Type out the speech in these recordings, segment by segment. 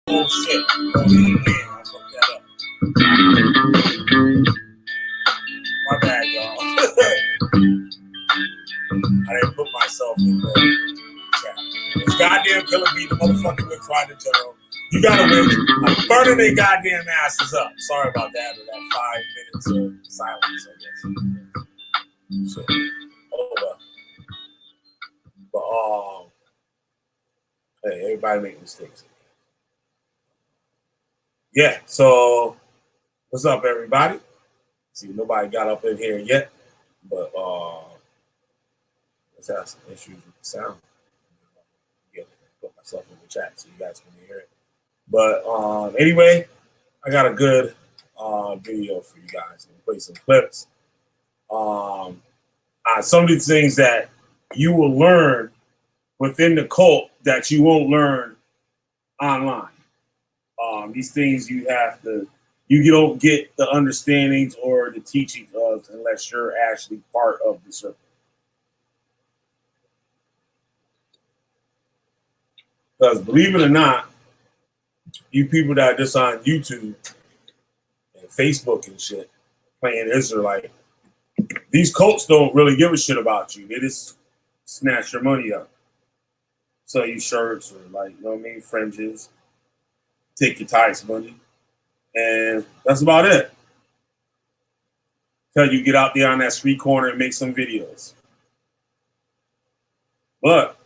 Oh shit. Oh, yeah, I fucked that up. My bad, y'all. I didn't put myself in the chat. It's goddamn Killer Bee, the motherfucking Good Friday General. You gotta win. I'm burning their goddamn asses up. Sorry about that. Or that 5 minutes of silence, I guess. Shit. Oh well. But hey, everybody make mistakes. Yeah, so what's up, everybody? See, nobody got up in here yet, but let's have some issues with the sound. Put myself in the chat so you guys can hear it. But anyway, I got a good video for you guys. I'm gonna play some clips. Some of the things that you will learn within the cult that you won't learn online. These things you don't get the understandings or the teachings of unless you're actually part of the circle. Because believe it or not, you people that are just on YouTube and Facebook and shit playing Israelite, these cults don't really give a shit about you. They just snatch your money up. Sell you shirts or fringes, take your tithes money, and that's about it. Tell you get out there on that street corner and make some videos. But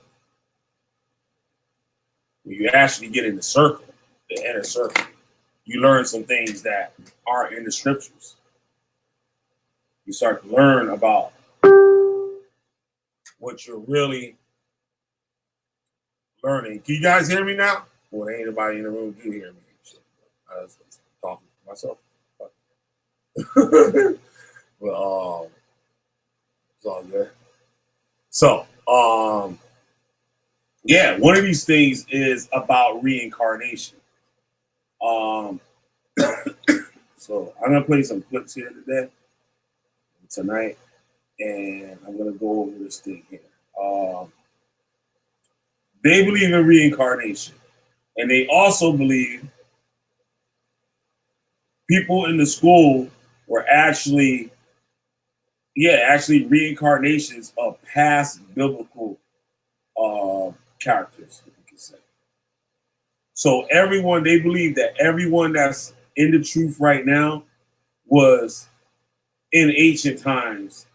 when you actually get in the circle, the inner circle, you learn some things that aren't in the scriptures. You start to learn about what you're really learning. Can you guys hear me now? Well, ain't anybody in the room do hear me. I was talking to myself. Well, it's all good. So, yeah, one of these things is about reincarnation. So I'm gonna play some clips here tonight, and I'm gonna go over this thing here. They believe in reincarnation, and they also believe people in the school were actually reincarnations of past biblical characters, if you can say. So they believe that everyone that's in the truth right now was in ancient times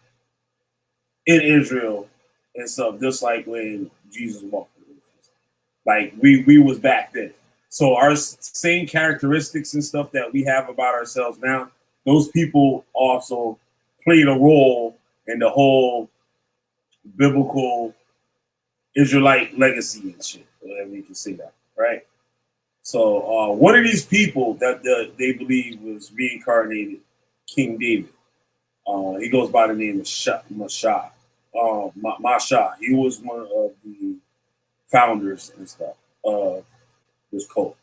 in Israel and stuff, just like when Jesus walked. Like we was back then. So our same characteristics and stuff that we have about ourselves now, those people also played a role in the whole biblical Israelite legacy and shit, whatever you can say that, right? So one of these people that they believe was reincarnated, King David. He goes by the name of Masha. Masha. He was one of the founders and stuff of this cult,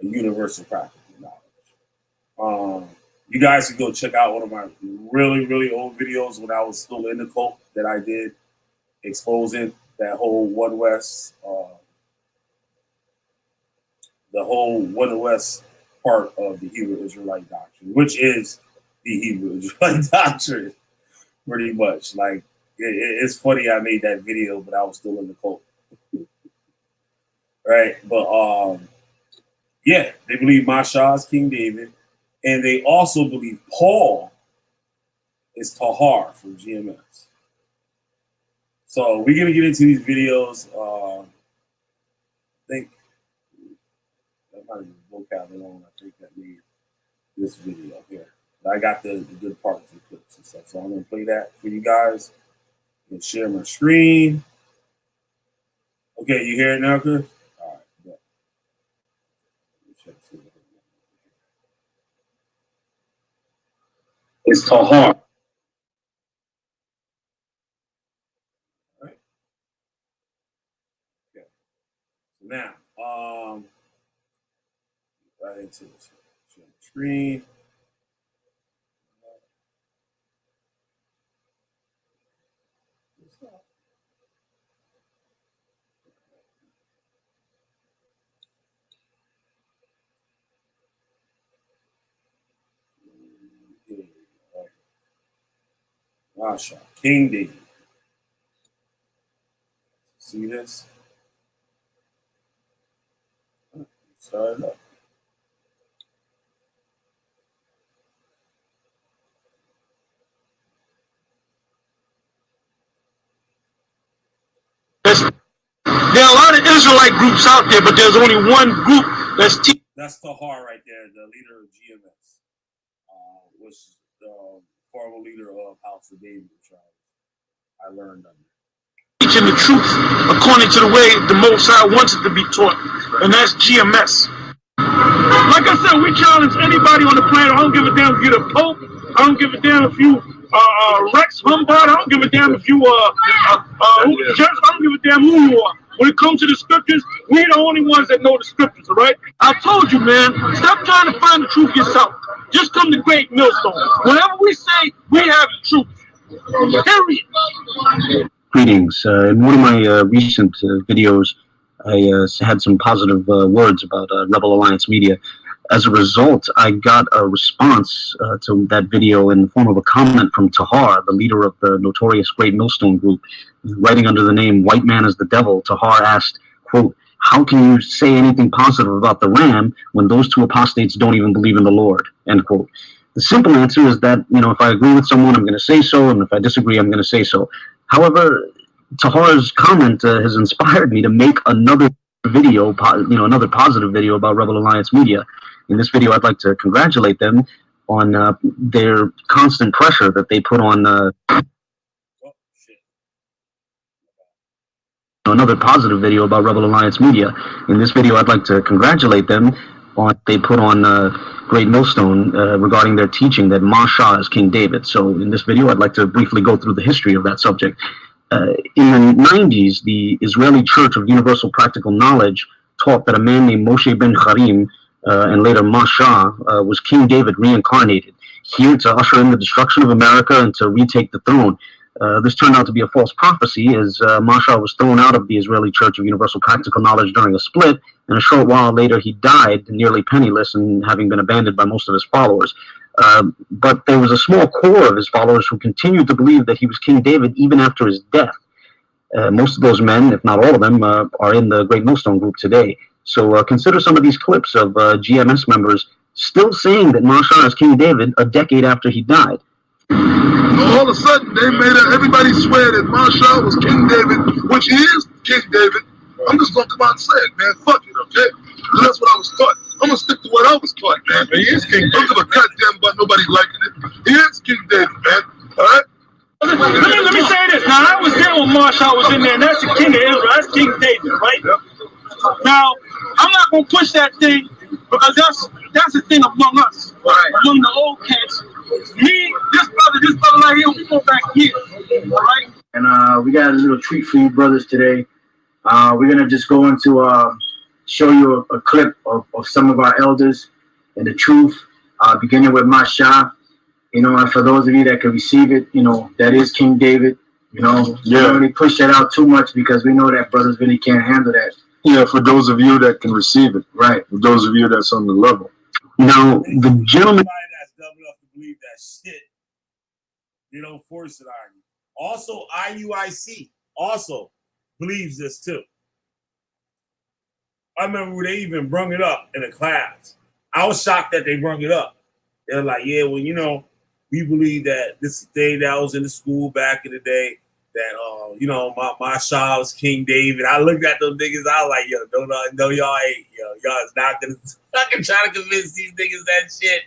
a universal practice of knowledge. You guys can go check out one of my really, really old videos when I was still in the cult that I did, exposing that whole One West, the whole One West part of the Hebrew Israelite doctrine, which is the Hebrew Israelite doctrine, pretty much. Like, it's funny I made that video, but I was still in the cult. Right? But, yeah, they believe Masha is King David, and they also believe Paul is Tahar from GMS. So we're going to get into these videos. I think that might have been vocab alone. I think that made this video here. But I got the good parts and clips and stuff. So I'm going to play that for you guys and share my screen. Okay, you hear it now, Chris? All right. Yeah. It's Tahar. Right. Okay. So now, right into this. Share the screen. Masha, King David. See this? Start it up. There are a lot of Israelite groups out there, but there's only one group that's teaching. That's Tahar right there, the leader of GMS, which is the former leader of House of David. I learned under. Teaching the truth according to the way the Most High wants it to be taught, and that's GMS. Like I said, we challenge anybody on the planet. I don't give a damn if you're the Pope. I don't give a damn if you Rex Humbard. I don't give a damn if you I don't give a damn who you are. When it comes to the scriptures, we're the only ones that know the scriptures, all right? I told you, man, stop trying to find the truth yourself. Just come to Great Millstone. Whatever we say, we have the truth. Period. Greetings. In one of my recent videos, I had some positive words about Rebel Alliance Media. As a result, I got a response to that video in the form of a comment from Tahar, the leader of the notorious Great Millstone group. Writing under the name White Man is the Devil, Tahar asked, quote, "How can you say anything positive about the Ram when those two apostates don't even believe in the Lord?" End quote. The simple answer is that, if I agree with someone, I'm going to say so, and if I disagree, I'm going to say so. However, Tahar's comment has inspired me to make another video, another positive video about Rebel Alliance Media. In this video, I'd like to congratulate them on their constant pressure that they put on. Another positive video about Rebel Alliance Media. In this video, I'd like to congratulate them on what they put on Great Millstone regarding their teaching that Masha is King David. So in this video, I'd like to briefly go through the history of that subject. In the 90s, the Israeli Church of Universal Practical Knowledge taught that a man named Moshe ben Harim and later Masha was King David reincarnated, here to usher in the destruction of America and to retake the throne. This turned out to be a false prophecy, as Masha was thrown out of the Israeli Church of Universal Practical Knowledge during a split, and a short while later he died, nearly penniless and having been abandoned by most of his followers. But there was a small core of his followers who continued to believe that he was King David even after his death. Most of those men, if not all of them, are in the Great Millstone group today. So consider some of these clips of GMS members still saying that Masha is King David a decade after he died. All of a sudden, they made everybody swear that Masha was King David, which he is King David. I'm just going to come out and say it, man. Fuck it, okay? Because that's what I was taught. I'm going to stick to what I was taught, man. He is King David. Don't give a goddamn about nobody liking it. He is King David, man. All right? Let me say this. Now, I was there when Masha was in there, and that's the King of Israel. That's King David, right? Yep. Now, I'm not going to push that thing because that's the thing among us, right? Among the old cats. Me, this brother right here, we go back here, all right? And we got a little treat for you brothers today. We're going to just go into show you a clip of some of our elders and the truth, beginning with Masha. And for those of you that can receive it, that is King David. We don't really push that out too much because we know that brothers really can't handle that. Yeah, for those of you that can receive it. Right. For those of you that's on the level. Now, the gentleman that's dumb enough to believe that shit, they don't force it on you. Also, IUIC also believes this too. I remember when they even brung it up in a class. I was shocked that they brung it up. They're like, yeah, well, we believe that this thing that was in the school back in the day, that my Shah was King David. I looked at them niggas, I was like, yo, no, y'all ain't, y'all is not gonna try to convince these niggas that shit.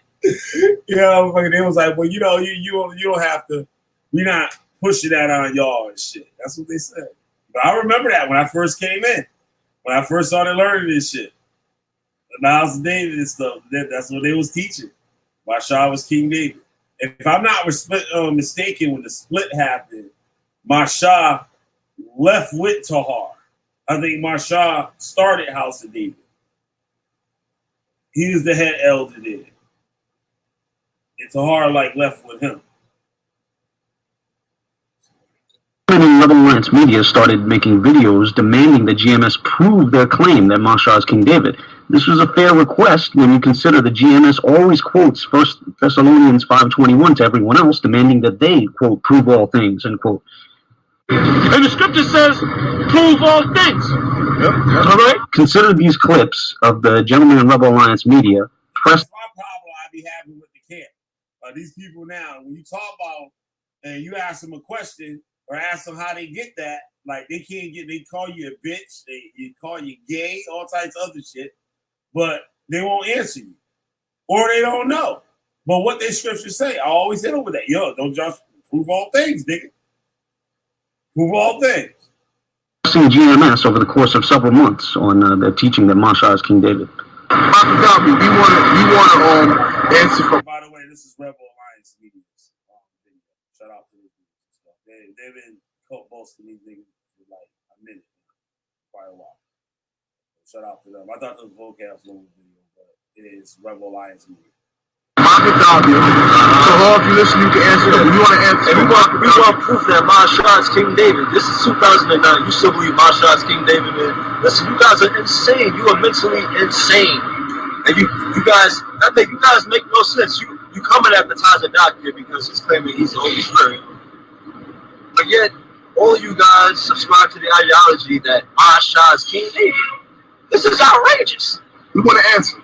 They was like, well, you don't have to. We not pushing that on y'all and shit. That's what they said. But I remember that when I first came in, when I first started learning this shit. The Miles of David and stuff. That's what they was teaching. Masha was King David. If I'm not mistaken, when the split happened, Masha left with Tahar. I think Masha started House of David. He was the head elder there. And Tahar left with him. Rebel Alliance Media started making videos demanding that GMS prove their claim that Masha is King David. This was a fair request when you consider the GMS always quotes 1 Thessalonians 5:21 to everyone else, demanding that they, quote, prove all things, end quote. And the scripture says, prove all things. Yep. All right? Consider these clips of the Gentlemen in Rebel Alliance media. That's my problem I be having with the camp. These people now, when you talk about and you ask them a question or ask them how they get that, like they call you a bitch, they call you gay, all types of other shit, but they won't answer you. Or they don't know. But what they scriptures say, I always hit them with that. Yo, don't just prove all things, nigga. Prove all things. Seen GMS over the course of several months on the teaching that Masha is King David. We want to answer for. By the way, this is Rebel Alliance media. Shout out to these people. They've been co-posting these niggas for like a minute, quite a while. Shout out to them. I thought this was vocab flow video, but it is Rebel Alliance media. So if you listen, you can answer that. You want to answer? We want proof that Masha is King David. This is 2009. You still believe Masha is King David, man? Listen, you guys are insane. You are mentally insane. And you guys, I think you guys make no sense. You coming at the Taza doctor because he's claiming he's the Holy Spirit. But yet, all of you guys subscribe to the ideology that Masha is King David. This is outrageous. We want to answer.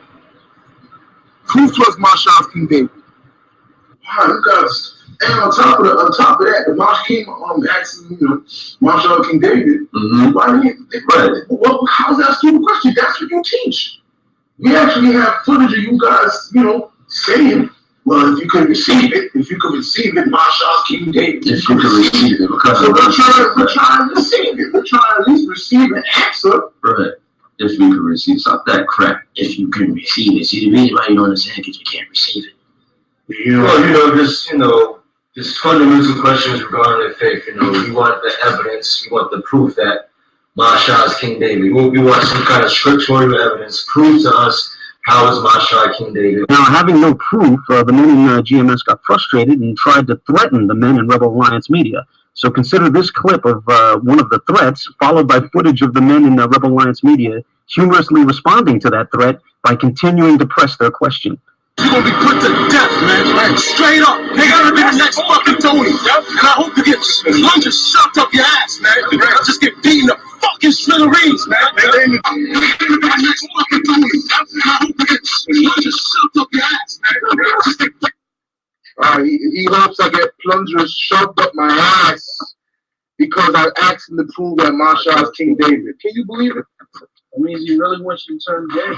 Proof to us Masha is King David. Wow, you guys. And on top of that, the Masha came asking, Masha King David. Why didn't you? How's that a stupid question? That's what you teach. We actually have footage of you guys, saying, well, if you can receive it, Masha's King David. If you can receive it, because so we're trying to receive it. We're trying to at least receive an answer. Right. If you can receive, stop that crap. If you can receive it. See, the reason why you don't understand because you can't receive it. Just fundamental questions regarding their faith. We want the evidence, we want the proof that Masha is King David. We want some kind of scriptural evidence. Prove to us how is Masha King David. Now, having no proof, the men in GMS got frustrated and tried to threaten the men in Rebel Alliance media. So consider this clip of one of the threats, followed by footage of the men in the Rebel Alliance media humorously responding to that threat by continuing to press their question. You're going to be put to death, man. Right? Straight up. They're going to be the next fucking Tony. Yep. And I hope you get lunges shoved up your ass, man. Right. Just get beaten to fucking smithereens, man. They're going to be the next fucking Tony. Yep. And I hope you get lunges shoved up your ass, man. He hopes I get plungers shoved up my ass because I asked him to prove that Masha is King David. Can you believe it? That means he really wants you to turn gay.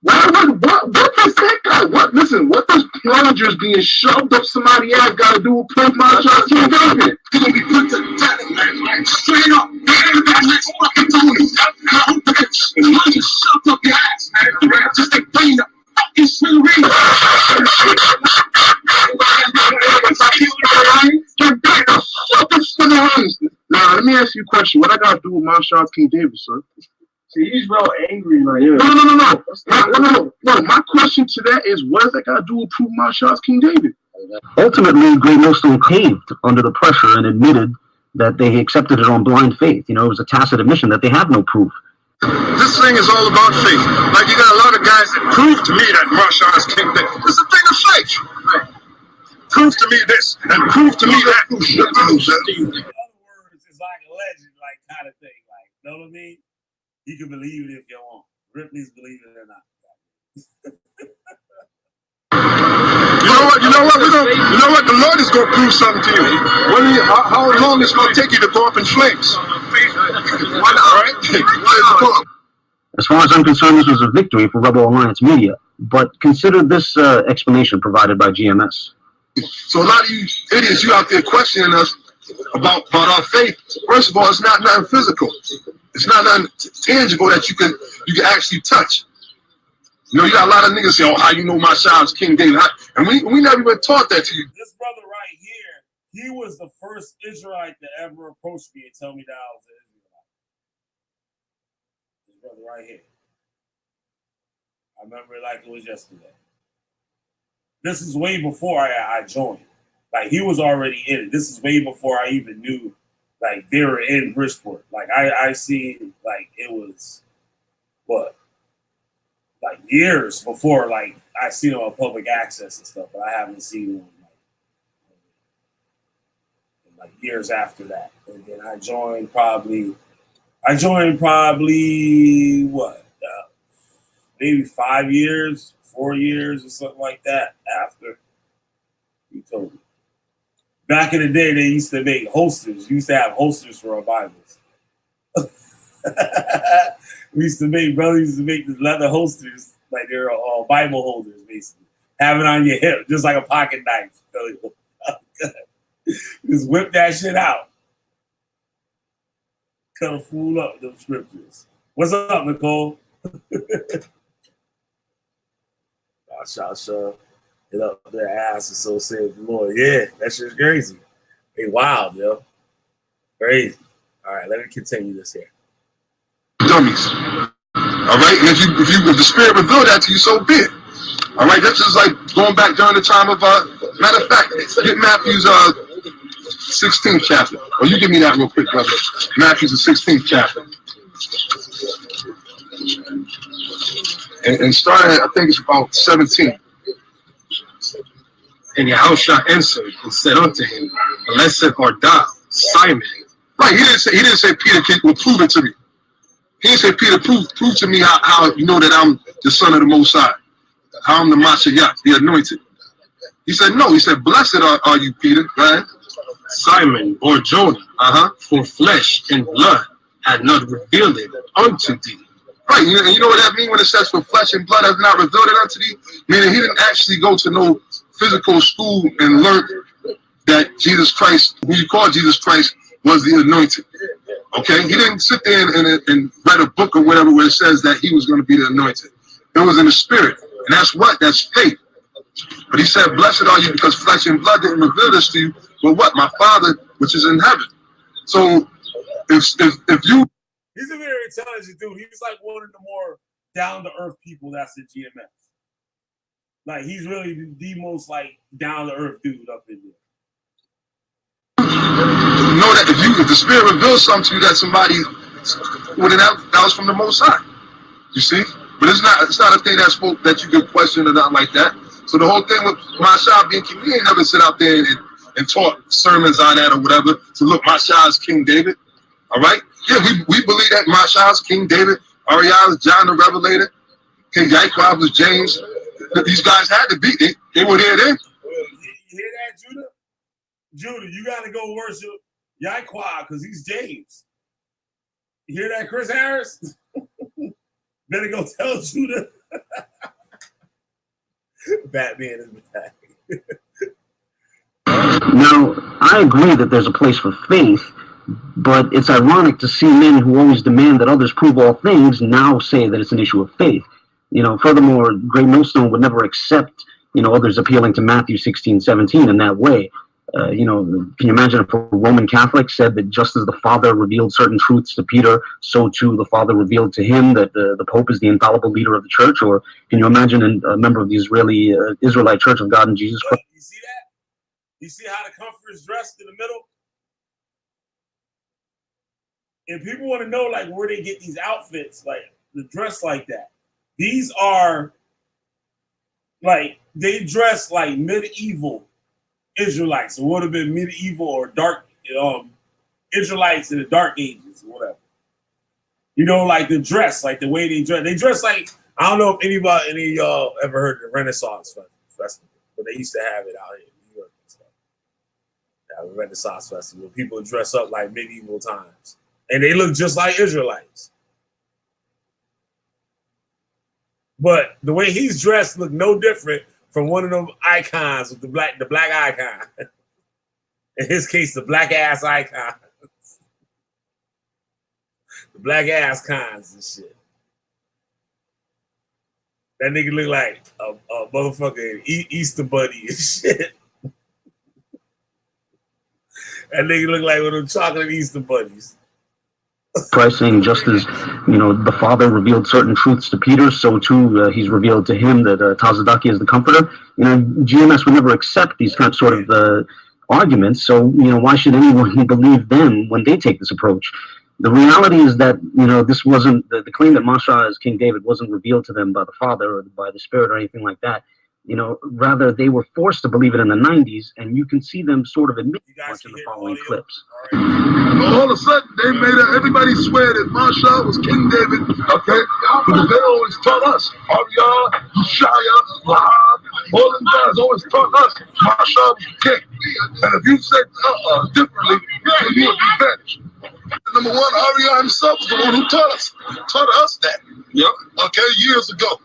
What does that guy? What does plungers being shoved up somebody's ass got to do with prove Masha is King David? You're going to be put to death, man. Straight up. Next fucking Tony. I hope you get plungers shoved up your ass, man. Just to bring the fucking smithereens. Now, let me ask you a question. What I got to do with Masha King David, sir? See, he's real angry right here. No. My question to that is, what does that got to do with prove Masha King David? Ultimately, Great Millstone caved under the pressure and admitted that they accepted it on blind faith. It was a tacit admission that they have no proof. This thing is all about faith. Like, you got a lot of guys that prove to me that Masha is King David. It's a thing of faith. Right. Prove to me this and prove to me that. In other words, it's like a legend, like kind of thing. Like, you know what I mean? You can believe it if you want. Ripley's believe it or not. You know what? The Lord is going to prove something to you. How long it's going to take you to go up in flames? Why not? As far as I'm concerned, this was a victory for Rebel Alliance media. But consider this explanation provided by GMS. So a lot of you idiots, you out there questioning us about our faith. First of all, it's not nothing physical. It's not nothing tangible that you can actually touch. You got a lot of niggas saying, "Oh, how you know Masha is King David?" And we never even taught that to you. This brother right here, he was the first Israelite to ever approach me and tell me that I was an Israelite. This brother right here. I remember it like it was yesterday. This is way before I joined. Like, he was already in it. This is way before I even knew, like, they were in Bridgeport. Like, I seen, like, it was, what? like years before, like I seen them on public access and stuff, but I haven't seen one like years after that. And then I joined probably what, maybe 5 years, 4 years or something like that after he told me. Back in the day, they used to make holsters. We used to have holsters for our Bibles. Brothers used to make the leather holsters like they're all Bible holders, basically. Have it on your hip, just like a pocket knife. Just whip that shit out. Cut a fool up with those scriptures. What's up, Nicole? Masha, get up their ass and so said the Lord. Yeah, that shit's crazy. Hey, wild, yo. Crazy. All right, let me continue this here. Dummies. All right, and if the Spirit revealed that to you, so be it. All right, that's just like going back during the time of matter of fact, get Matthew's 16th chapter. Or you give me that real quick, brother. Matthew's the 16th chapter. And starting at, I think it's about 17. And Yahusha answered and said unto him, Blessed art thou, Simon. Right, he didn't say Peter, will prove it to me. He didn't say, Peter, prove to me how you know that I'm the son of the Most High. How I'm the Masha, the anointed. He said, no. He said, blessed are you, Peter, right? Simon, or Jonah, for flesh and blood had not revealed it unto thee. Right, and you know what that means when it says for flesh and blood has not revealed it unto thee? Meaning he didn't actually go to no physical school and learn that Jesus Christ, who you call Jesus Christ, was the anointed. Okay, he didn't sit there and read a book or whatever where it says that he was going to be the anointed. It was in the spirit, and that's what? That's faith. But he said, blessed are you because flesh and blood didn't reveal this to you, but what? My Father, which is in heaven. So if you... He's a very intelligent dude. He's like one of the more down-to-earth people that's in GMS. Like, he's really the most, like, down-to-earth dude up in there. Know that if the Spirit reveals something to you that somebody that was from the Most High, you see. But it's not a thing that you could question or nothing like that. So the whole thing with Masha being king, we ain't never sit out there and taught sermons on that or whatever. To look, Masha is King David. All right. Yeah, we believe that Masha is King David. Ariel is John the Revelator. King Yaakov was James. These guys had to be. They were there then. You hear that, Judah? Judah, you got to go worship Yaakov because he's James. You hear that, Chris Harris? Better go tell Judah. Batman is back. Now, I agree that there's a place for faith, but it's ironic to see men who always demand that others prove all things now say that it's an issue of faith. Furthermore, Great Millstone would never accept, others appealing to Matthew 16:17 in that way. Can you imagine if a Roman Catholic said that just as the Father revealed certain truths to Peter, so too the Father revealed to him that the Pope is the infallible leader of the church? Or can you imagine a member of the Israelite Church of God in Jesus Christ? You see that? You see how the comforter is dressed in the middle? And people want to know, like, where they get these outfits, like, the dress like that. These are, like, they dress like medieval Israelites, or would have been medieval or dark Israelites in the Dark Ages or whatever. Like the dress, like the way they dress. They dress like, I don't know if any of y'all ever heard the Renaissance Festival, but they used to have it out here in New York and stuff. The Renaissance Festival. People dress up like medieval times. And they look just like Israelites. But the way he's dressed look no different from one of them icons with the black icon. In his case, the black ass icons. The black ass cons and shit. That nigga look like a motherfucking Easter bunny and shit. That nigga look like one of them chocolate Easter bunnies. Christ saying, just as the Father revealed certain truths to Peter, so too he's revealed to him that Tazadaki is the comforter. GMS would never accept these sort of arguments. So why should anyone believe them when they take this approach? The reality is that, you know, this wasn't, the claim that Masha is King David wasn't revealed to them by the Father or by the Spirit or anything like that. You know, rather they were forced to believe it in the 90s, and you can see them sort of admit much in the following clips. All of a sudden, they made everybody swear that Masha was King David, okay? Because they always taught us, Arya, Shaya, Lahab, all them guys always taught us Masha was king. And if you said differently, then you would be banished. Number one, Arya himself was the one who taught us that. Yep. Okay, years ago.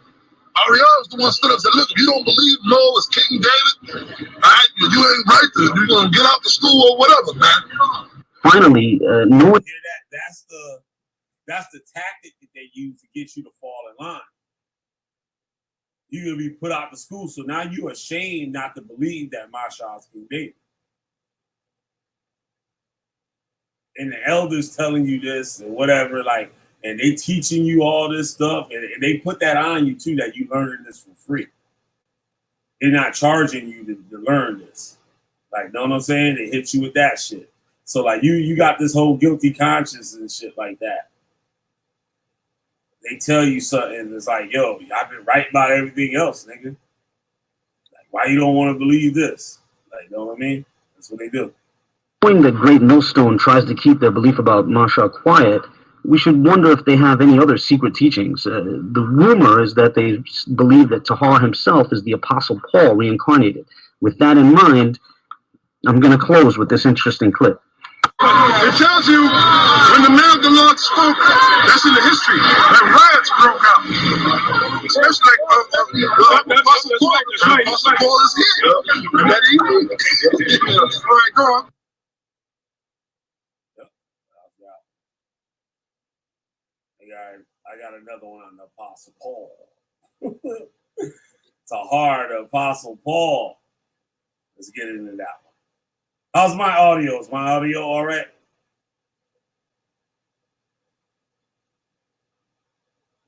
Arya was the one who stood up and said, look, if you don't believe Noah was King David, all right, you ain't right, you're going to get out the school or whatever, man. Finally, no one... That's the tactic that they use to get you to fall in line. You're going to be put out of school, so now you're ashamed not to believe that Masha is King David. And the elders telling you this and whatever, like, and they teaching you all this stuff, and they put that on you too, that you learning this for free. They're not charging you to learn this. Like, know what I'm saying? They hit you with that shit. So like you got this whole guilty conscience and shit like that. They tell you something, it's like, yo, I've been right about everything else, nigga. Like, why you don't want to believe this? Like, you know what I mean? That's what they do. Knowing that Great Millstone tries to keep their belief about Masha quiet, we should wonder if they have any other secret teachings. The rumor is that they believe that Tahar himself is the Apostle Paul reincarnated. With that in mind, I'm going to close with this interesting clip. It tells you when the man of the Lord spoke, that's in the history, that riots broke out. Especially like Apostle Paul is here. That evening. All right, go on. I got another one on the Apostle Paul. Tahar, the Apostle Paul. Let's get into that one. How's my audio? Is my audio all right?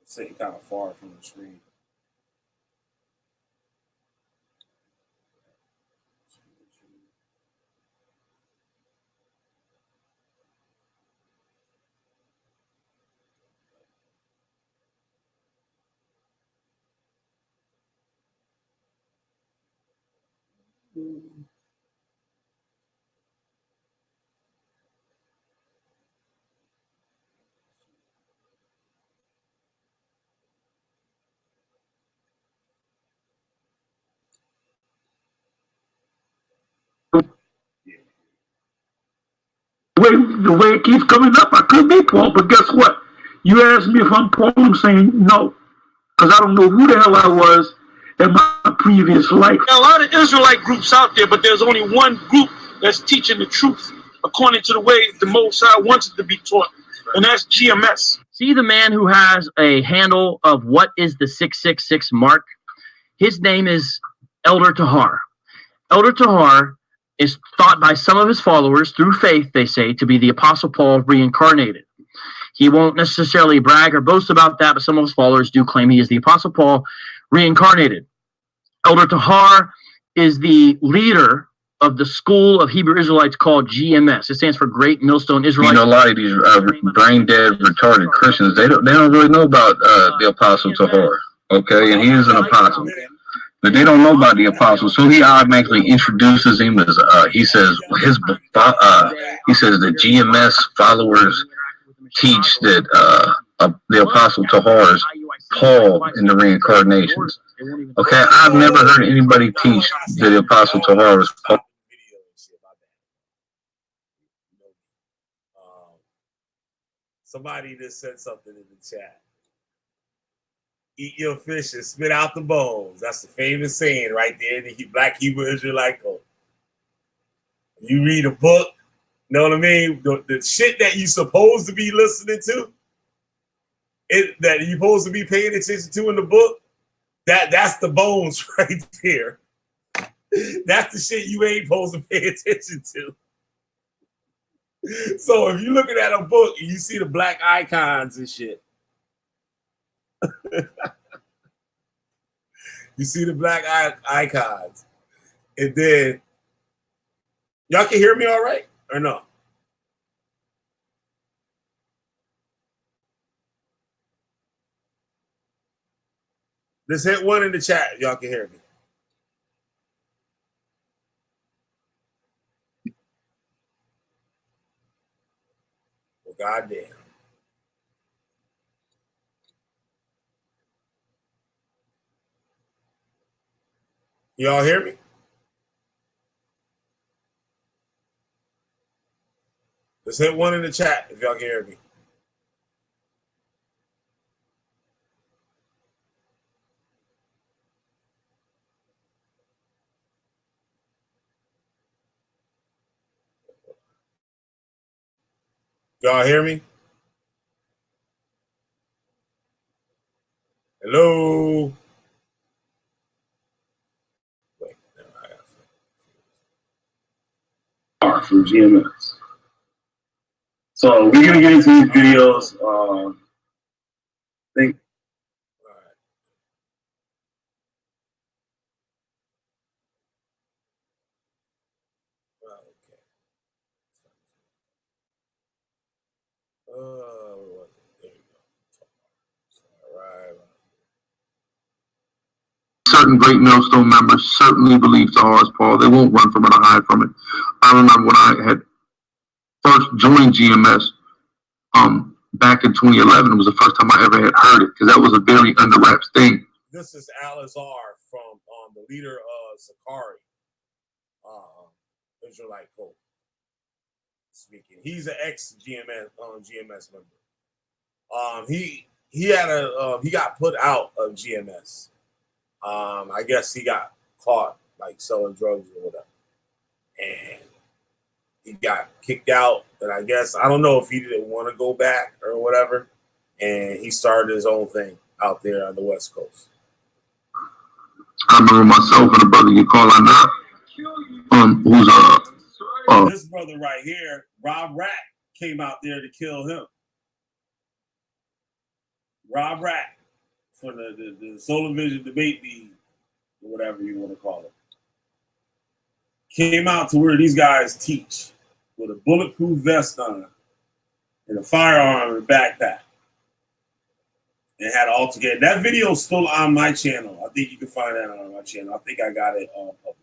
It's sitting kind of far from the screen. The way it keeps coming up, I could be Paul, but guess what? You asked me if I'm Paul, I'm saying no, because I don't know who the hell I was in my previous life. There are a lot of Israelite groups out there, but there's only one group that's teaching the truth according to the way the Most High wants it to be taught, and that's GMS. See the man who has a handle of what is the 666 mark? His name is Elder Tahar. Elder Tahar is thought by some of his followers through faith, they say, to be the Apostle Paul reincarnated. He won't necessarily brag or boast about that, but some of his followers do claim he is the Apostle Paul reincarnated. Elder Tahar is the leader of the school of Hebrew Israelites called GMS. It stands for Great Millstone Israelites. You know, a lot of these brain dead, retarded Christians, they don't really know about the Apostle Tahar. Okay, and he is an apostle, but they don't know about the apostle. So he automatically introduces him as he says the GMS followers teach that the Apostle Tahar is Paul in the reincarnations. Okay, I've never heard anybody teach that the Apostle Tahar is Paul. Somebody just said something in the chat. Eat your fish and spit out the bones. That's the famous saying right there in the Black Hebrew Israelite code. You read a book, know what I mean? The shit that you supposed to be listening to, that you're supposed to be paying attention to in the book, that's the bones right there. That's the shit you ain't supposed to pay attention to. So if you're looking at a book and you see the black icons and shit, you see the black icons, and then y'all can hear me all right or no? Let's hit one in the chat. Y'all can hear me. Well, goddamn. Y'all hear me? Let's hit one in the chat if y'all can hear me. Y'all hear me? Hello? Wait, from GMS. So we're gonna get into these videos. Think. there you go. All right. Certain great Millstone members certainly believe Tahar is Paul. They won't run from it or hide from it. I remember when I had first joined GMS back in 2011, it was the first time I ever had heard it, because that was a very under wraps thing. This is Al-Azhar from the leader of Sakari, Israelite cult, speaking. He's an ex-GMS GMS member. He got put out of GMS. I guess he got caught like selling drugs or whatever, and he got kicked out. And I guess, I don't know if he didn't want to go back or whatever, and he started his own thing out there on the West Coast. I remember myself and a brother you call Anat, who's this brother right here, Rob Rack, came out there to kill him. Rob Rack, for the Solar Vision Debate League, or whatever you want to call it, came out to where these guys teach with a bulletproof vest on and a firearm and a backpack. And had all together. That video is still on my channel. I think you can find that on my channel. I think I got it on public.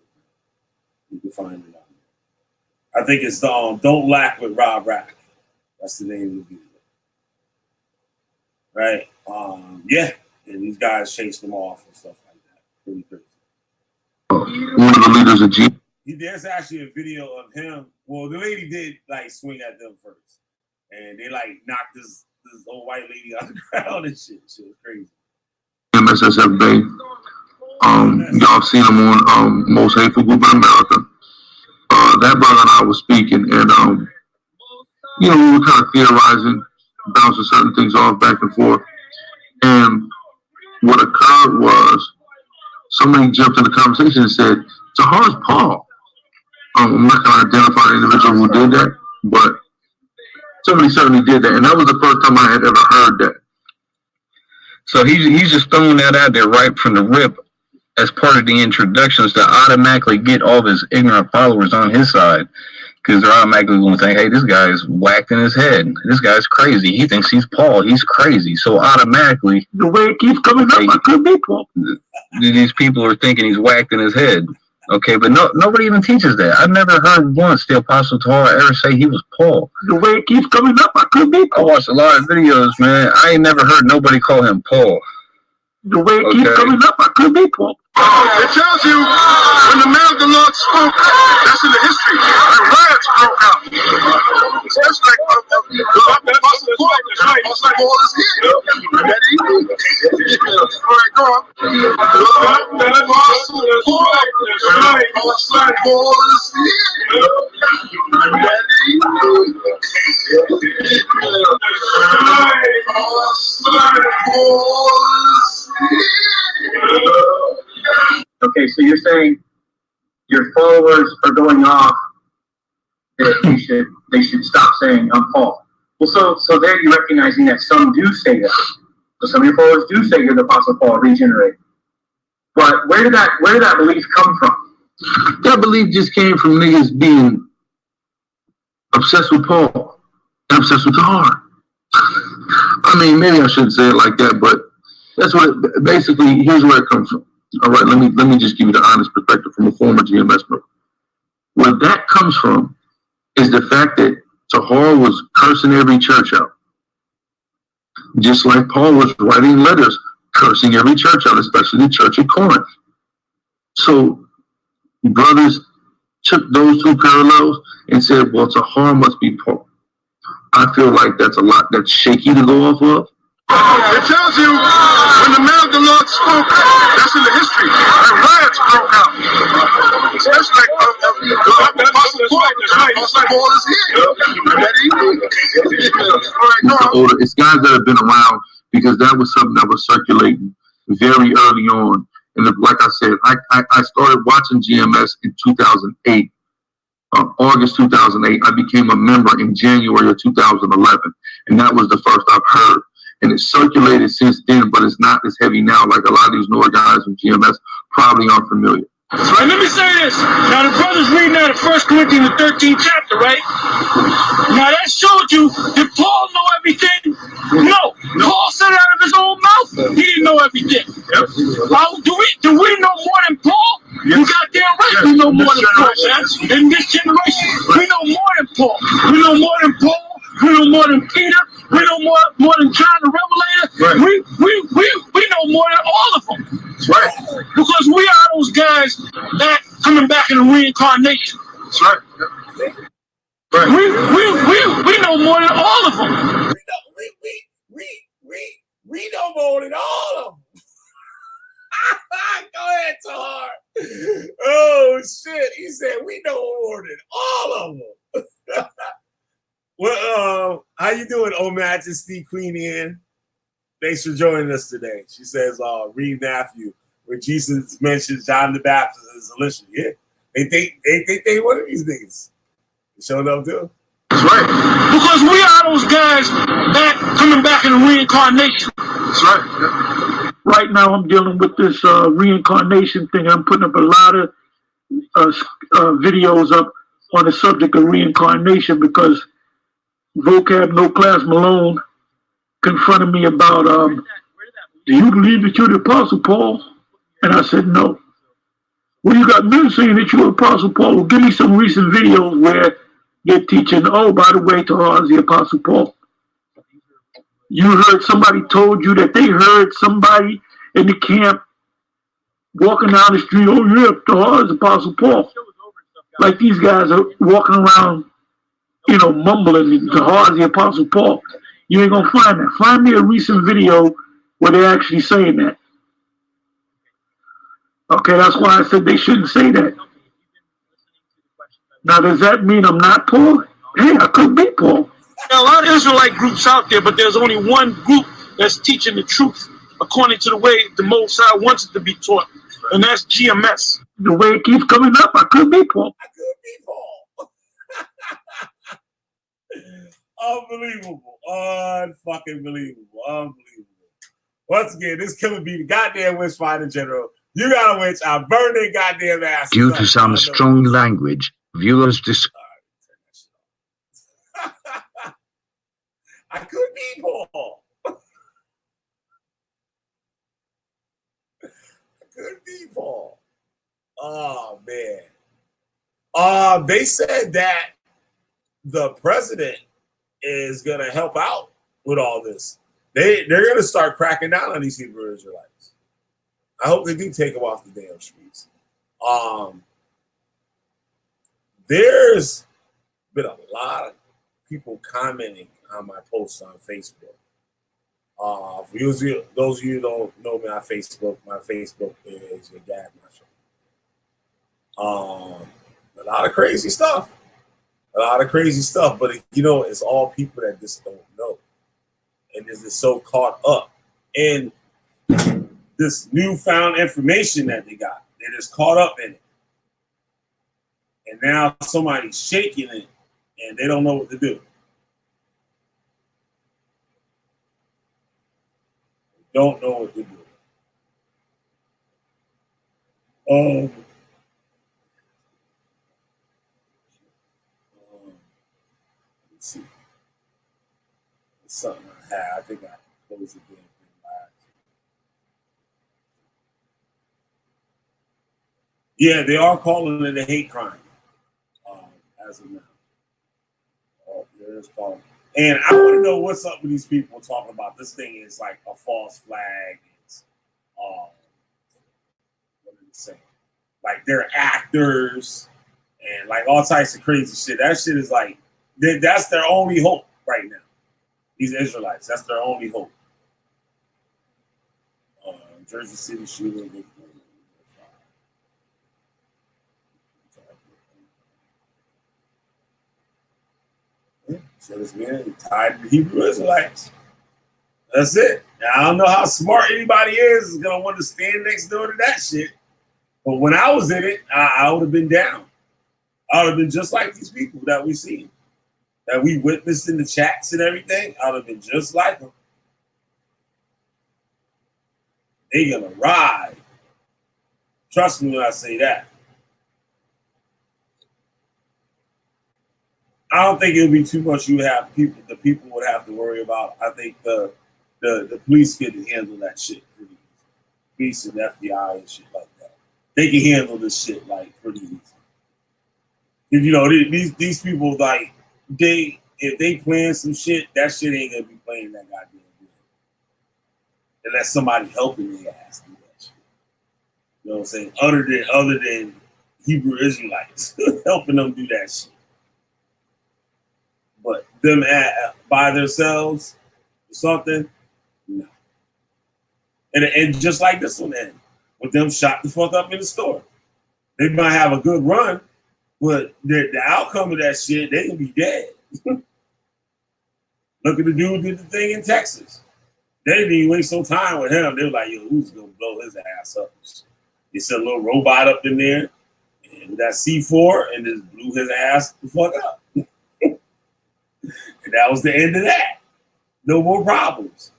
You can find it on there. I think it's Don't Lack with Rob Rack. That's the name of the video. Right? Yeah. And these guys chased them off and stuff like that. Pretty crazy. one of the leaders of G. There's actually a video of him. Well, the lady did like swing at them first, and they like knocked this old white lady on the ground and shit. Shit was crazy. MSSF Bay. Y'all seen him on Most Hateful Group in America. That brother and I was speaking, and we were kind of theorizing, bouncing certain things off back and forth. And what occurred was somebody jumped in the conversation and said, "Tahar's Paul." I'm not going to identify the individual who did that, but somebody certainly did that, and that was the first time I had ever heard that. So he's just throwing that out there right from the rip as part of the introductions to automatically get all of his ignorant followers on his side, because they're automatically going to think, hey, this guy is whacked in his head. This guy's crazy. He thinks he's Paul. He's crazy. So automatically, the way it keeps coming up, I could be Paul. These people are thinking he's whacked in his head. Okay, but nobody even teaches that. I've never heard once the Apostle Tahar ever say he was Paul. The way it keeps coming up, I could be Paul. I watched a lot of videos, man. I ain't never heard nobody call him Paul. The way it keeps coming up, I could be Paul. It tells you when the man of the Lord spoke, that's in the history, the riots broke out. So it's like Apostle Paul is here. Ready? All right, go on. Apostle Paul is here. Okay, so you're saying your followers are going off that they should stop saying I'm Paul. Well, so there you're recognizing that some do say that. So some of your followers do say you're the Apostle Paul, regenerated. But where did that belief come from? That belief just came from niggas being obsessed with Paul and obsessed with Tahar. I mean, maybe I shouldn't say it like that, but That's what basically. Here's where it comes from. All right, let me just give you the honest perspective from a former GMS member. Where that comes from is the fact that Tahar was cursing every church out, just like Paul was writing letters cursing every church out, especially the church at Corinth. So brothers took those two parallels and said, well, Tahar must be Paul. I feel like that's a lot that's shaky to go off of. It tells you when the man of the Lord spoke, that's in the history, and riots broke out. Especially like Apostle Paul is here. It's guys that have been around because that was something that was circulating very early on. And like I said, I started watching GMS in 2008. August 2008, I became a member in January of 2011. And that was the first I've heard. And it's circulated since then, but it's not as heavy now. Like a lot of these newer guys from GMS probably aren't familiar. Right, let me say this. Now the brother's reading out of 1 Corinthians, the 13th chapter, right? Now that showed you, did Paul know everything? No. Paul said it out of his own mouth. He didn't know everything. Do we know more than Paul? You goddamn right, we know more than Paul, man. In this generation, we know more than Paul. We know more than Paul. We know more than Peter. We know more than John the Revelator. Right. We know more than all of them. Right. Because we are those guys that coming back in the reincarnation. That's right. Right. We know more than all of them. We know more than all of them. Go ahead, Tahar. Oh shit! He said we know more than all of them. Well, how you doing, Oh Majesty, Queen Anne? Thanks for joining us today. She says, read Matthew, where Jesus mentions John the Baptist as a listener. Yeah, they think they one of these niggas. You showing up too? That's right. Because we are those guys that coming back in the reincarnation. That's right. Right now, I'm dealing with this reincarnation thing. I'm putting up a lot of videos up on the subject of reincarnation because Vocab No Class Malone confronted me about, do you believe that you're the Apostle Paul? And I said, no. Well, you got men saying that you're Apostle Paul. Well, give me some recent videos where you're teaching, oh, by the way, Tahar is the Apostle Paul. You heard somebody told you that they heard somebody in the camp walking down the street, oh, yeah, Tahar is Apostle Paul. Like these guys are walking around, mumbling, Tahar is the Apostle Paul. You ain't gonna find that. Find me a recent video where they're actually saying that. Okay, that's why I said they shouldn't say that. Now, does that mean I'm not Paul? Hey, I could be Paul. There are a lot of Israelite groups out there, but there's only one group that's teaching the truth according to the way the Most High wants it to be taught, and that's GMS. The way it keeps coming up, I could be Paul. I could be Paul. Unbelievable. Unfucking believable. Unbelievable. Once again, this could be the goddamn witch fighter general. You got a witch, I'll burn their goddamn ass. Due to some strong language, viewers I could be Paul. I could be Paul. Oh man. They said that the president is gonna help out with all this. They're gonna start cracking down on these Hebrew Israelites. I hope they do take them off the damn streets. There's been a lot of people commenting on my posts on Facebook. For those of you who don't know me on Facebook, my Facebook is your dad, Masha. A lot of crazy stuff. But it's all people that just don't know. And this is so caught up in this newfound information that they got. They're just caught up in it. And now somebody's shaking it and they don't know what to do. Don't know what to do. Let's see. It's something I had. I think I closed the damn thing last. Yeah, they are calling it a hate crime as of now. Oh, there is calling. And I want to know what's up with these people talking about this thing is like a false flag. It's, what did it say? Like they're actors and like all types of crazy shit. That shit is like, that's their only hope right now. These Israelites, that's their only hope. Jersey City shooting. So this man tied to Hebrew Israelites. That's it. Now, I don't know how smart anybody is gonna want to stand next door to that shit. But when I was in it, I would have been down. I would have been just like these people that we see, that we witnessed in the chats and everything. I would have been just like them. They gonna ride. Trust me when I say that. I don't think it'll be too much the people would have to worry about. I think the police can handle that shit pretty easy. Police and FBI and shit like that. They can handle this shit like pretty easy. You know, these people like if they plan some shit, that shit ain't gonna be playing that goddamn good. Unless somebody helping their ass do that shit. You know what I'm saying? Other than Hebrew Israelites helping them do that shit. But them by themselves or something, no. And just like this one then, with them shot the fuck up in the store. They might have a good run, but the outcome of that shit, they gonna be dead. Look at the dude who did the thing in Texas. They didn't even waste no time with him. They were like, yo, who's gonna blow his ass up? They sent a little robot up in there and with that C4 and just blew his ass the fuck up. And that was the end of that. No more problems.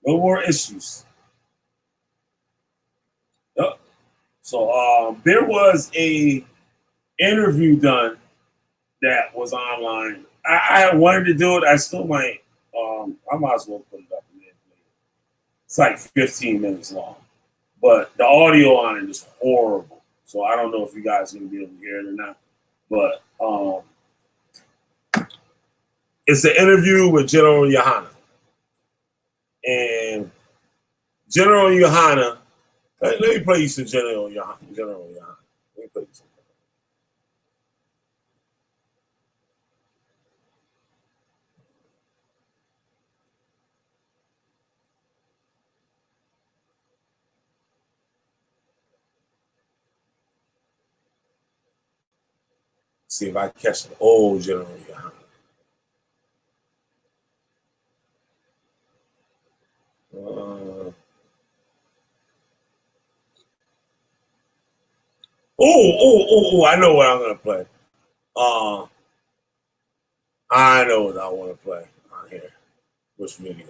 No more issues. Yep. So there was a interview done that was online. I wanted to do it. I still might. I might as well put it up in there. It's like 15 minutes long, but the audio on it is horrible. So I don't know if you guys are gonna be able to hear it or not. But it's an interview with General Yohana. And General Yohana, let me play you some General Yohana. Let me play you some. See if I catch the old General Yohana. I know what I'm gonna play. I know what I want to play on here. Which video?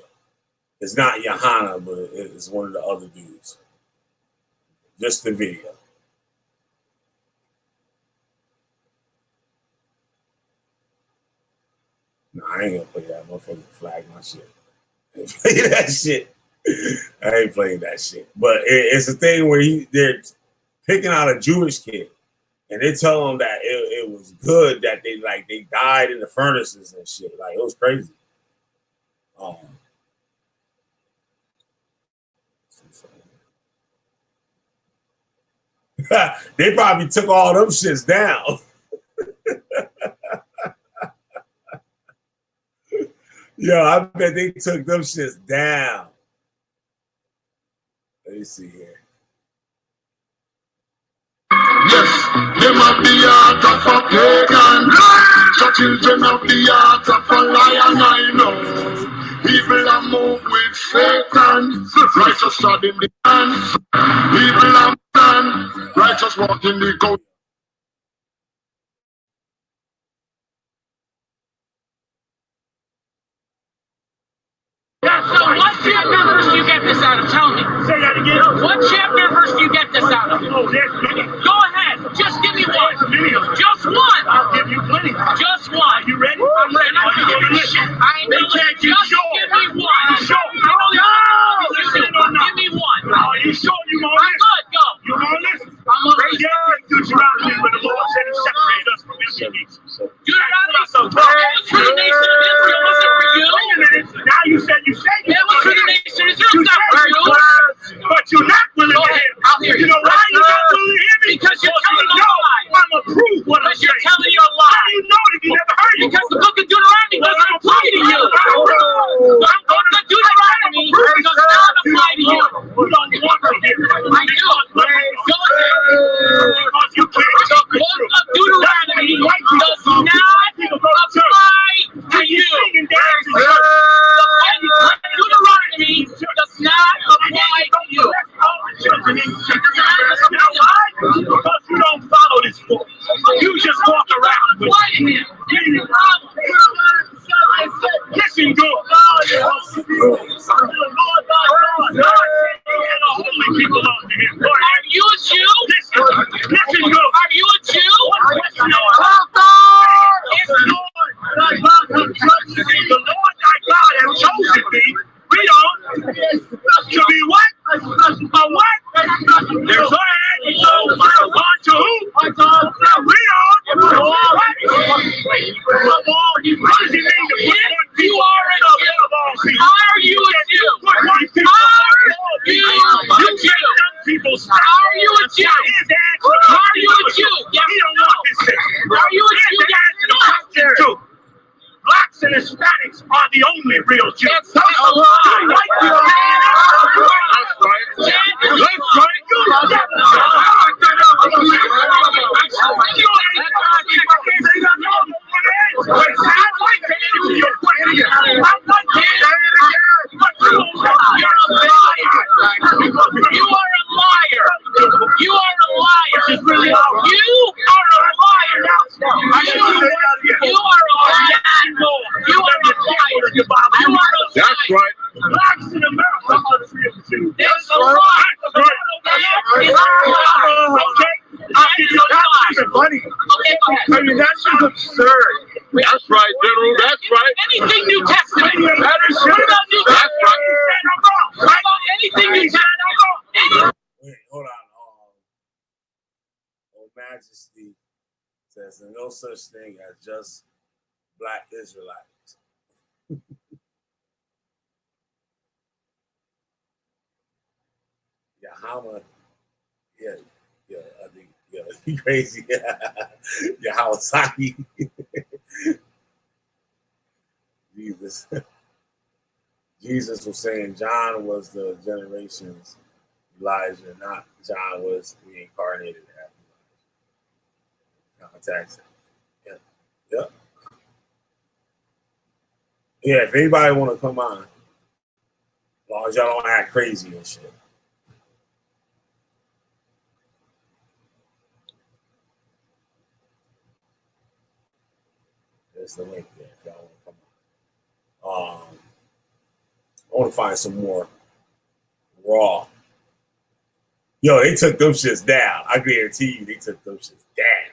It's not Yohana, but it's one of the other dudes. Just the video. No, I ain't gonna play that. Motherfucker flag my shit. I ain't play that shit. I ain't playing that shit. But it's a thing where they're picking out a Jewish kid, and they tell them that it was good that they died in the furnaces and shit. Like, it was crazy. They probably took all them shits down. Yo, I bet they took them shits down. Let me see here. Yes, them of the art of a pagan, the children of the art of a lion, I know. People are moved with Satan, righteous shot in the hand. People are stand, righteous walk in the goat. So what chapter verse do you get this out of? Tell me. Say that again. What chapter verse do you get this out of? Oh, there's many. Go ahead. Just give me one. Just one. I'll give you plenty. Just one. You ready? I'm ready. I ain't gonna let you. Just give me one. Sure. Give me one. Are you sure you want to listen? I'm good. Go. You want to listen? You just walk around with him. Listen good. People out there. Are you a Jew? Listen good. Are you a Jew? The Lord thy God has chosen thee. Read on. To be what? A what? There's on to who? Read on. You are a Jew. Are you a Jew? Are you a Jew? Are you a Jew? Yes or no? Are you a Jew? Yes or no? Blacks and Hispanics are the only real Jews. That's a lie. That's right. That's right. You are a liar. You are a liar. You are a liar. You are a liar. That's right. Blacks in America are free of Jews. That's a lie. Okay. I'll give you that money. Okay, go ahead. I mean, that's just absurd. That's right, General. That's right. Anything New Testament. That is true. What about New Testament? That's right. What about anything New Testament? Wait, hold on. Oh, Majesty says there's no such thing as just Black Israelites. Yahama, I think, he crazy. Yahawasaki. Jesus was saying John was the generation's Elijah, not John was reincarnated after Elijah. Yeah. Yeah, if anybody want to come on, as long as y'all don't act crazy and shit. There's the link there if y'all want to come on. I want to find some more raw. Yo, they took them shits down. I guarantee you they took them shits down.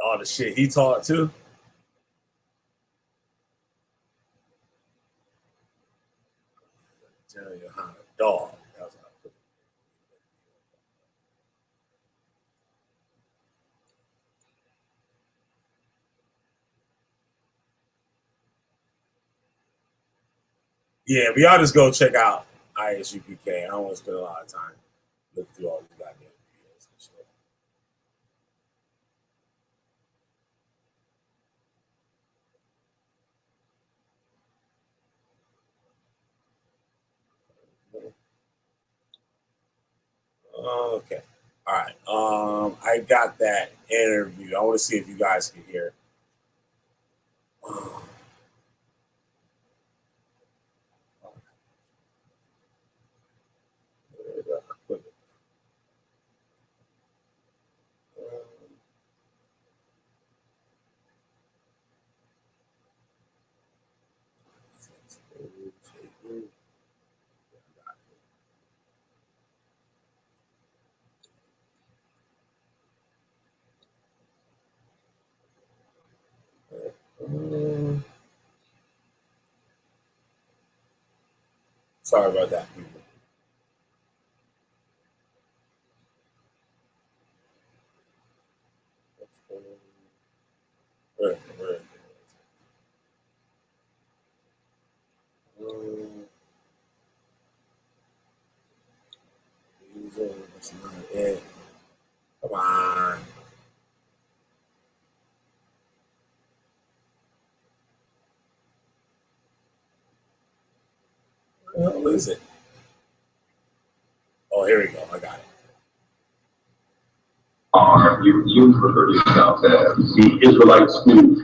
All the shit he taught too. General Yohana dog. That was how I put it. Yeah, but y'all just go check out ISUPK. I don't want to spend a lot of time looking through all these goddamn videos and shit. Okay. All right. I got that interview. I want to see if you guys can hear it. Sorry about that, people. That's not it. Come on. What is it? Oh, here we go. I got it. You refer to yourself as the Israelite school.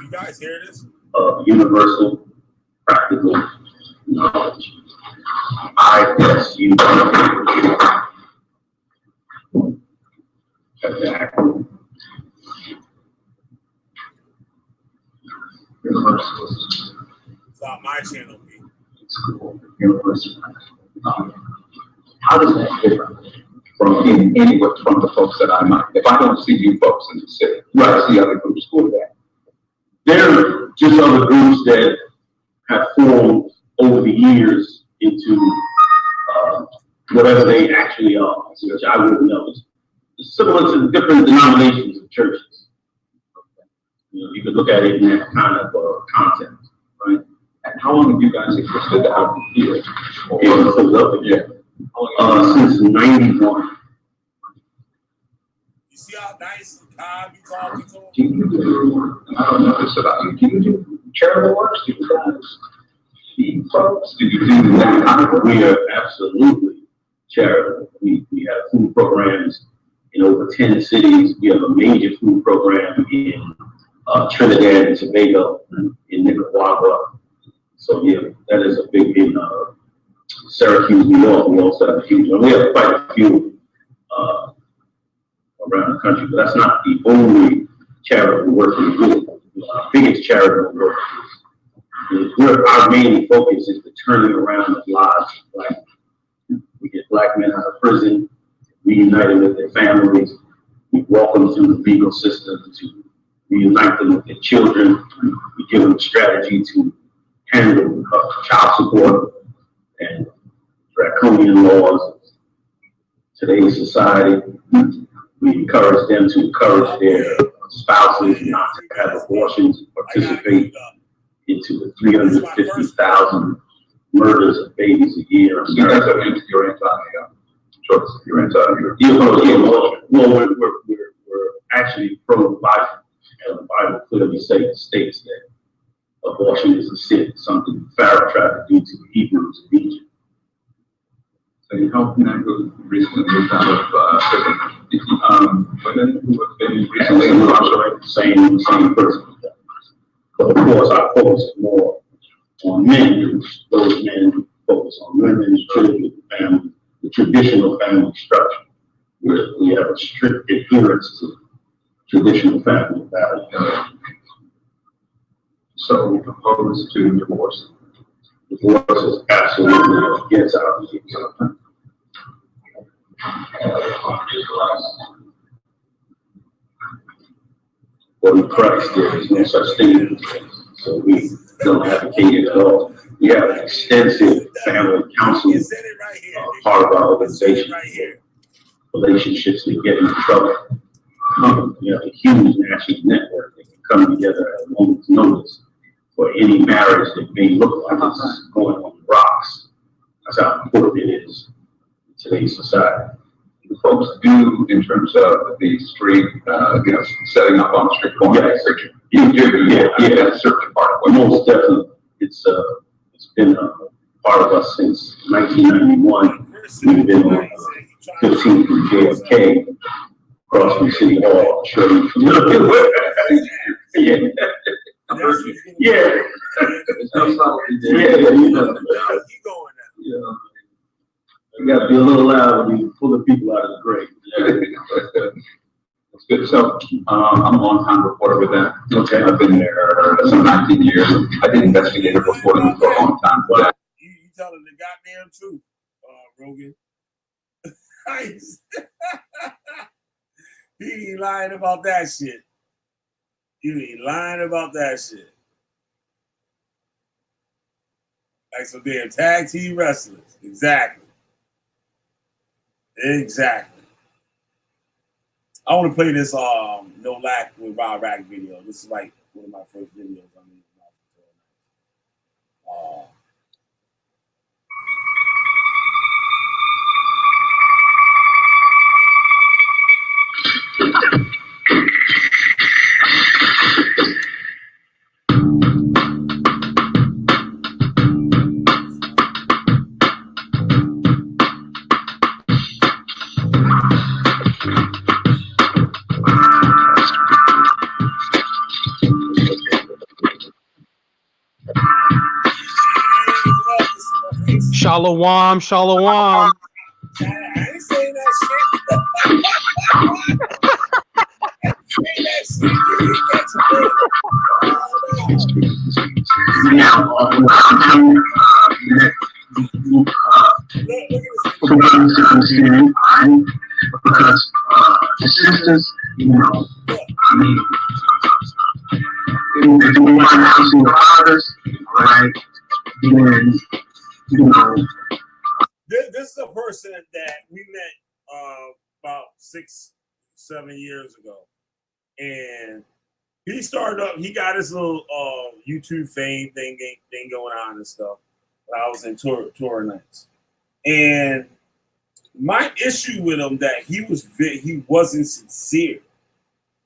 You guys hear this? Of universal practical knowledge. I bless you. It's on my channel, B. How does that differ from from the folks that I might? If I don't see you folks in the city, I see other groups go to that. They're just other groups that have formed over the years into whatever they actually are, which I wouldn't know. It's similar to the different denominations of churches. You know, you could look at it in that kind of context, right? And how long have you guys existed out here in Philadelphia? Since '91. You see how nice and calm you talking to him? Do you do, I don't know this about you, do you do charitable work? Do you guys feed folks? Do you do that kind of work? We are absolutely charitable. We have food programs in over 10 cities. We have a major food program in Trinidad and Tobago, in Nicaragua. So yeah, that is a big in Syracuse, New York. We also have a huge one. We have quite a few around the country, but that's not the only charitable work we do. Our biggest charitable work is our main focus is the turning around of lives of Black men. We get Black men out of prison, reunited with their families. We walk them through the legal system to reunite them with their children. We give them a strategy to handle child support and draconian laws of today's society. We encourage them to encourage their spouses not to have abortions, participate into the 350,000 murders of babies a year. So you're anti-choice. You're we're actually pro-life. And the Bible clearly states that abortion is a sin, something Pharaoh tried to do to the Hebrews in Egypt. So you helped that group recently moved out of prison. Women who have been recently incarcerated, same person. But of course, I focus more on men. Those men focus on women, children, family, the traditional family structure, where we have a strict adherence to traditional family values. So opposed to divorce. Divorce is absolutely against our views. But in Christ, there is no such thing. So we don't advocate it at all. We have an extensive family counseling part of our organization. Relationships that get in trouble. We have a huge national network that can come together at a moment's notice for any marriage that may look like it's going on the rocks. That's how important it is in today's society. The folks do in terms of the street, setting up on the street corner. That's certainly part of what. Most definitely, it's been a part of us since 1991. We've been on 15th through JFK. Across from City Hall, You got to be a little loud when you pull the people out of the grave. That's good. So I'm a long-time reporter with that. Okay. I've been there some 19 years. I did investigative reporting for a long time. But you telling the goddamn truth, Rogan. He ain't lying about that shit. You ain't lying about that shit. Like some damn tag team wrestlers. Exactly. I want to play this No Lack with Rob Rack video. This is like one of my first videos I made. Shalom, shalom. I ain't saying that shit. Because the sisters, you know, I mean, if you want to house your fathers, right, then, you know. This is a person that we met about 6-7 years ago. And he started up, he got his little YouTube fame thing going on and stuff. I was in tour nights. And my issue with him that he wasn't sincere.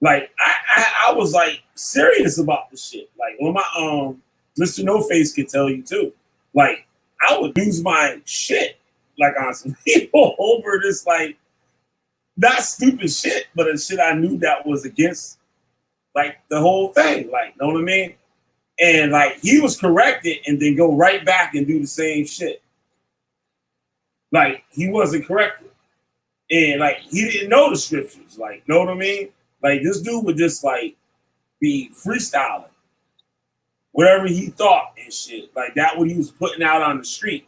Like I was like serious about the shit. Like when my Mr. No Face could tell you too. Like I would lose my shit like on some people over this like not stupid shit, but a shit I knew that was against like the whole thing. Like, know what I mean? And like he was corrected and then go right back and do the same shit. Like he wasn't corrected. And like he didn't know the scriptures. Like, know what I mean? Like this dude would just like be freestyling. Whatever he thought and shit. Like that what he was putting out on the street.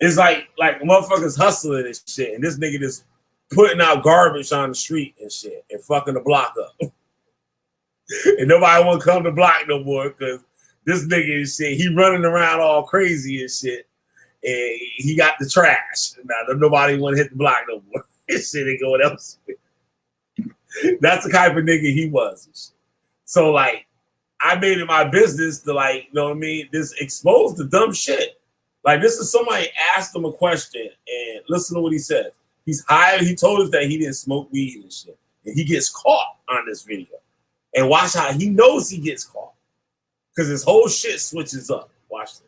It's like motherfuckers hustling and shit. And this nigga just putting out garbage on the street and shit and fucking the block up. And nobody want to come to block no more because this nigga and shit, he running around all crazy and shit. And he got the trash. Now nobody want to hit the block no more. This shit ain't going else. That's the type of nigga he was. And shit. So like, I made it my business to like, you know what I mean? Just expose the dumb shit. Like this is somebody asked him a question and listen to what he said. He's high. He told us that he didn't smoke weed and shit. And he gets caught on this video. And watch how he knows he gets caught. Because his whole shit switches up. Watch this.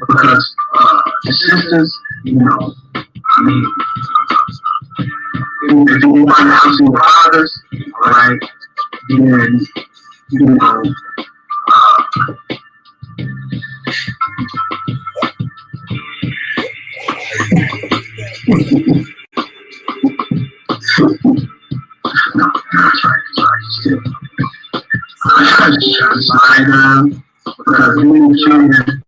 Because the sisters, you know, I mean, if you want to house your fathers, right, then, you know, because we children,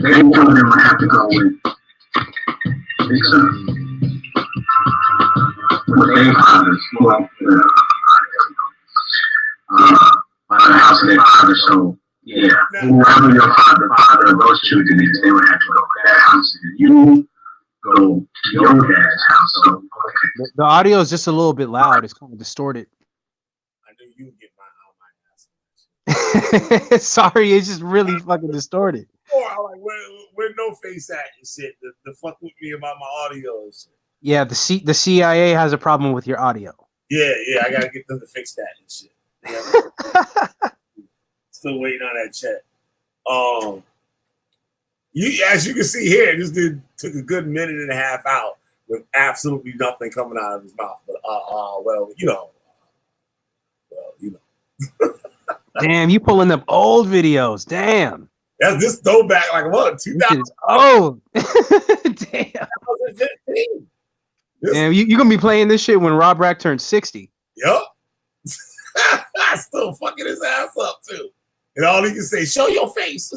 they told them I have to go with big son. But they fathers, well, the house of their father, so yeah, whoever your father of those children is, they would have to go to that house, and you go to your dad's house. So okay. The audio is just a little bit loud. It's kind of distorted. I knew you would get my ass. Sorry, it's just really fucking distorted. Or I'm like, where No Face at and shit? The fuck with me about my audio and shit. Yeah, the CIA has a problem with your audio. Yeah, I gotta get them to fix that and shit. Yeah. Still waiting on that check. As you can see here, this dude took a good minute and a half out with absolutely nothing coming out of his mouth. But well, you know. Damn, you pulling up old videos. Damn. That's this throwback like what? 2000. Oh. Damn. Damn, you gonna be playing this shit when Rob Rack turns 60. Yup. I still fucking his ass up too. And all he can say, show your face.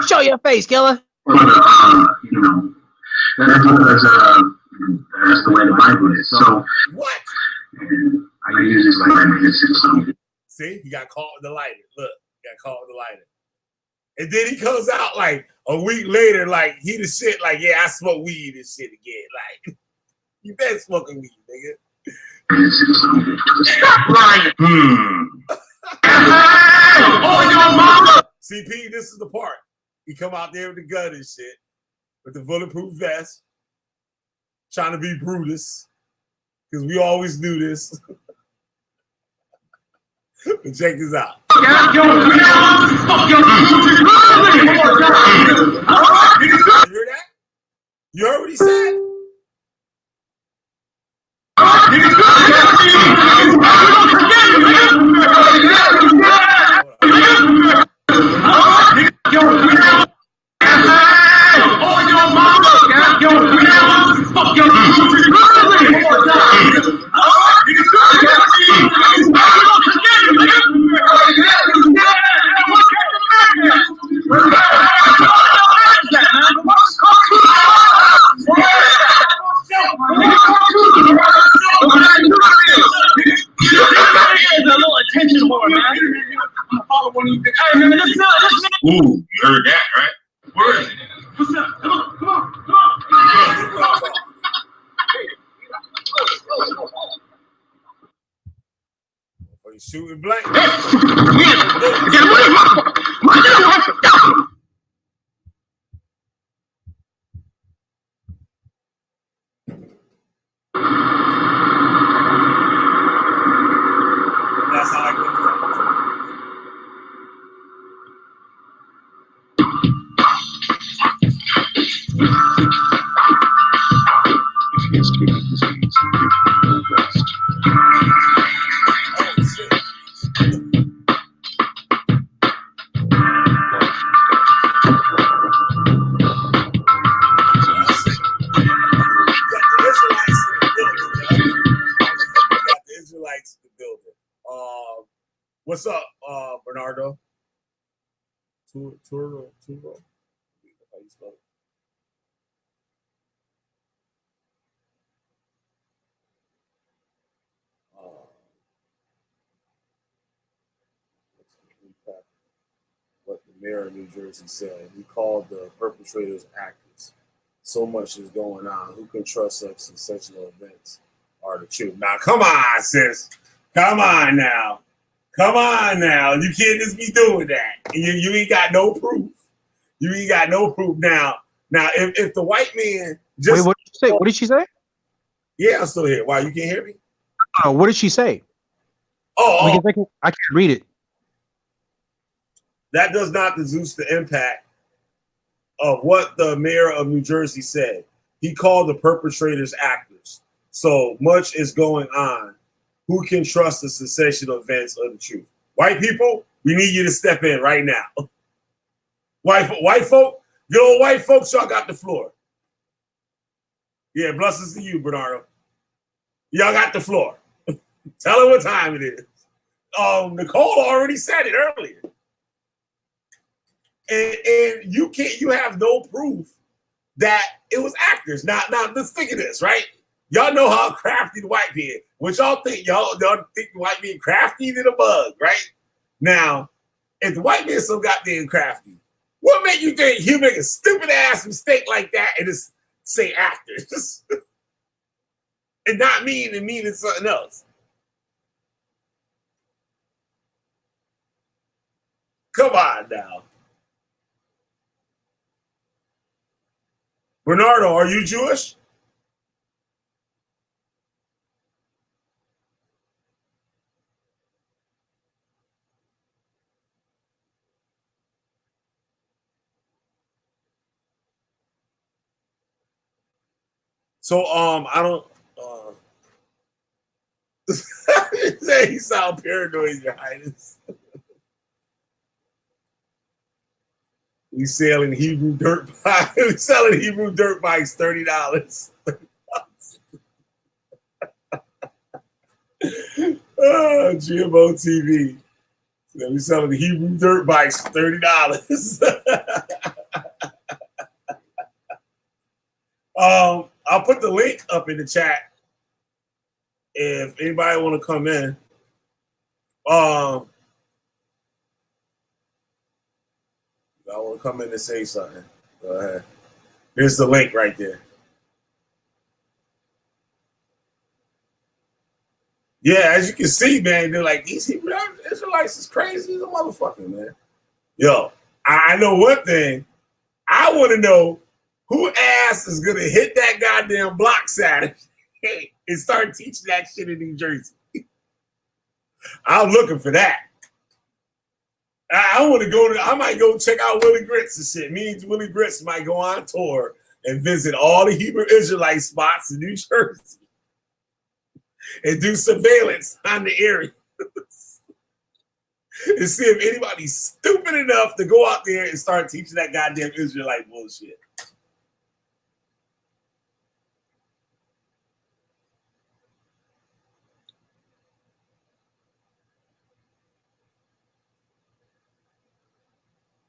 Show your face, killer. You know, that's because that's the way the Bible is. So what? And I use this like something. See, he got caught with the lighter. Look, he got caught with the lighter. And then he comes out like a week later, like he the shit, like, yeah, I smoke weed and shit again. Like, you been smoking weed, nigga. Stop lying. Oh, your mama. CP, this is the part. He come out there with the gun and shit, with the bulletproof vest. trying to be Brutus, because we always do this. But check this out. You hear that? You heard what he said? Ooh, you heard that, right? Where is it? What's up? Come on. Are you shooting blank? That's how I go. What's up, Bernardo? Turo. How you spell it? What the mayor of New Jersey said. He called the perpetrators actors. So much is going on. Who can trust such sensational events are the truth? Now, come on, sis. Come on now. Come on now. You can't just be doing that. You ain't got no proof. You ain't got no proof now. Now, if the white man just... Wait, what did you say? What did she say? Yeah, I'm still here. Why, you can't hear me? Oh, what did she say? Oh. Because I can't read it. That does not reduce the impact of what the mayor of New Jersey said. He called the perpetrators actors. So much is going on. Who can trust the sensational events of the truth? White people, we need you to step in right now. White folk, good old white folks, y'all got the floor. Yeah, blessings to you, Bernardo. Y'all got the floor. Tell her what time it is. Nicole already said it earlier. And you have no proof that it was actors. Now let's think of this, right? Y'all know how crafty the white man. What y'all think? Y'all think the white man crafty than a bug, right? Now, if the white man's so goddamn crafty, what made you think he'll make a stupid ass mistake like that and just say actors? And not mean and mean it's something else. Come on now. Bernardo, are you Jewish? So I don't you sound paranoid, Your Highness. We selling Hebrew dirt bikes. We selling Hebrew dirt bikes $30. GMO TV. So we selling Hebrew dirt bikes $30. I'll put the link up in the chat if anybody want to come in. I want to come in and say something. Go ahead. There's the link right there. Yeah, as you can see, man, they're like, these Hebrew Israelites is crazy as a motherfucker, man. Yo, I know one thing. I want to know Who ass is gonna hit that goddamn block Saturday and start teaching that shit in New Jersey? I'm looking for that. I want to go to. I might go check out Willie Grits and shit. Me and Willie Grits might go on tour and visit all the Hebrew Israelite spots in New Jersey and do surveillance on the area and see if anybody's stupid enough to go out there and start teaching that goddamn Israelite bullshit.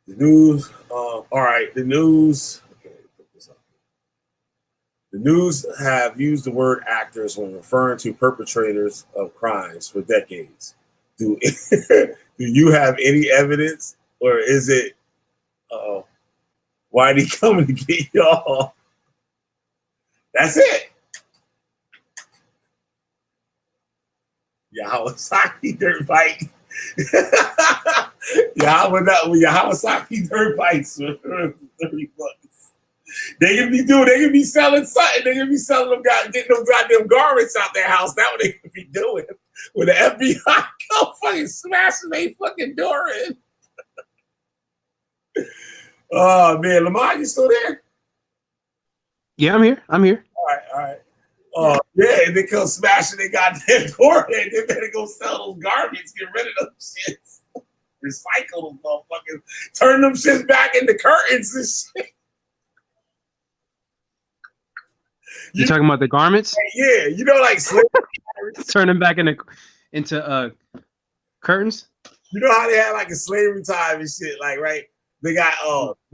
The news, all right, the news. Okay, put this up. The news have used the word actors when referring to perpetrators of crimes for decades. Do you have any evidence, or is it why he coming to get y'all? That's it. Yahawasaki dirt bike. Yahawasaki dirt bikes for 30 bucks. They can be selling something. They can be selling them, getting them goddamn garments out their house. That's what they could be doing. When the FBI come fucking smashing they fucking door in. Oh man, Lamar, you still there? Yeah, I'm here. All right. Yeah, and they come smashing they goddamn door in. They better go sell those garments, get rid of them shits. Recycle them motherfuckers. Turn them shits back into curtains and shit. You talking about the garments? Yeah, you know, like turn them back into curtains. You know how they had like a slavery time and shit, like right? They got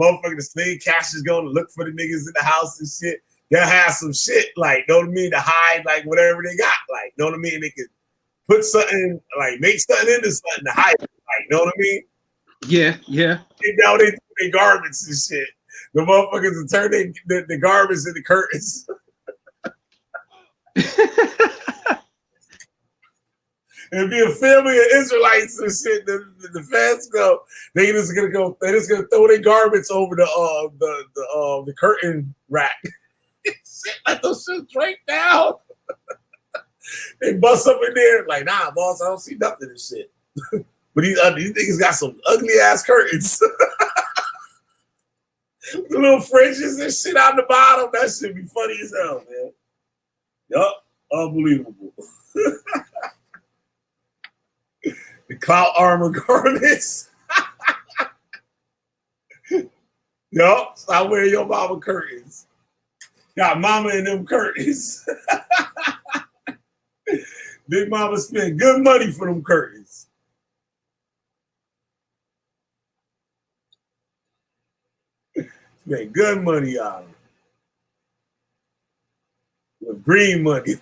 motherfucking the slave catchers going to look for the niggas in the house and shit. They'll have some shit, like, know what I mean, to hide like whatever they got, like, know what I mean? They could put something, like make something into something to hide, like, know what I mean? Yeah. And now they do their garments and shit. The motherfuckers will turn the garments into curtains. It'd be a family of Israelites and shit. The fans go. They're just gonna throw their garments over the curtain rack. Shit, let those shit drape down. They bust up in there like, nah, boss, I don't see nothing and shit. But these niggas got some ugly ass curtains. The little fringes and shit on the bottom. That should be funny as hell, man. Yup, unbelievable. The clout armor garments. Yup, stop wearing your mama curtains. Got mama in them curtains. Big mama spent good money for them curtains. Spent good money on them. With green money.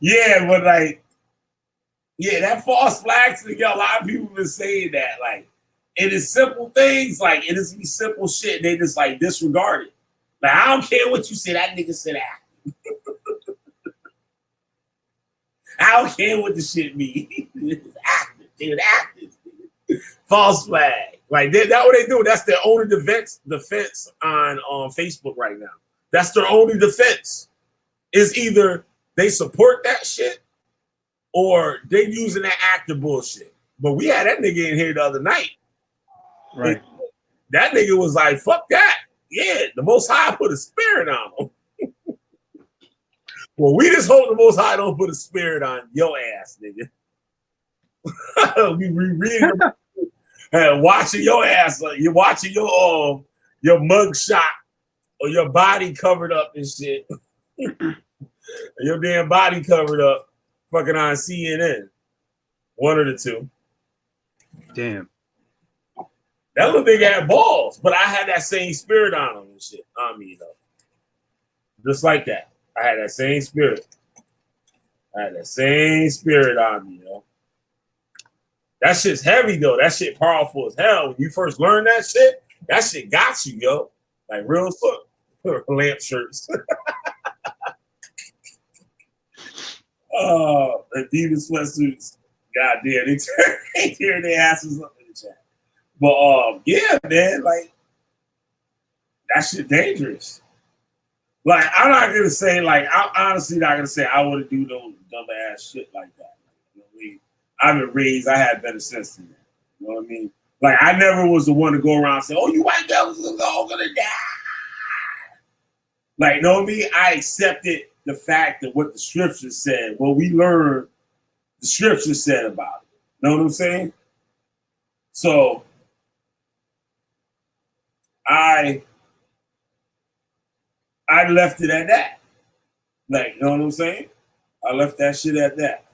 Yeah, but like, yeah, that false flag thing, a lot of people been saying that. Like, it is simple things, like it is be simple shit, they just like disregard it. Like, I don't care what you say, that nigga said that. I don't care what the shit means. It's active. They're active. False flag. Like that's what they do. That's their only defense on Facebook right now. That's their only defense. Is either they support that shit or they using that active bullshit. But we had that nigga in here the other night. Right. That nigga was like, fuck that. Yeah, the Most High put a spirit on him. Well, we just hope the Most High don't put a spirit on your ass, nigga. We reading watching your ass, like you're watching your mug shot or your body covered up and shit. Your damn body covered up, fucking on CNN. One of the two. Damn. That little nigga had balls, but I had that same spirit on him and shit on me, though. Just like that. I had that same spirit. I had that same spirit on me, yo. That shit's heavy, though. That shit powerful as hell. When you first learn that shit got you, yo. Like real foot lamp shirts. Adidas sweatsuits. God damn, they tear their asses up in the chat. But yeah, man, like that shit dangerous. Like I'm not gonna say, like I'm honestly not gonna say I would do no dumb ass shit like that. You know what I mean? I've been raised, I had better sense than that. You know what I mean? Like I never was the one to go around and say, "Oh, you white devils are all gonna die." Like, you know what I mean? I accepted the fact that what the scriptures said, what we learned, the scripture said about it. You know what I'm saying? So I left it at that. Like, you know what I'm saying? I left that shit at that.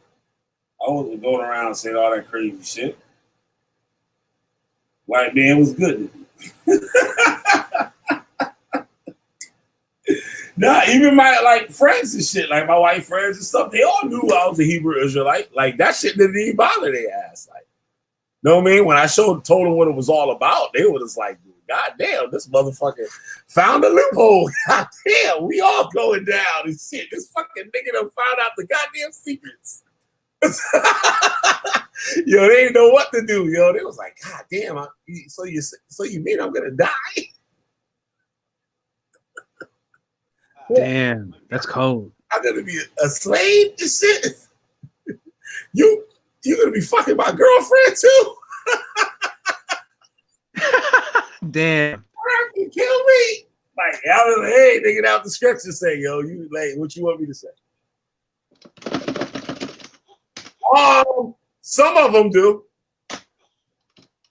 I wasn't going around saying all that crazy shit. White man was good. Nah, even my like friends and shit, like my white friends and stuff, they all knew I was a Hebrew Israelite. Like that shit didn't even bother their ass. Like, know what I mean? When I told them what it was all about, they were just like, God damn, this motherfucker found a loophole. God damn, we all going down and shit. This fucking nigga done found out the goddamn secrets. Yo, they didn't know what to do. Yo, they was like, God damn, so you mean I'm gonna die? Damn, that's cold. I'm gonna be a slave and shit. You gonna be fucking my girlfriend too? Damn. You kill me. Like, I was like, hey, nigga, out the scripture say, yo, you like what you want me to say? Some of them do.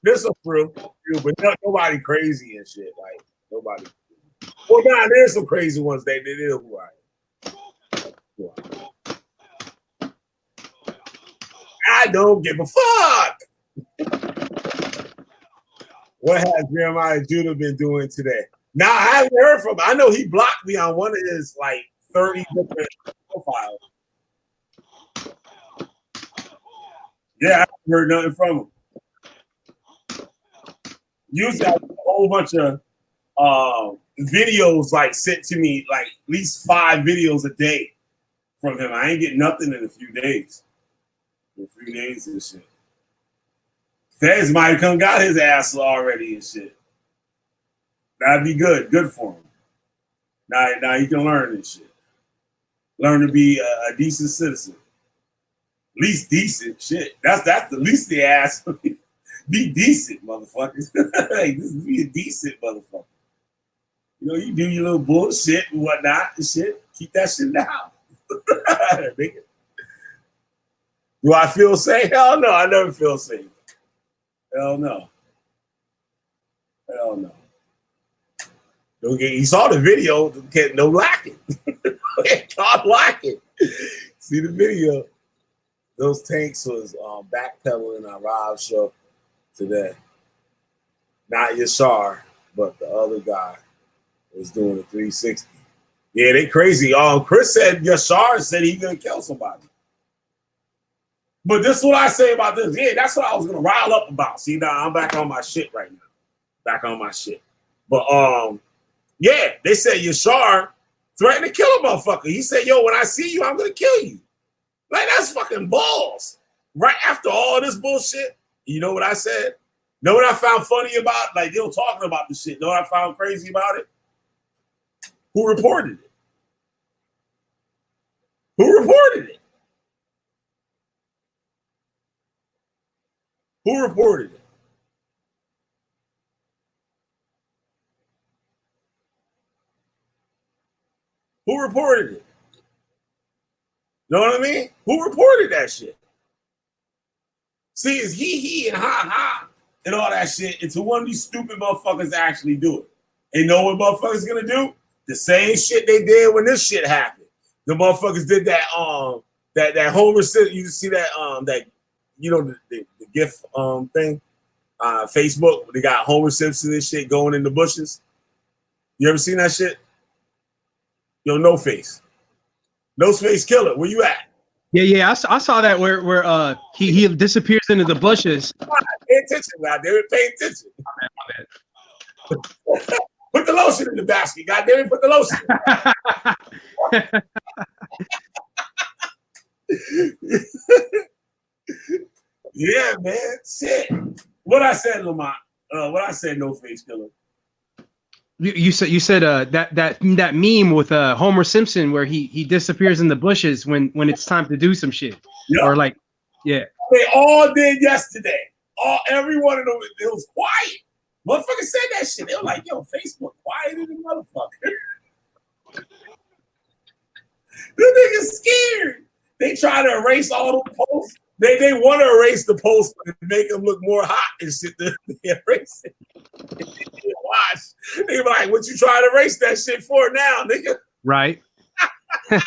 There's a few, but nobody crazy and shit. Like nobody. Well, nah, there's some crazy ones. They is who I am. I don't give a fuck. What has Jeremiah Judah been doing today? Now I haven't heard from him. I know he blocked me on one of his like 30 different profiles. Yeah, I haven't heard nothing from him. Usually I have a whole bunch of videos like sent to me, like at least 5 videos a day from him. I ain't getting nothing in a few days. In a few days and shit. Feds might have come got his ass already and shit. That'd be good. Good for him. Now you can learn this shit. Learn to be a decent citizen. At least decent shit. That's the least they ask. Be decent, motherfuckers. Like, be a decent motherfucker. You know, you do your little bullshit and whatnot and shit. Keep that shit down. Do I feel safe? Hell no, I never feel safe. Hell no. Hell no. You saw the video, no lacking. God lacking. See the video. Those tanks was backpedaling on Rob's show today. Not Yashar, but the other guy was doing a 360. Yeah, they crazy. Chris said Yashar said he gonna kill somebody. But this is what I say about this. Yeah, that's what I was gonna rile up about. See, now I'm back on my shit right now. Back on my shit. But yeah, they said Yashar threatened to kill a motherfucker. He said, yo, when I see you, I'm gonna kill you. Like, that's fucking balls. Right after all this bullshit, you know what I said? Know what I found funny about? Like, they were talking about the shit. Know what I found crazy about it? Who reported it? Who reported it? Who reported it? Who reported it? Know what I mean? Who reported that shit? See, it's he, and ha, and all that shit until one of these stupid motherfuckers actually do it. And know what motherfuckers gonna do? The same shit they did when this shit happened. The motherfuckers did that that Homer Simpson. You see that that you know the GIF thing, Facebook. They got Homer Simpson and shit going in the bushes. You ever seen that shit? Yo, No Face Killer. Where you at? Yeah. I saw that where he disappears into the bushes. Pay attention, goddamn it. Pay attention. Put the lotion in the basket, goddamn it. Put the lotion. Yeah, man. Shit. What I said, Lamont. What I said, no face killer. You said that meme with Homer Simpson where he disappears in the bushes when it's time to do some shit. Yep. Or like, yeah. They all did yesterday. Every one of them, it was quiet. Motherfuckers said that shit. They were like, yo, Facebook quiet as a motherfucker. The niggas scared. They try to erase all the posts. They want to erase the post and make them look more hot and shit. They erase it. Watch. They be like, what you trying to erase that shit for now, nigga? Right.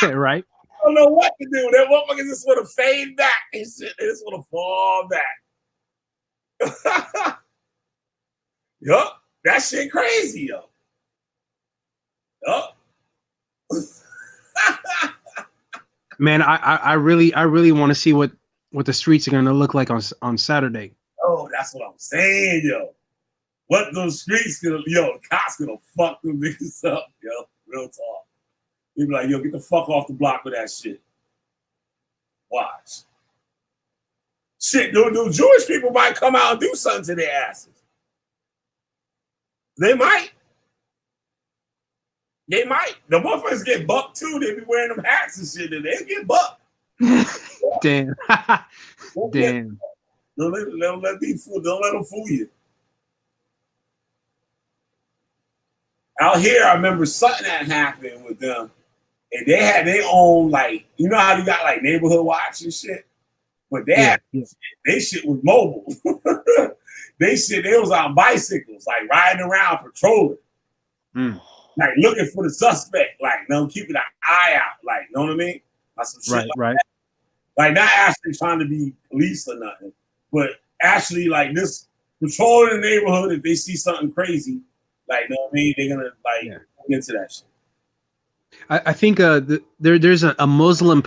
Right. I don't know what to do. That motherfuckers just want to fade back and shit. They just want to fall back. Yup. That shit crazy, yo. Yup. Man, I really want to see what the streets are gonna look like on Saturday. Oh, that's what I'm saying, yo. What those streets gonna, yo, cops gonna fuck them niggas up, yo. Real talk. They be like, yo, get the fuck off the block with that shit. Watch. Shit, those Jewish people might come out and do something to their asses. They might. They might. The motherfuckers get bucked too. They be wearing them hats and shit, and they get bucked. Damn. Damn. Don't let them fool you. Out here, I remember something that happened with them, and they had their own, like, you know how you got like neighborhood watch and shit, but they had they shit was mobile. They was on bicycles, like riding around patrolling, like looking for the suspect, like, keeping an eye out, like, know what I mean? Like some shit like that. Like, not actually trying to be police or nothing, but actually like this patrolling the neighborhood. If they see something crazy, like, know what I mean, they're gonna like get into that shit. I think there's a Muslim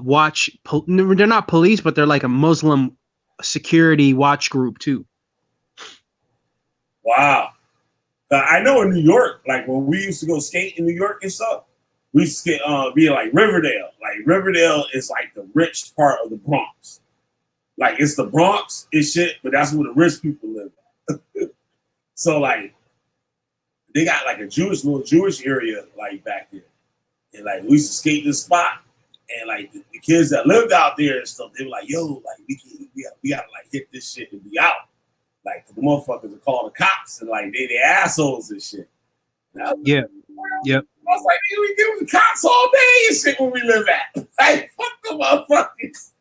watch. They're not police, but they're like a Muslim security watch group too. Wow. I know in New York, like when we used to go skate in New York and stuff, we used to be like Riverdale. Like Riverdale is like the rich part of the Bronx. Like it's the Bronx and shit, but that's where the rich people live at. So like they got like a little Jewish area like back there. And like we used to skate this spot, and like the kids that lived out there and stuff, they were like, yo, like we gotta like hit this shit and be out. Like the motherfuckers are calling the cops and like they assholes and shit. Yeah. Yep. I was like, we deal with the cops all day and shit when we live at. Like, fuck the motherfuckers.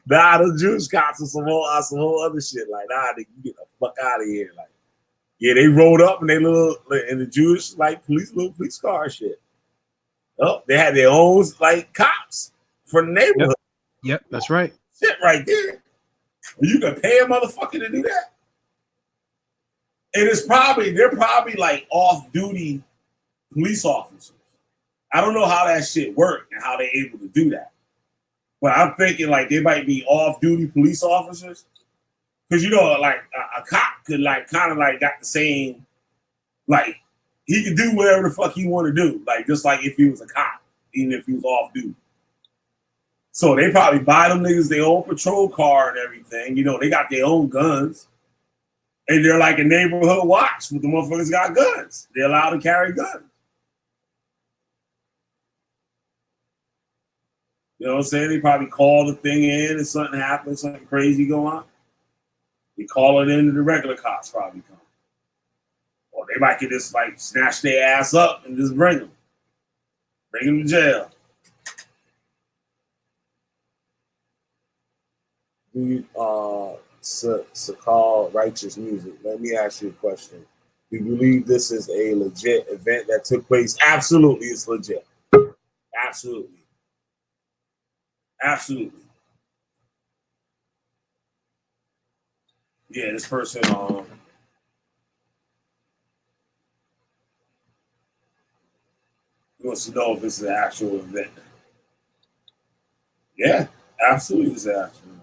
Nah, the Jewish cops are some whole other shit. Like, nah, they get the fuck out of here. Like, yeah, they rolled up in the Jewish like little police car shit. Oh, they had their own like cops for the neighborhood. Yep, that's right. Shit right there. You can pay a motherfucker to do that. And they're probably like off-duty police officers. I don't know how that shit worked and how they're able to do that. But I'm thinking like they might be off-duty police officers. Because, you know, like a cop could like kind of like got the same, like he could do whatever the fuck he want to do. Like just like if he was a cop, even if he was off-duty. So they probably buy them niggas their own patrol car and everything. You know, they got their own guns. And they're like a neighborhood watch, but the motherfuckers got guns. They're allowed to carry guns. You know what I'm saying? They probably call the thing in and something happens, something crazy go on. They call it in and the regular cops probably come. Or they might get just like snatch their ass up and just bring them. Bring them to jail. Sakal Righteous Music. Let me ask you a question. Do you believe this is a legit event that took place? Absolutely, it's legit. Absolutely. Absolutely. Yeah, this person wants to know if it's an actual event. Yeah, absolutely it's an actual event.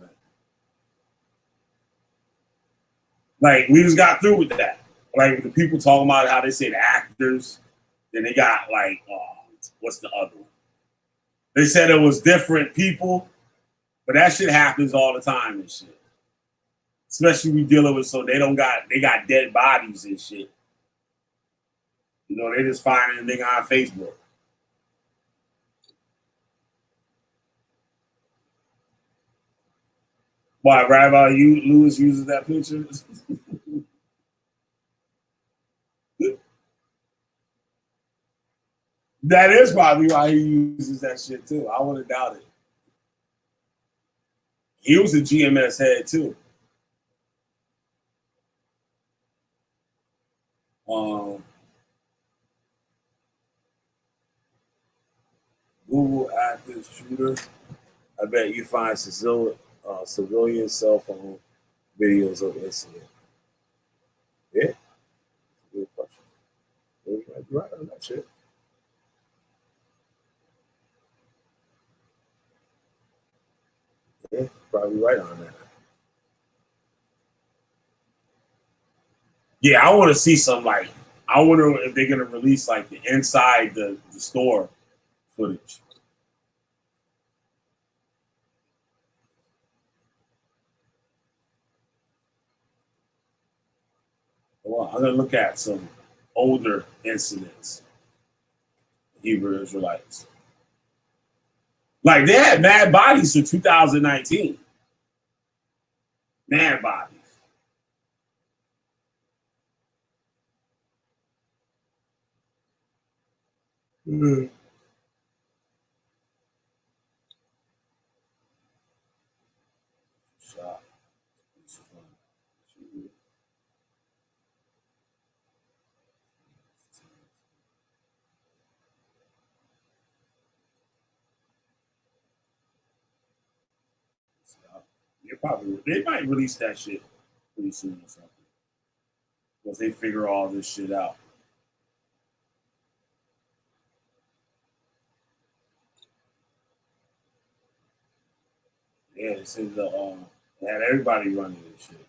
Like, we just got through with that. Like, the people talking about how they say the actors, then they got, like, what's the other one? They said it was different people, but that shit happens all the time and shit. Especially we dealing with, so they got dead bodies and shit. You know, they just find a nigga on Facebook. Why, Rabbi, Lewis uses that picture? That is probably why he uses that shit too. I wouldn't doubt it. He was a GMS head too. Google active shooter. I bet you find civilian cell phone videos of incident. Yeah, good question. You might be right on that shit. Yeah, probably right on that. Yeah, I want to see some, like, I wonder if they're gonna release like the inside the store footage. Well, I'm gonna look at some older incidents. Hebrew Israelites. Like, they had mad bodies for 2019. Mad bodies. Mm. Shot. They might release that shit pretty soon or something. Once they figure all this shit out. Yeah, it's in the they had everybody running this shit.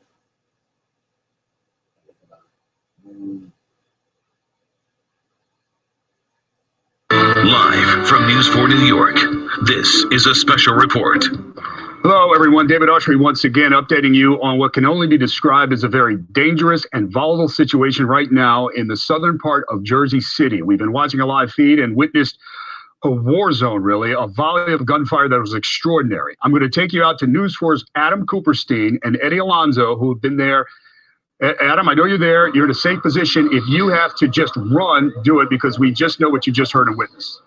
Live from News 4 New York, this is a special report. Hello, everyone. David Autry once again updating you on what can only be described as a very dangerous and volatile situation right now in the southern part of Jersey City. We've been watching a live feed and witnessed a war zone, really, a volley of gunfire that was extraordinary. I'm going to take you out to News 4's Adam Cooperstein and Eddie Alonzo, who have been there. Adam, I know you're there. You're in a safe position. If you have to just run, do it, because we just know what you just heard and witnessed.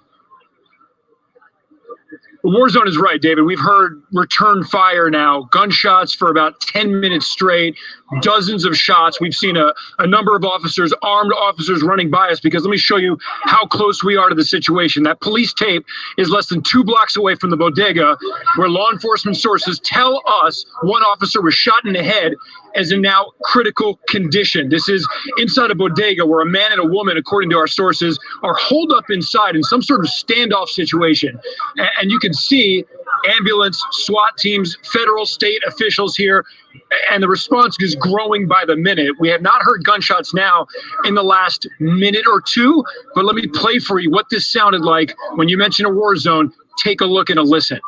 The war zone is right, David. We've heard return fire now, gunshots for about 10 minutes straight, dozens of shots. We've seen a number of officers, armed officers running by us, because let me show you how close we are to the situation. That police tape is less than 2 blocks away from the bodega, where law enforcement sources tell us one officer was shot in the head as in now critical condition. This is inside a bodega where a man and a woman, according to our sources, are holed up inside in some sort of standoff situation. And you can see ambulance, SWAT teams, federal, state officials here, and the response is growing by the minute. We have not heard gunshots now in the last minute or two, but let me play for you what this sounded like when you mention a war zone. Take a look and a listen.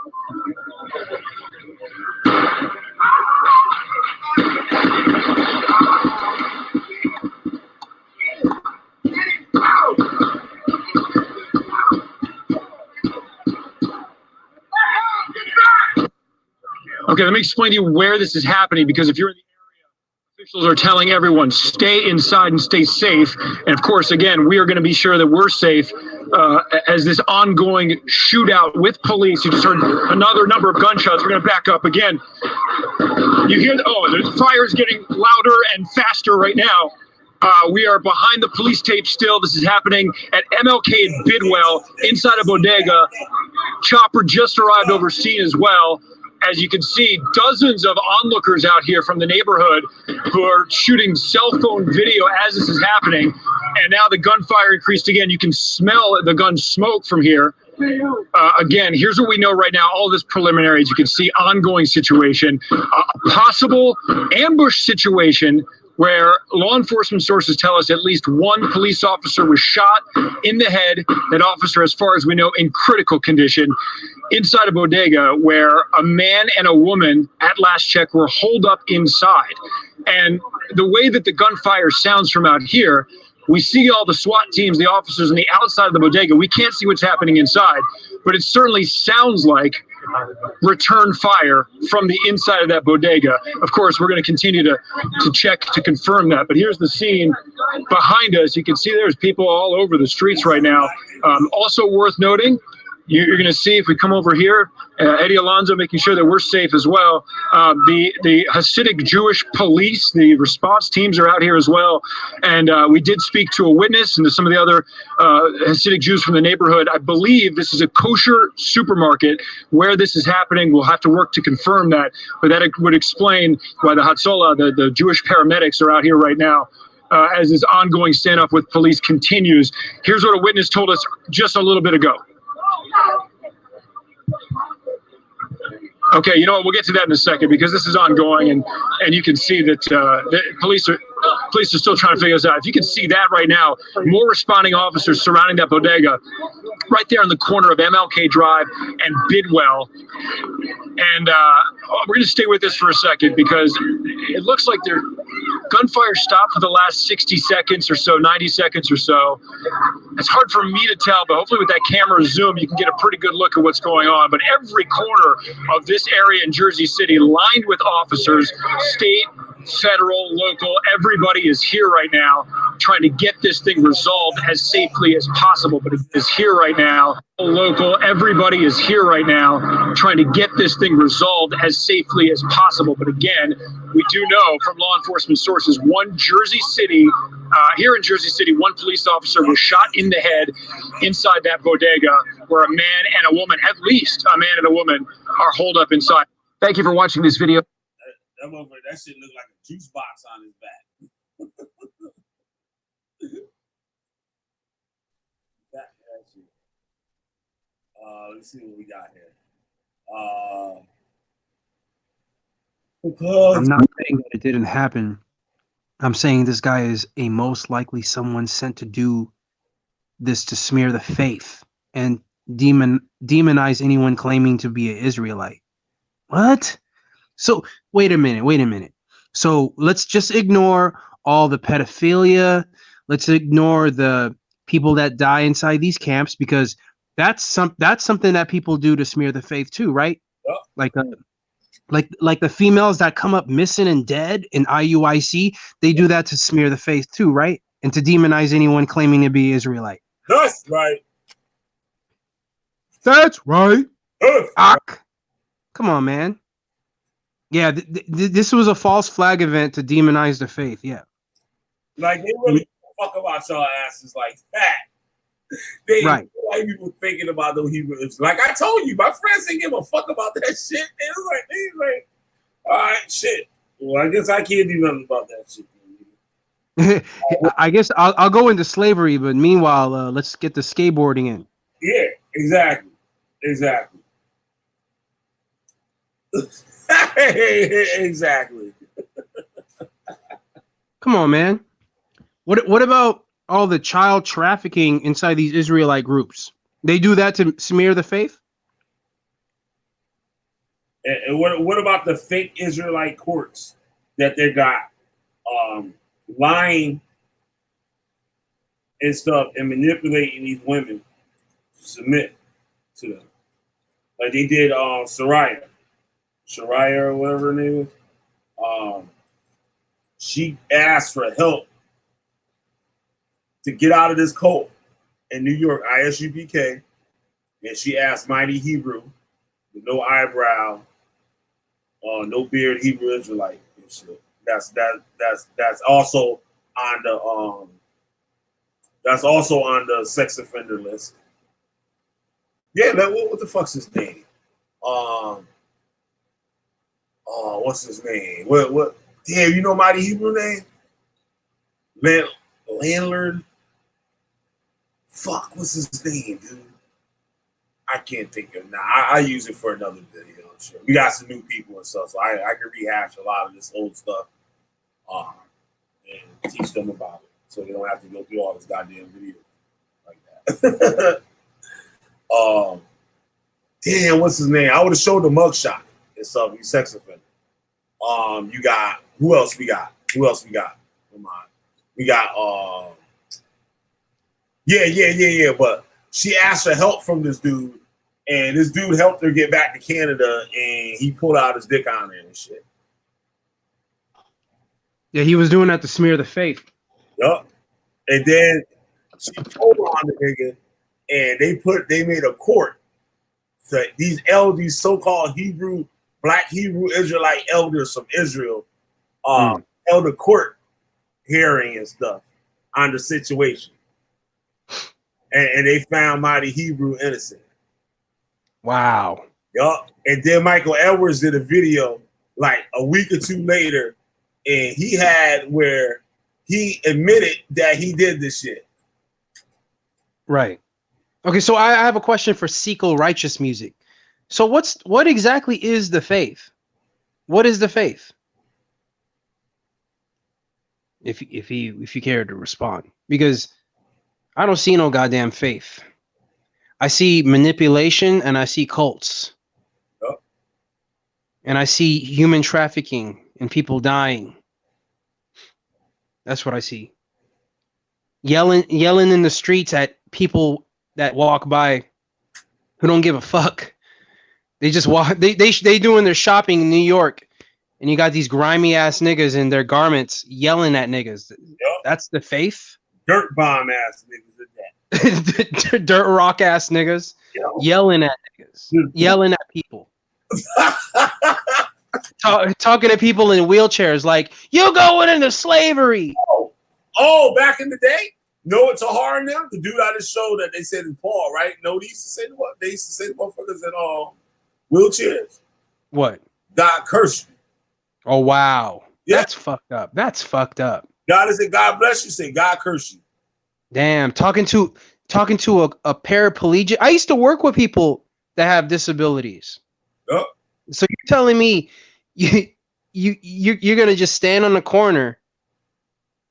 Okay, let me explain to you where this is happening, because if you're in the area, officials are telling everyone, stay inside and stay safe. And of course, again, we are going to be sure that we're safe as this ongoing shootout with police. You just heard another number of gunshots. We're going to back up again. You hear, the fire is getting louder and faster right now. We are behind the police tape still. This is happening at MLK in Bidwell, inside a bodega. Chopper just arrived over scene as well. As you can see, dozens of onlookers out here from the neighborhood who are shooting cell phone video as this is happening. And now the gunfire increased again. You can smell the gun smoke from here. Again, here's what we know right now. All this preliminary, as you can see, ongoing situation, a possible ambush situation where law enforcement sources tell us at least one police officer was shot in the head. That officer, as far as we know, in critical condition, inside a bodega where a man and a woman at last check were holed up inside. And the way that the gunfire sounds from out here, we see all the SWAT teams, the officers on the outside of the bodega. We can't see what's happening inside, but it certainly sounds like return fire from the inside of that bodega. Of course, we're going to continue to check to confirm that. But here's the scene behind us. You can see there's people all over the streets right now. Also worth noting, you're going to see if we come over here, Eddie Alonso making sure that we're safe as well. The Hasidic Jewish police, the response teams are out here as well. And we did speak to a witness and to some of the other Hasidic Jews from the neighborhood. I believe this is a kosher supermarket where this is happening. We'll have to work to confirm that. But that would explain why the Hatzolah, the Jewish paramedics, are out here right now. As this ongoing standoff with police continues. Here's what a witness told us just a little bit ago. Okay, you know what? We'll get to that in a second because this is ongoing, and you can see that the police are still trying to figure this out. If you can see that right now, more responding officers surrounding that bodega, right there on the corner of MLK Drive and Bidwell. And we're going to stay with this for a second because it looks like their gunfire stopped for the last 60 seconds or so, 90 seconds or so. It's hard for me to tell, but hopefully with that camera zoom, you can get a pretty good look at what's going on. But every corner of this area in Jersey City lined with officers, state, federal, local, everybody is here right now trying to get this thing resolved as safely as possible. But it is here right now. Local, everybody is here right now trying to get this thing resolved as safely as possible. But again, we do know from law enforcement sources, here in Jersey City, one police officer was shot in the head inside that bodega where a man and a woman, at least a man and a woman, are holed up inside. Thank you for watching this video. That shit looked like a juice box on his back. Let's see what we got here. I'm not saying that it didn't happen. I'm saying this guy is a most likely someone sent to do this to smear the faith and demonize anyone claiming to be an Israelite. What? So wait a minute. So let's just ignore all the pedophilia. Let's ignore the people that die inside these camps because that's something that people do to smear the faith too, right? Yep. Like the females that come up missing and dead in IUIC, they do that to smear the faith too, right? And to demonize anyone claiming to be Israelite. That's right. That's right. Come on, man. Yeah, this was a false flag event to demonize the faith. Yeah. Like they really fuck about y'all asses like that. They right. White people thinking about the Hebrew Israelites. Like I told you, my friends didn't give a fuck about that shit. They was like, all right, shit. Well, I guess I can't do nothing about that shit. I guess I'll go into slavery, but meanwhile, let's get the skateboarding in. Yeah, exactly. Exactly. Come on, man. What about all the child trafficking inside these Israelite groups? They do that to smear the faith? And what about the fake Israelite courts that they got lying and stuff and manipulating these women to submit to them? Like they did Shariah or whatever her name is. She asked for help to get out of this cult in New York, ISUPK, and she asked Mighty Hebrew, with no eyebrow, no beard, Hebrew Israelite and shit. That's also on the sex offender list. Yeah, what the fuck's his name? What's his name? What? Damn, you know Mighty Hebrew name? Landlord. Fuck, what's his name, dude? I can't think of it now. I use it for another video. We got some new people and stuff, so I can rehash a lot of this old stuff. and teach them about it, so they don't have to go through all this goddamn video like that. Damn, what's his name? I would have showed the mugshot and stuff. He's sex offender. You got who else we got? Come on, we got yeah. But she asked for help from this dude, and this dude helped her get back to Canada, and he pulled out his dick on her and shit. Yeah, he was doing that to smear the faith. Yup. And then she told on the nigga, and they made a court. So these elders, so-called Black Hebrew Israelite elders from Israel, held a court hearing and stuff on the situation. And they found Mighty Hebrew innocent. Wow. Yup. And then Michael Edwards did a video like a week or two later, and he had where he admitted that he did this shit. Right. Okay, so I have a question for Sequel Righteous Music. So what exactly is the faith? What is the faith? If you care to respond, because I don't see no goddamn faith. I see manipulation and I see cults. Yep. And I see human trafficking and people dying. That's what I see. Yelling in the streets at people that walk by who don't give a fuck. They just walk. They doing their shopping in New York, and you got these grimy ass niggas in their garments yelling at niggas. Yep. That's the faith. Dirt bomb ass niggas at that. Dirt rock ass niggas yelling at niggas, yelling at people, talking to people in wheelchairs like you going into slavery. Oh, back in the day. Noah Tahar and them, the dude I just showed that they said in Paul, right? No, they used to say what? They used to say the motherfuckers in wheelchairs. What? God curse you. Oh wow. Yeah. That's fucked up. That's fucked up. God is it, God bless you, say God curse you. Damn, talking to a paraplegic. I used to work with people that have disabilities. Yep. So you're telling me you're gonna just stand on the corner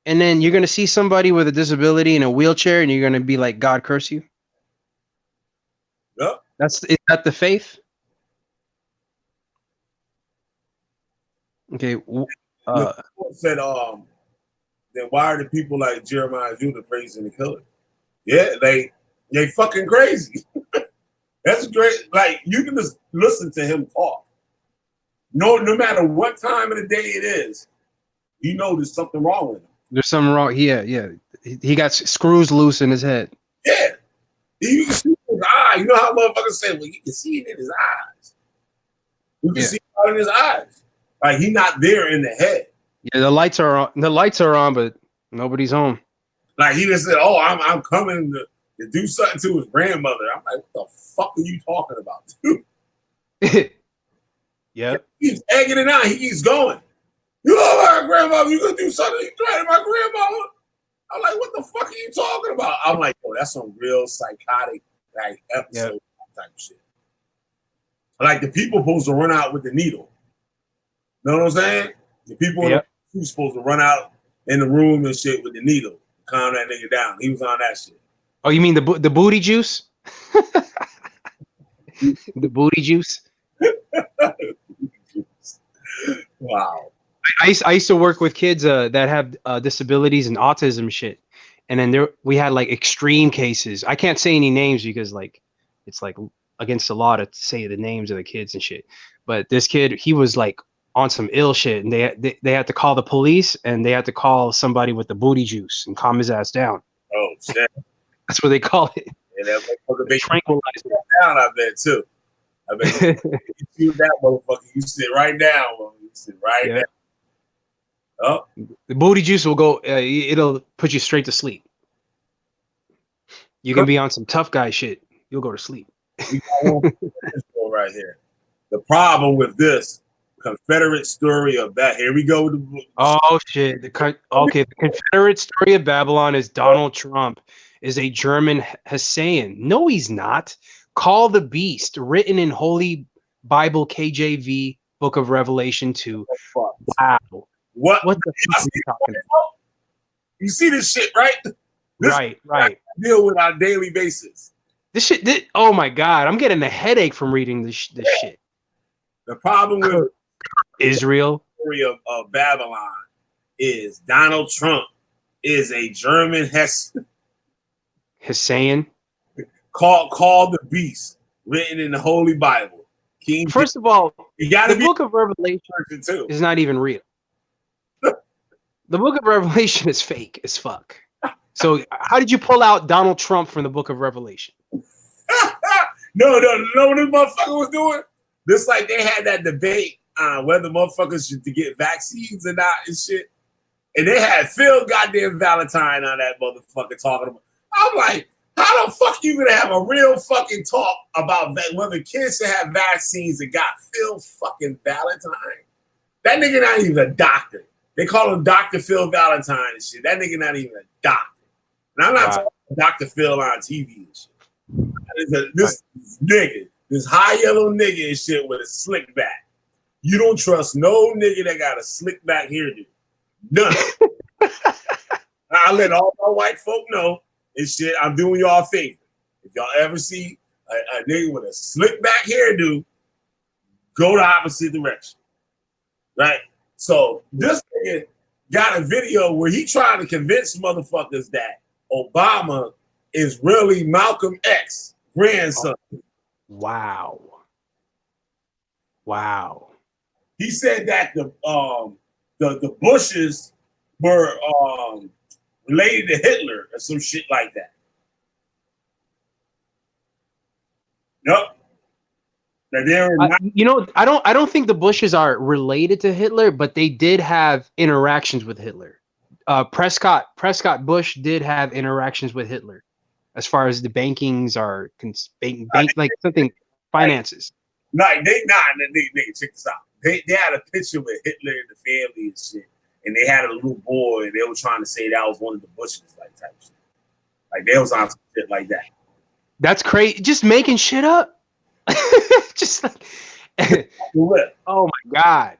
and then you're going to see somebody with a disability in a wheelchair and you're going to be like, God curse you? Yep. Is that the faith? Okay. Said, then why are the people like Jeremiah Judah praising the killer? Yeah, they fucking crazy. That's great. Like, you can just listen to him talk. No matter what time of the day it is, you know there's something wrong with him. There's something wrong. Yeah. He got screws loose in his head. Yeah. You can see his eye. You know how motherfuckers say, well, you can see it in his eyes. You can see it in his eyes. Like, he's not there in the head. Yeah, the lights are on, but nobody's home. Like, he just said, oh, I'm coming to do something to his grandmother. I'm like, what the fuck are you talking about, dude? Yeah. He's egging it out. He keeps going. You love my grandmother. You gonna do something? You threaten my grandmama? I'm like, what the fuck are you talking about? I'm like, oh, that's some real psychotic like episode type shit. Like the people supposed to run out with the needle. Know what I'm saying? The people who's supposed to run out in the room and shit with the needle, calm that nigga down. He was on that shit. Oh, you mean the booty juice? The booty juice. Wow. I used to work with kids that have disabilities and autism shit, and then we had like extreme cases. I can't say any names because like it's like against the law to say the names of the kids and shit. But this kid, he was like on some ill shit, and they had to call the police and they had to call somebody with the booty juice and calm his ass down. Oh shit! That's what they call it. And that motherfucker they tranquilize down. I bet too. I bet you that motherfucker. You sit right down. You sit right down. Oh, the booty juice will go. It'll put you straight to sleep. You can be on some tough guy shit. You'll go to sleep. We got one right here. The problem with this Confederate story of that. Here we go. Oh shit. The Confederate story of Babylon is Donald Trump is a German Hessian. No, he's not. Call the Beast, written in Holy Bible KJV, Book of Revelation 2. Wow. What the fuck are you talking about? You see this shit, right? Right. Deal with on a daily basis. This shit. Oh my god, I'm getting a headache from reading this shit. The problem with Israel, the story of Babylon, is Donald Trump is a German Hussein, called the beast, written in the Holy Bible. First of all, you gotta the book of Revelation is not even real. The book of Revelation is fake as fuck. So how did you pull out Donald Trump from the book of Revelation? No, what this motherfucker was doing? Just like they had that debate on whether motherfuckers should get vaccines or not and shit. And they had Phil goddamn Valentine on that motherfucker talking about. I'm like, how the fuck you gonna have a real fucking talk about that whether kids should have vaccines and got Phil fucking Valentine? That nigga not even a doctor. They call him Dr. Phil Valentine and shit. That nigga not even a doctor. And I'm not talking about Dr. Phil on TV and shit. This nigga, this high yellow nigga and shit with a slick back. You don't trust no nigga that got a slick back hairdo. None. I let all my white folk know and shit. I'm doing y'all a favor. If y'all ever see a nigga with a slick back hairdo, go the opposite direction. Right? So this nigga got a video where he trying to convince motherfuckers that Obama is really Malcolm X's grandson. Wow. He said that the Bushes were related to Hitler or some shit like that. Nope. I don't think the Bushes are related to Hitler, but they did have interactions with Hitler. Prescott Bush did have interactions with Hitler, as far as the bankings are like something finances. Like they check this out. They had a picture with Hitler and the family and shit, and they had a little boy, and they were trying to say that was one of the Bushes, like type shit. Like they was on some shit like that. That's crazy. Just making shit up. Just like, oh my god.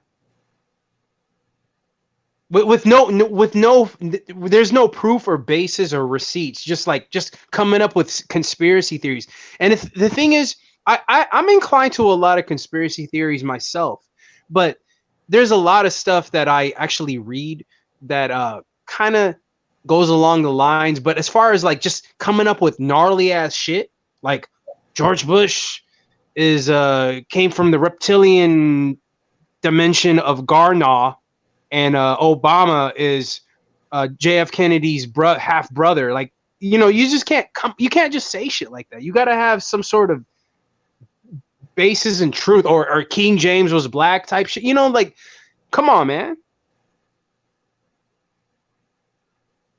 With no, there's no proof or basis or receipts. Just coming up with conspiracy theories. And if the thing is, I'm inclined to a lot of conspiracy theories myself, but there's a lot of stuff that I actually read that kind of goes along the lines. But as far as like just coming up with gnarly ass shit, like George Bush is came from the reptilian dimension of Garnaw, and Obama is JF Kennedy's half brother. Like, you just can't you can't just say shit like that. You got to have some sort of basis in truth, or King James was black type shit. Like, come on, man.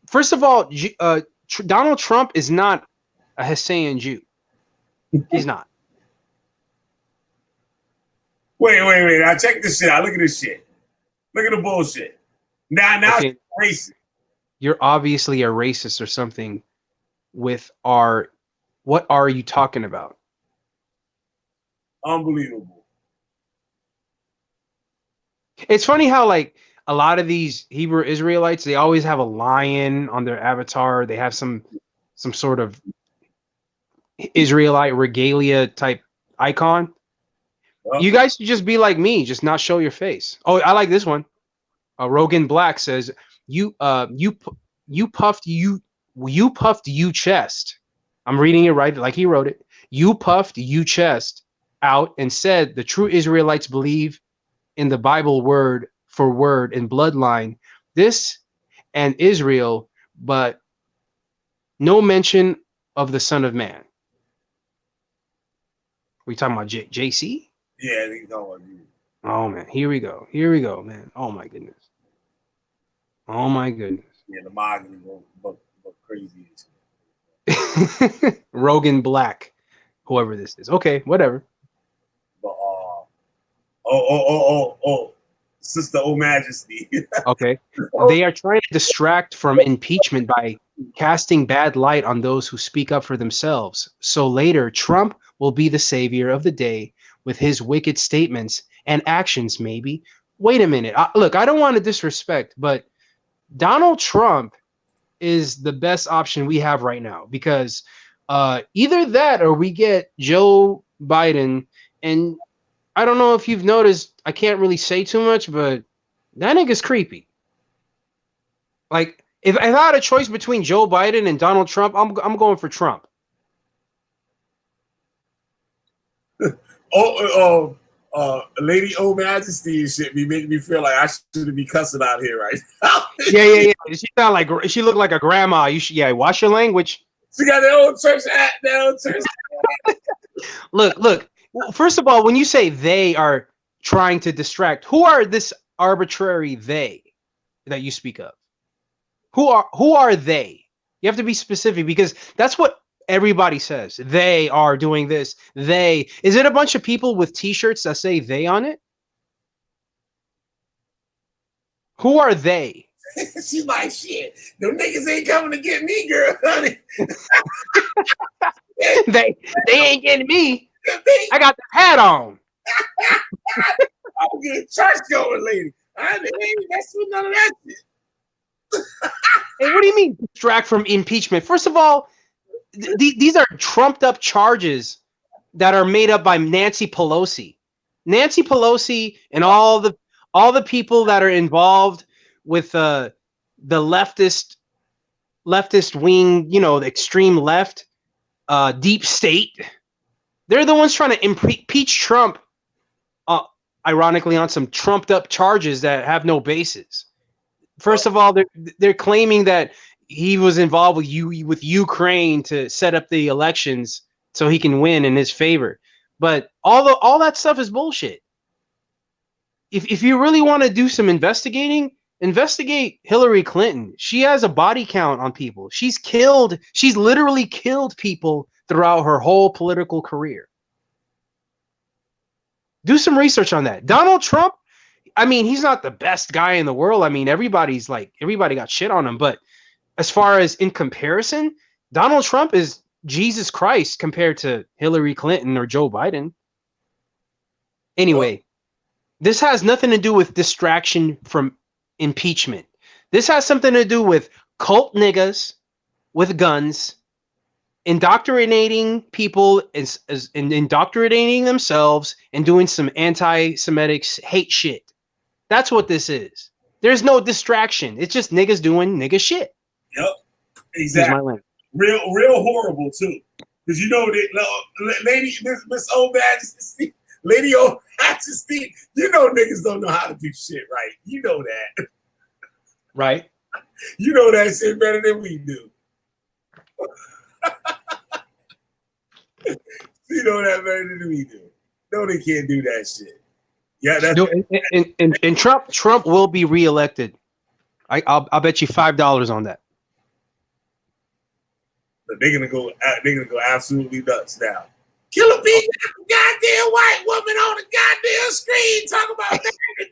First of all, Donald Trump is not a Hussein Jew. He's not. Wait. Now check this shit out. Look at this shit. Look at the bullshit. Now okay. It's racist. You're obviously a racist or something with our... What are you talking about? Unbelievable. It's funny how, like, a lot of these Hebrew Israelites, they always have a lion on their avatar. They have some sort of Israelite regalia type icon. Well, you guys should just be like me, just not show your face. Oh, I like this one. Rogan Black says, you puffed you chest. I'm reading it right like he wrote it. You puffed you chest out and said the true Israelites believe in the Bible word for word and bloodline, this and Israel, but no mention of the Son of Man. We talking about JC? Yeah, he's talking about you. Oh man, here we go, man. Oh my goodness. Yeah, the mahogany look crazy. Rogan Black, whoever this is. Okay, whatever. But Sister O Majesty. Okay. They are trying to distract from impeachment by casting bad light on those who speak up for themselves. So later, Trump will be the savior of the day with his wicked statements and actions, maybe. Wait a minute. Look, I don't want to disrespect, but Donald Trump is the best option we have right now, because either that or we get Joe Biden. And I don't know if you've noticed, I can't really say too much, but that nigga's creepy. Like, if I had a choice between Joe Biden and Donald Trump, I'm going for Trump. Lady O Majesty and shit be making me feel like I shouldn't be cussing out here right now. Yeah. She sound like, she looked like a grandma. You should, watch your language. She got that old church hat, that old church hat. Look. First of all, when you say they are trying to distract, who are this arbitrary they that you speak of? Who are they? You have to be specific, because that's what everybody says. They are doing this. They. Is it a bunch of people with t-shirts that say they on it? Who are they? She's like, shit, them niggas ain't coming to get me, girl, honey. they ain't getting me. I got the hat on. I'm getting church going, lady. I ain't messing with none of that shit. Hey, what do you mean distract from impeachment? First of all, these are trumped up charges that are made up by Nancy Pelosi. Nancy Pelosi and all the people that are involved with the leftist wing, the extreme left, deep state. They're the ones trying to impeach Trump, ironically, on some trumped up charges that have no basis. First of all, they're claiming that he was involved with Ukraine to set up the elections so he can win in his favor. But all that stuff is bullshit. If you really want to do some investigating, investigate Hillary Clinton. She has a body count on people. She's literally killed people throughout her whole political career. Do some research on that. Donald Trump, I mean, he's not the best guy in the world. I mean, everybody got shit on him. But as far as in comparison, Donald Trump is Jesus Christ compared to Hillary Clinton or Joe Biden. Anyway, this has nothing to do with distraction from impeachment. This has something to do with cult niggas with guns indoctrinating people and indoctrinating themselves and doing some anti-Semitic hate shit. That's what this is. There's no distraction. It's just niggas doing nigga shit. Yep, exactly. Real horrible too. Because lady, Miss Old Majesty, Lady Old Majesty, niggas don't know how to do shit right. You know that. Right. You know that shit better than we do. You know that better than we do. No, they can't do that shit. Yeah, that's and Trump will be reelected. I'll bet you $5 on that. But they're gonna go absolutely nuts now. Killer B, goddamn white woman on the goddamn screen talking about that in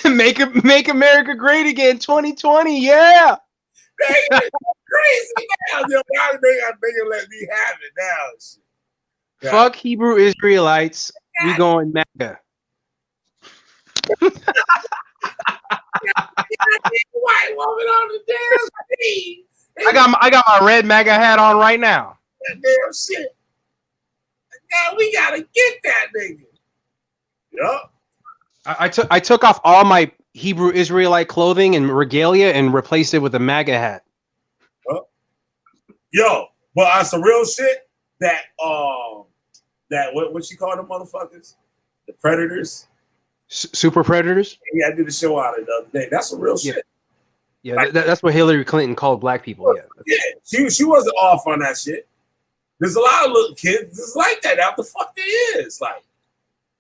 2020. Make America great again, 2020. Yeah. Crazy now. They gonna let me have it now. Yeah. Fuck Hebrew Israelites. We going MAGA. White woman on the damn screen. I got my red MAGA hat on right now. That damn shit. Now we gotta get that nigga. Yup. I took off all my Hebrew Israelite clothing and regalia and replaced it with a MAGA hat. Yo, but on some real shit, that what you call them motherfuckers? The predators? Super predators? Yeah, I did a show out of the other day. That's some real shit. Yeah, like, that's what Hillary Clinton called black people. Yeah, she wasn't off on that shit. There's a lot of little kids that's like that. How the fuck they is? Like,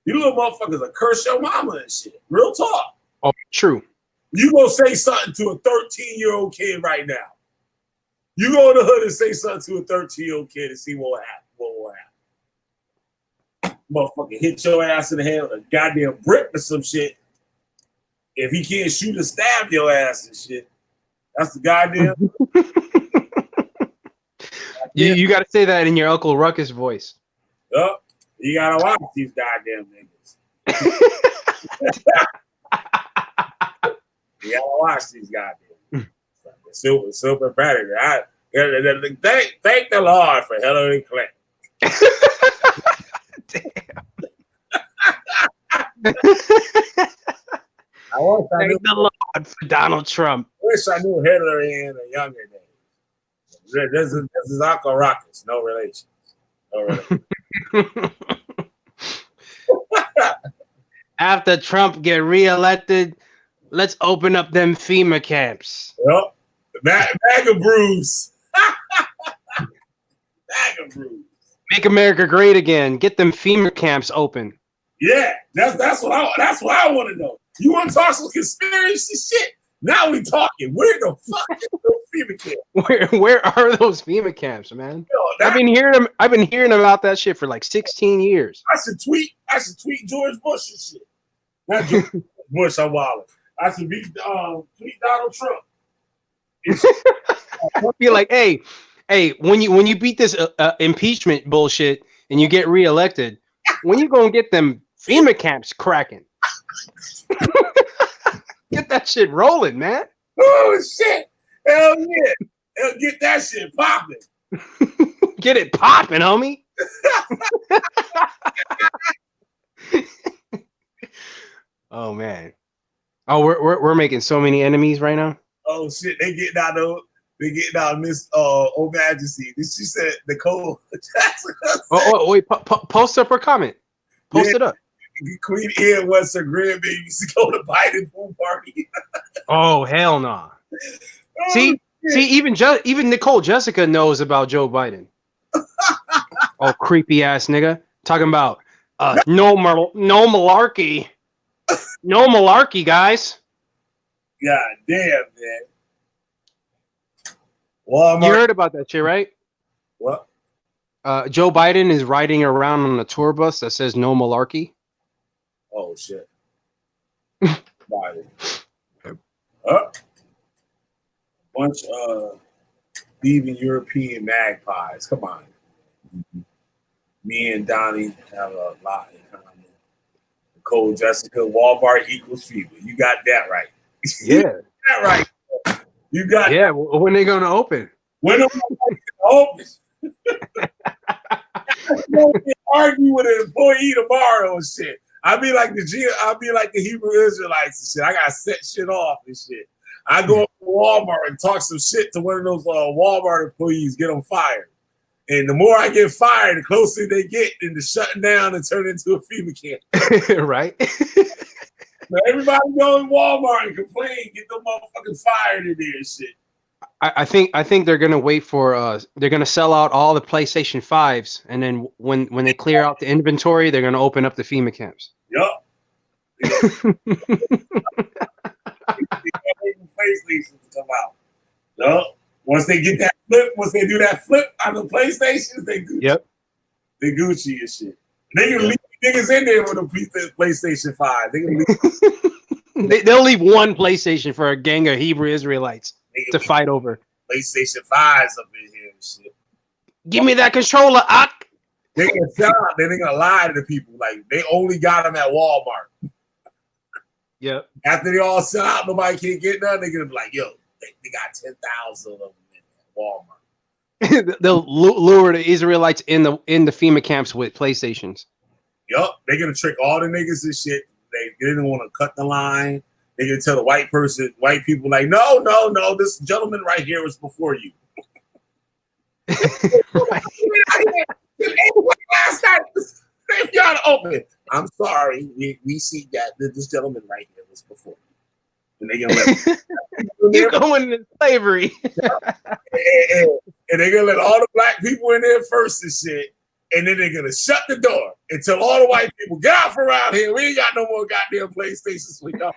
you little motherfuckers will curse your mama and shit. Real talk. Oh, true. You gonna say something to a 13-year-old kid right now. You go in the hood and say something to a 13-year-old kid and see what will happen. What will happen? Motherfucker hit your ass in the head with a goddamn brick or some shit. If he can't shoot and stab your ass and shit, that's the goddamn. You got to say that in your Uncle Ruckus voice. Yup. You gotta watch these goddamn niggas. You gotta watch these goddamn. Super predator. Thank the Lord for Hillary Clinton. Thank the Lord for Donald Trump. I wish I knew Hillary in the younger days. This is Uncle Rockets. No relation. No relation. After Trump get reelected, let's open up them FEMA camps. Yep. Bag of brews. Bag of brews. Make America great again. Get them FEMA camps open. Yeah, that's what I want to know. You want to talk some conspiracy shit? Now we talking. Where the fuck is those FEMA camps? Where are those FEMA camps, man? Yo, I've been hearing about that shit for like 16 years. I should tweet George Bush and shit. Not George Bush, I'm wilding. I should tweet Donald Trump. Be like, hey, when you beat this impeachment bullshit and you get reelected, when you gonna get them FEMA camps cracking? Get that shit rolling, man. Oh shit! Hell yeah! Get that shit popping. Get it popping, homie. Oh man. Oh, we're making so many enemies right now. Oh shit! They getting out Miss Old Majesty. She said Nicole Jackson. Wait, post up her comment. Post it up. Queen Anne wants her grandbaby to go to Biden pool party. Oh hell no! Nah. See, even Nicole Jessica knows about Joe Biden. Oh, creepy ass nigga, talking about no malarkey, no malarkey, guys. God damn, man. Walmart. You heard about that shit, right? What? Joe Biden is riding around on a tour bus that says no malarkey. Oh shit. Biden. Bunch of thieving European magpies. Come on. Me and Donnie have a lot in common. Nicole Jessica, Walmart equals fever. You got that right. Yeah. That right. You got yeah. Well, when they gonna open? When are they gonna open? I'm gonna argue with an employee tomorrow and shit. I'll be like the Hebrew Israelites and shit. I gotta set shit off and shit. I go up to Walmart and talk some shit to one of those Walmart employees, get them fired. And the more I get fired, the closer they get into shutting down and turning into a FEMA camp. Right? So everybody go in Walmart and complain, get them motherfucking fired in there and shit. I think they're gonna wait for they're gonna sell out all the PlayStation 5s, and then when they clear out the inventory, they're gonna open up the FEMA camps. Yup. PlayStation to come out. Yup. Once they get that flip, once they do that flip on the PlayStations, they Gucci. Yep. They Gucci and shit. They can leave niggas in there with a PlayStation 5. They can leave. They'll leave one PlayStation for a gang of Hebrew Israelites to fight over. PlayStation 5s up in here and shit. Give me that controller, Ak. They can sell out. Then they're gonna lie to the people like they only got them at Walmart. Yep. After they all sell out, nobody can get none. They're gonna be like, "Yo, they got 10,000 of them in Walmart." They'll lure the Israelites in the FEMA camps with PlayStations. Yup, they're gonna trick all the niggas and shit. They didn't want to cut the line. They gonna tell the white people like, no, this gentleman right here was before you. Last night, if y'all open, I'm sorry, we see that this gentleman right here was before. And they gonna let you going into slavery. and they're gonna let all the black people in there first and shit. And then they're gonna shut the door and tell all the white people, get out from around here. We ain't got no more goddamn PlayStations for y'all.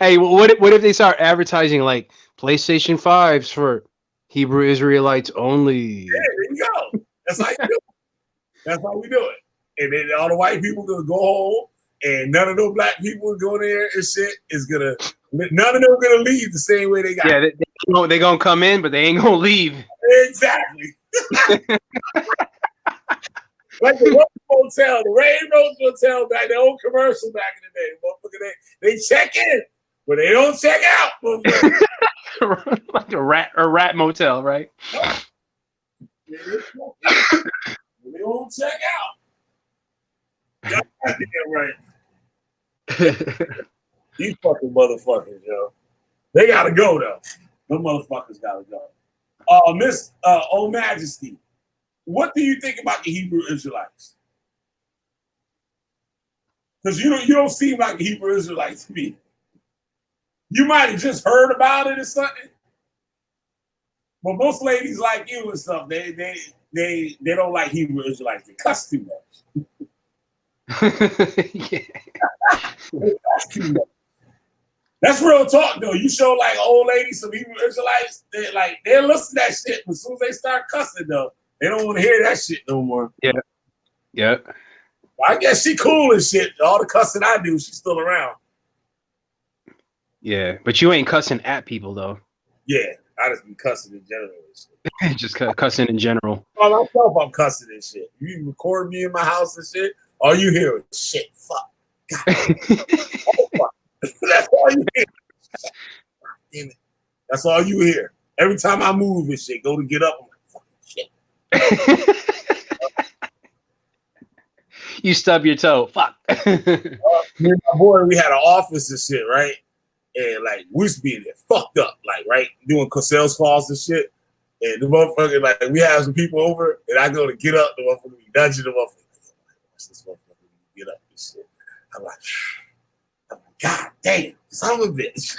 Hey, what if they start advertising like PlayStation 5s for Hebrew Israelites only? Yeah, there you go. That's how you do it. That's how we do it. And then all the white people gonna go home, and none of those black people go there and shit is gonna. None of them gonna leave the same way they got. Yeah, they gonna come in, but they ain't gonna leave. Exactly. Like the Rose Hotel, the Rain Rose Hotel back, the old commercial back in the day. Motherfucker, they check in. But they don't check out. Like a rat motel, right? They don't check out. Y'all got to get right. These fucking motherfuckers, yo. They gotta go though. Them motherfuckers gotta go. Miss Oh Majesty, what do you think about the Hebrew Israelites? Because you don't seem like a Hebrew Israelite to me. You might have just heard about it or something. But most ladies like you and stuff, they don't like Hebrew Israelites. They cuss too much. Yeah. That's too much. That's real talk though. You show like old ladies, some Hebrew Israelites, they'll listen to that shit, but as soon as they start cussing though, they don't want to hear that shit no more. Yeah. Yeah. I guess she cool and shit. All the cussing I do, she's still around. Yeah, but you ain't cussing at people though. Yeah, I just be cussing in general and shit. Just cussing in general. By myself, I'm cussing and shit. You record me in my house and shit, all you hear is shit, fuck. God. Oh, fuck. That's all you hear. Damn it. That's all you hear. Every time I move and shit, go to get up, I'm like, fucking shit. You stub your toe. Fuck. Me and my boy, we had an office and shit, right? And like we used to be in there fucked up, like right, doing sales calls and shit. And the motherfucker, like we have some people over, and I go to get up, the motherfucker be nudging the motherfucker. Watch this motherfucker get up and shit. I'm like, God damn, son of a bitch.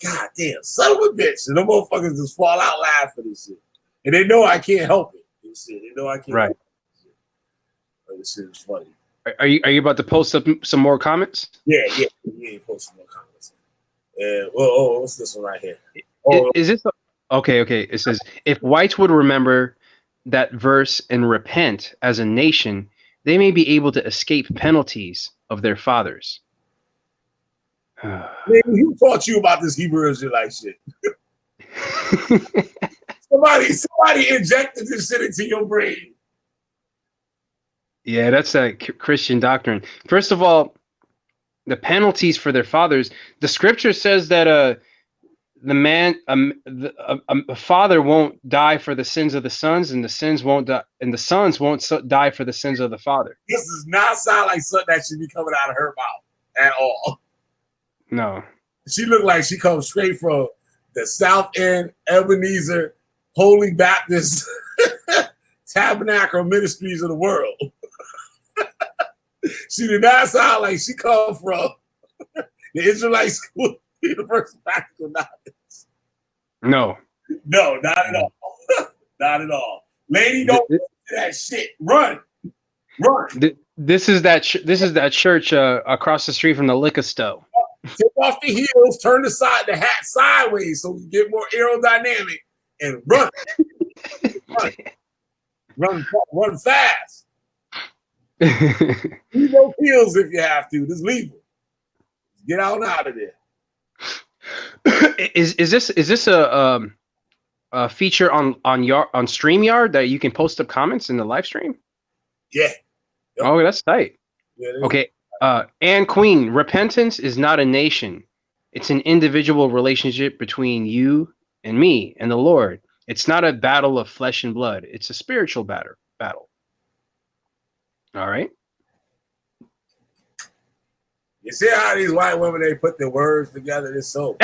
God damn, son of a bitch. And the motherfuckers just fall out laughing and shit. And they know I can't help it. And shit. They know I can't help it. But this shit is funny. Are you about to post up some more comments? Yeah, post some more comments. And what's this one right here? Is this okay? It says, if whites would remember that verse and repent as a nation, they may be able to escape penalties of their fathers. Man, who taught you about this Hebrew Israelite shit? somebody injected this shit into your brain. Yeah, that's a Christian doctrine. First of all, the penalties for their fathers. The scripture says that a father won't die for the sins of the sons, and the sons won't die for the sins of the father. This does not sound like something that should be coming out of her mouth at all. No, she looked like she comes straight from the South End Ebenezer Holy Baptist Tabernacle Ministries of the world. She did not sound like she come from the Israelite School Universal Practical Knowledge. No, not at all. Not at all. Lady, don't listen to that shit. Run. This is that church across the street from the liquor store. Take off the heels, turn the hat sideways so we get more aerodynamic, and run. run fast. Leave those heels if you have to. Just leave them. Get out of there. Is this a feature on StreamYard that you can post up comments in the live stream? Yeah. Yep. Oh, that's tight. Yeah, okay. Ann Queen, repentance is not a nation. It's an individual relationship between you and me and the Lord. It's not a battle of flesh and blood. It's a spiritual battle. All right. You see how these white women, they put their words together? It's so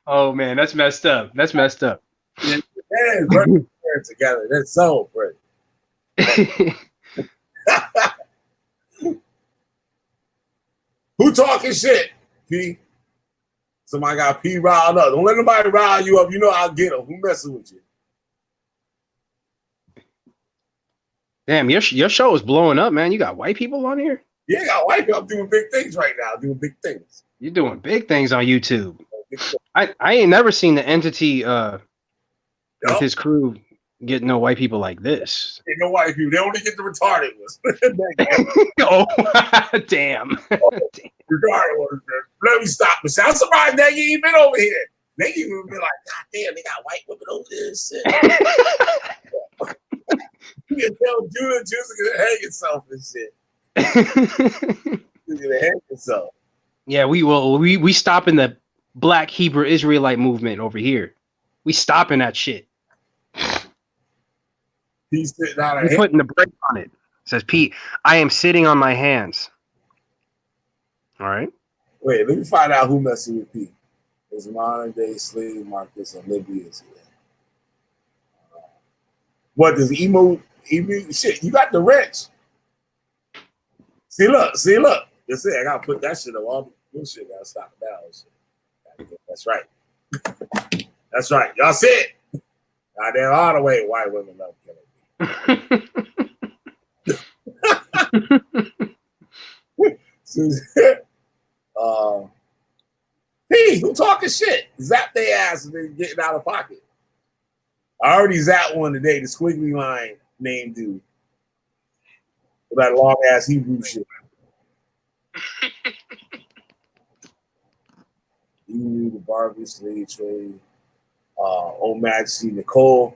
Oh man, that's messed up. Yeah, put words together. That's so pretty. Who talking shit, P? Somebody got P riled up. Don't let nobody rile you up. You know I'll get them. Who messing with you? Damn, your show is blowing up, man. You got white people on here? Yeah, I got white people. I'm doing big things right now. Doing big things. You're doing big things on YouTube. I ain't never seen the entity with his crew get no white people like this. Ain't no white people. They only get the retarded ones. Oh, damn. Retarded ones. Let me stop. I'm surprised that you ain't been over here. They even be like, God damn, they got white women over there and shit. You can tell Judah gonna hang himself and shit. He's gonna hang himself. Yeah, we stopping the Black Hebrew Israelite movement over here. We stopping that shit. He's sitting out We're putting the brake on it. Says Pete, I am sitting on my hands. All right. Wait, let me find out who messing with Pete. It's modern day slave markets and Libyans. What does emo shit? You got the wrench. See, look. That's it. I gotta put that shit on. All the shit gotta stop now. That's right. That's right. Y'all see it? Goddamn all the way white women love killing me. Hey, who talking shit? Zap their ass and then getting out of pocket. I already zapped one today, the squiggly line name dude. With that long ass Hebrew shit. You knew the Barbie slave trade. Old Majesty Nicole.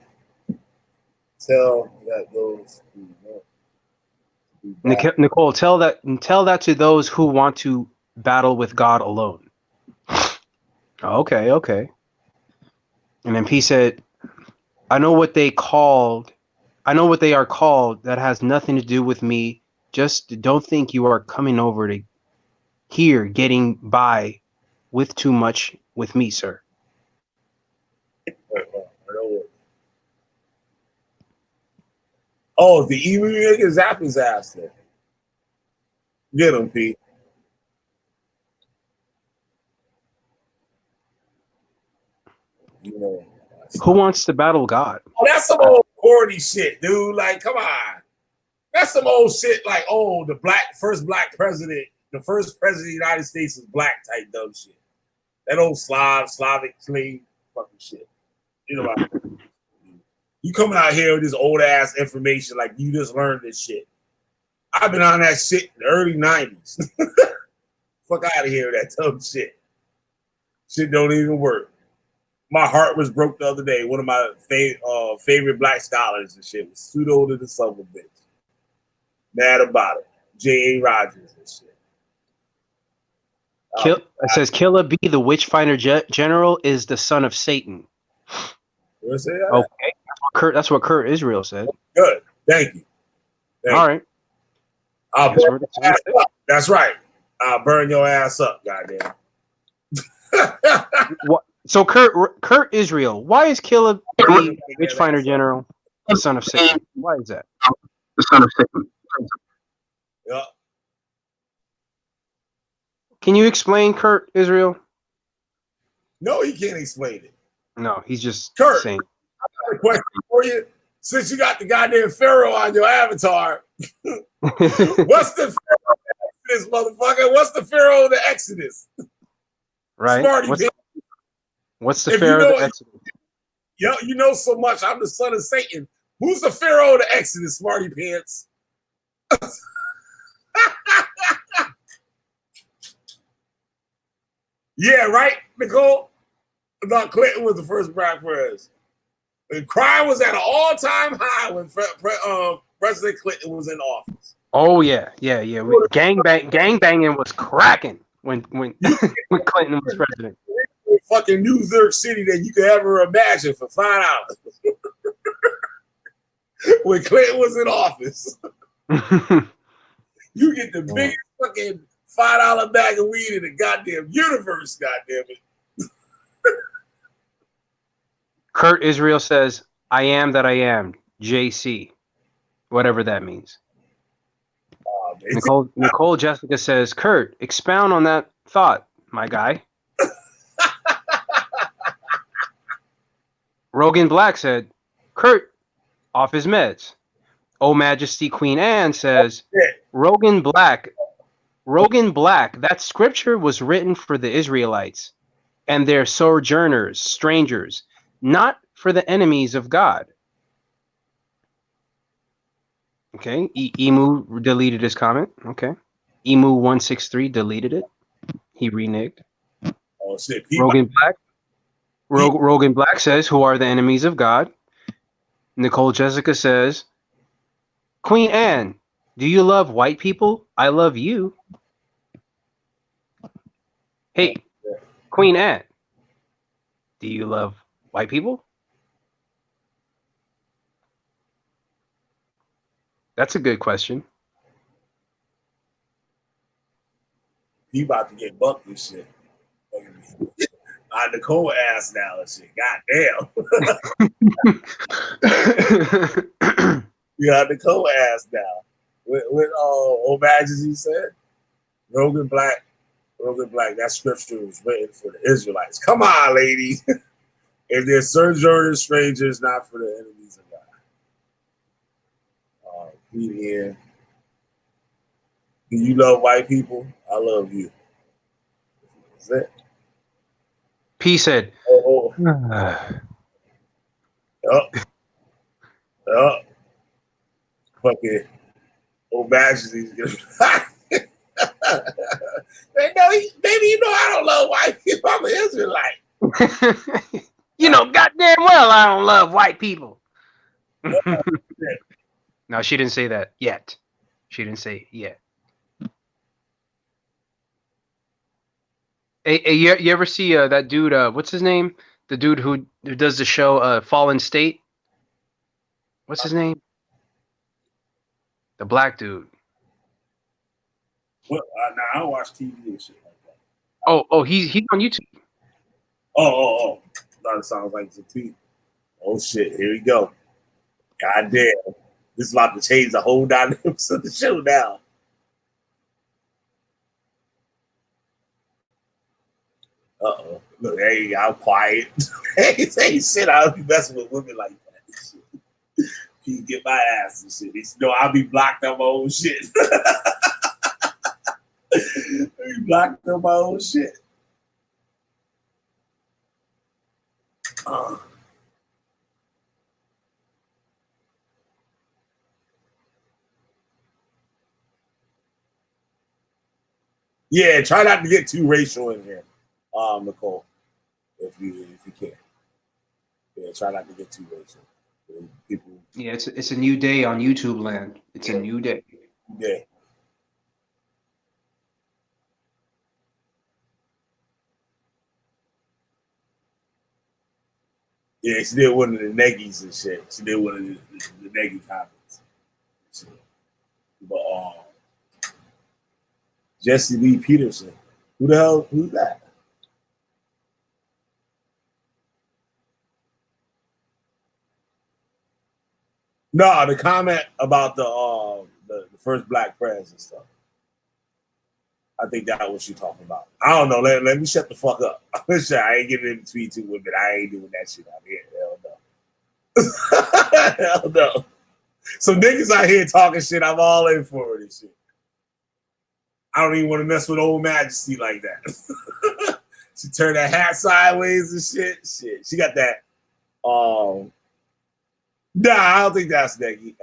Tell that those who want Nicole, tell that to those who want to battle with God alone. Okay. And then P said, I know what they are called. That has nothing to do with me. Just don't think you are coming over to here getting by with too much with me, sir. Oh, the evil nigga zap his ass there. Get him, Pete. You know, who wants to battle God? Oh, that's some old corny shit, dude. Like, come on. That's some old shit like, oh, the first black president, the first president of the United States is black type dumb shit. That old Slavic slave fucking shit. You know what I mean? You coming out here with this old ass information like you just learned this shit. I've been on that shit in the early 90s. Fuck out of here with that dumb shit. Shit don't even work. My heart was broke the other day. One of my favorite black scholars and shit was pseudo to the son of a bitch. Mad about it. J.A. Rogers and shit. It says Killer B, the Witchfinder General, is the son of Satan. What's that? Okay. That's what Kurt Israel said. Good. Thank you. All right. I'll burn your ass up. That's right. I'll burn your ass up, goddamn. What? So Kurt Israel, why is Killer B, Witchfinder General, the son of Satan? Why is that? The son of Satan. Yeah. Can you explain Kurt Israel? No, he can't explain it. No, he's just Kurt, saying. I got a question for you. Since you got the goddamn Pharaoh on your avatar, what's the Pharaoh of the Exodus, motherfucker? What's the Pharaoh of the Exodus? Right. Smarty What's the Pharaoh of the Exodus? Yo, you know so much. I'm the son of Satan. Who's the Pharaoh of the Exodus, Smarty Pants? Yeah, right, Nicole? About Clinton was the first black president. And crime was at an all-time high when President Clinton was in office. Oh yeah. Gangbanging was cracking when when Clinton was president. Fucking New York City that you could ever imagine for $5 when Clinton was in office. You get the biggest fucking $5 bag of weed in the goddamn universe, goddamn it. Kurt Israel says, I am that I am, JC. Whatever that means. Nicole Jessica says, Kurt, expound on that thought, my guy. Rogan Black said, Kurt, off his meds. Oh Majesty Queen Anne says, Rogan Black, that scripture was written for the Israelites and their sojourners, strangers, not for the enemies of God. Okay, Emu deleted his comment. Okay, Emu163 deleted it. He reneged. Oh shit, Rogan Black. Rogan Black says, who are the enemies of God? Nicole Jessica says, Queen Anne, do you love white people? I love you. Hey, Queen Anne, do you love white people? That's a good question. He about to get bucked and shit. Nicole ass now and shit. God damn. You got Nicole ass now. With Old Majesty said, Rogan Black, that scripture was written for the Israelites. Come on, ladies. If they're sojourners, strangers, not for the enemies of God. Do you love white people? I love you. That's it. P said. Fucking Old Majesty's gonna. Baby, you know I don't love white people. I'm an Israelite. You know, goddamn well I don't love white people. No, she didn't say that yet. She didn't say yet. Hey, you ever see that dude? What's his name? The dude who does the show Fallen State. What's his name? The black dude. Well, I don't watch TV and shit like that. Oh, he's on YouTube. Oh. That sounds like it's a tweet. Oh shit, here we go. God damn. This is about to change the whole dynamics of the show now. Uh-oh. Look, hey, I'm quiet. Hey, shit, I don't be messing with women like that. You get my ass and shit. You know, I'll be blocked on my own shit. I'll be blocked on my own shit. Yeah, try not to get too racial in here, Nicole, if you can. Yeah, try not to get too racial. People. Yeah, it's a new day on YouTube land. It's a new day. Yeah. Yeah, she did one of the neggies and shit. She did one of the neggy comments. But Jesse Lee Peterson. Who's that? No, the comment about the first black prayers and stuff. I think that's what you're talking about. I don't know. Let me shut the fuck up. I ain't getting in between two women. I ain't doing that shit out here. Hell no. Hell no. Some niggas out here talking shit. I'm all in for it and shit. I don't even want to mess with Old Majesty like that. She turned that hat sideways and shit. Shit. She got that. Nah, I don't think that's neggy.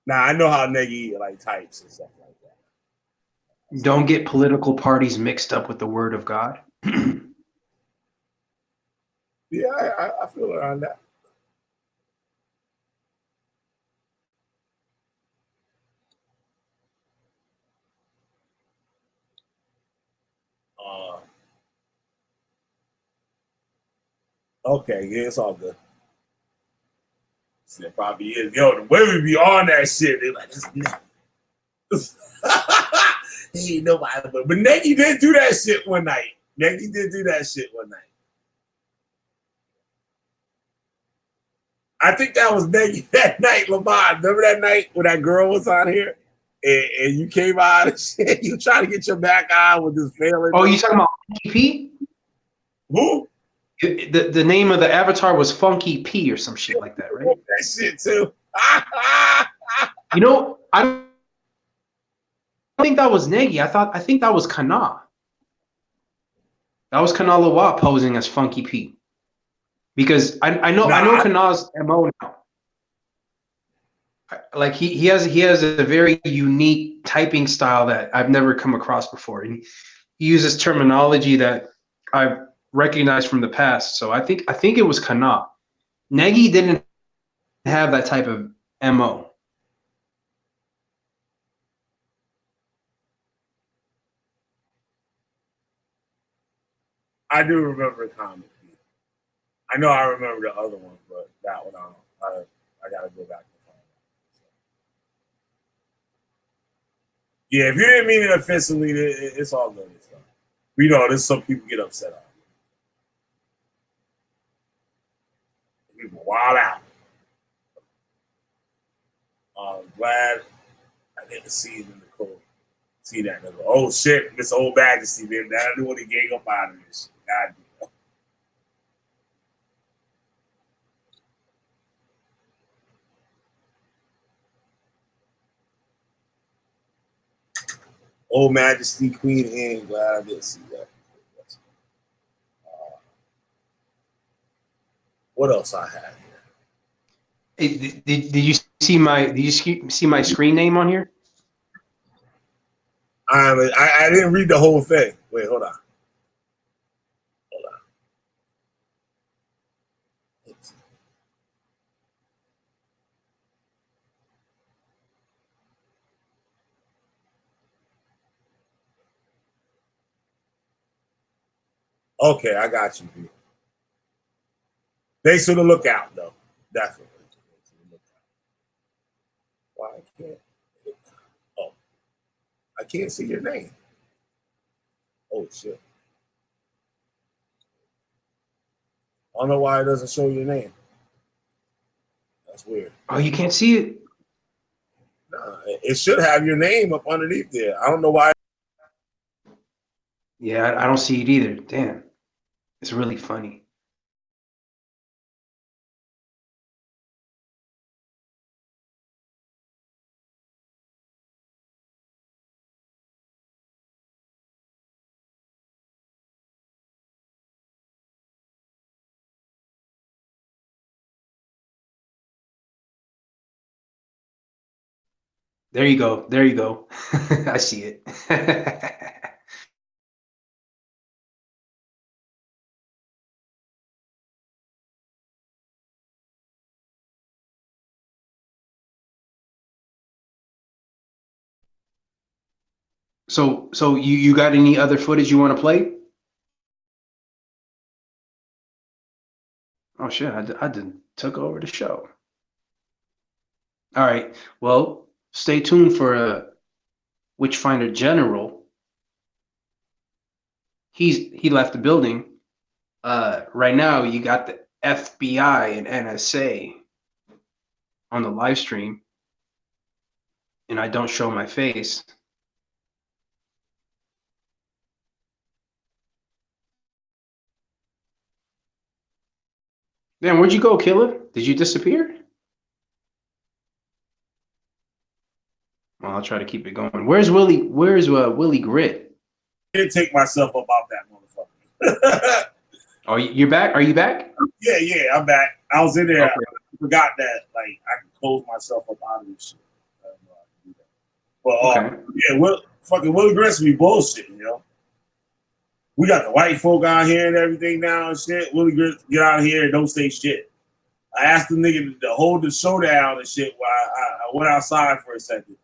Nah, I know how neggy like types and stuff like that. Don't get political parties mixed up with the word of God. Yeah, I feel around that. Okay, yeah, it's all good. It probably is. Yo, the way we be on that shit, they like, he ain't nobody. But Nagy did do that shit one night. I think that was Nagy that night, Lamar. Remember that night when that girl was on here? And you came out and shit. You trying to get your back on with this failing. Oh, you talking about Funky P? Who? The name of the avatar was Funky P or some shit like that, right? That shit too. You know, I don't think that was Nagy. I think that was Kana. That was Kana Lawa posing as Funky P. Because I know Kana's MO now. Like he has a very unique typing style that I've never come across before. And he uses terminology that I've recognized from the past. So I think it was Kana. Negi didn't have that type of MO. I do remember the comic. I know I remember the other one, but that one I gotta go back and find out. Yeah, if you didn't mean it offensively, it's all good. We know there's some people get upset on it. People wild out. Glad I didn't see it in the cold. See that? Oh shit, Miss Old Majesty, man. That I knew when he gave up out of this shit. God damn. Old Majesty, Queen Anne. Glad I didn't see that. What else I have here? Did you see my screen name on here? I didn't read the whole thing. Wait, hold on. Okay, I got you. Thanks for the lookout, though. Definitely. Why I can't? Oh, I can't see your name. Oh shit! I don't know why it doesn't show your name. That's weird. Oh, you can't see it? Nah, it should have your name up underneath there. I don't know why. Yeah, I don't see it either. Damn. It's really funny. There you go. There you go. I see it. So you got any other footage you want to play? Oh shit! I did took over the show. All right. Well, stay tuned for Witchfinder General. He left the building. Right now, you got the FBI and NSA on the live stream, and I don't show my face. Damn, where'd you go, killer? Did you disappear? Well, I'll try to keep it going. Where's Willie? Where's Willie Grit? I didn't take myself up out that motherfucker. Oh, you're back? Are you back? Yeah, I'm back. I was in there. Okay. I forgot that like I can close myself up out of this shit. I don't know how to do that. But yeah, fucking Willie Grit's be bullshit, you know. We got the white folk out here and everything now and shit. Willie Grit, get out of here and don't say shit. I asked the nigga to hold the show down and shit while I went outside for a second.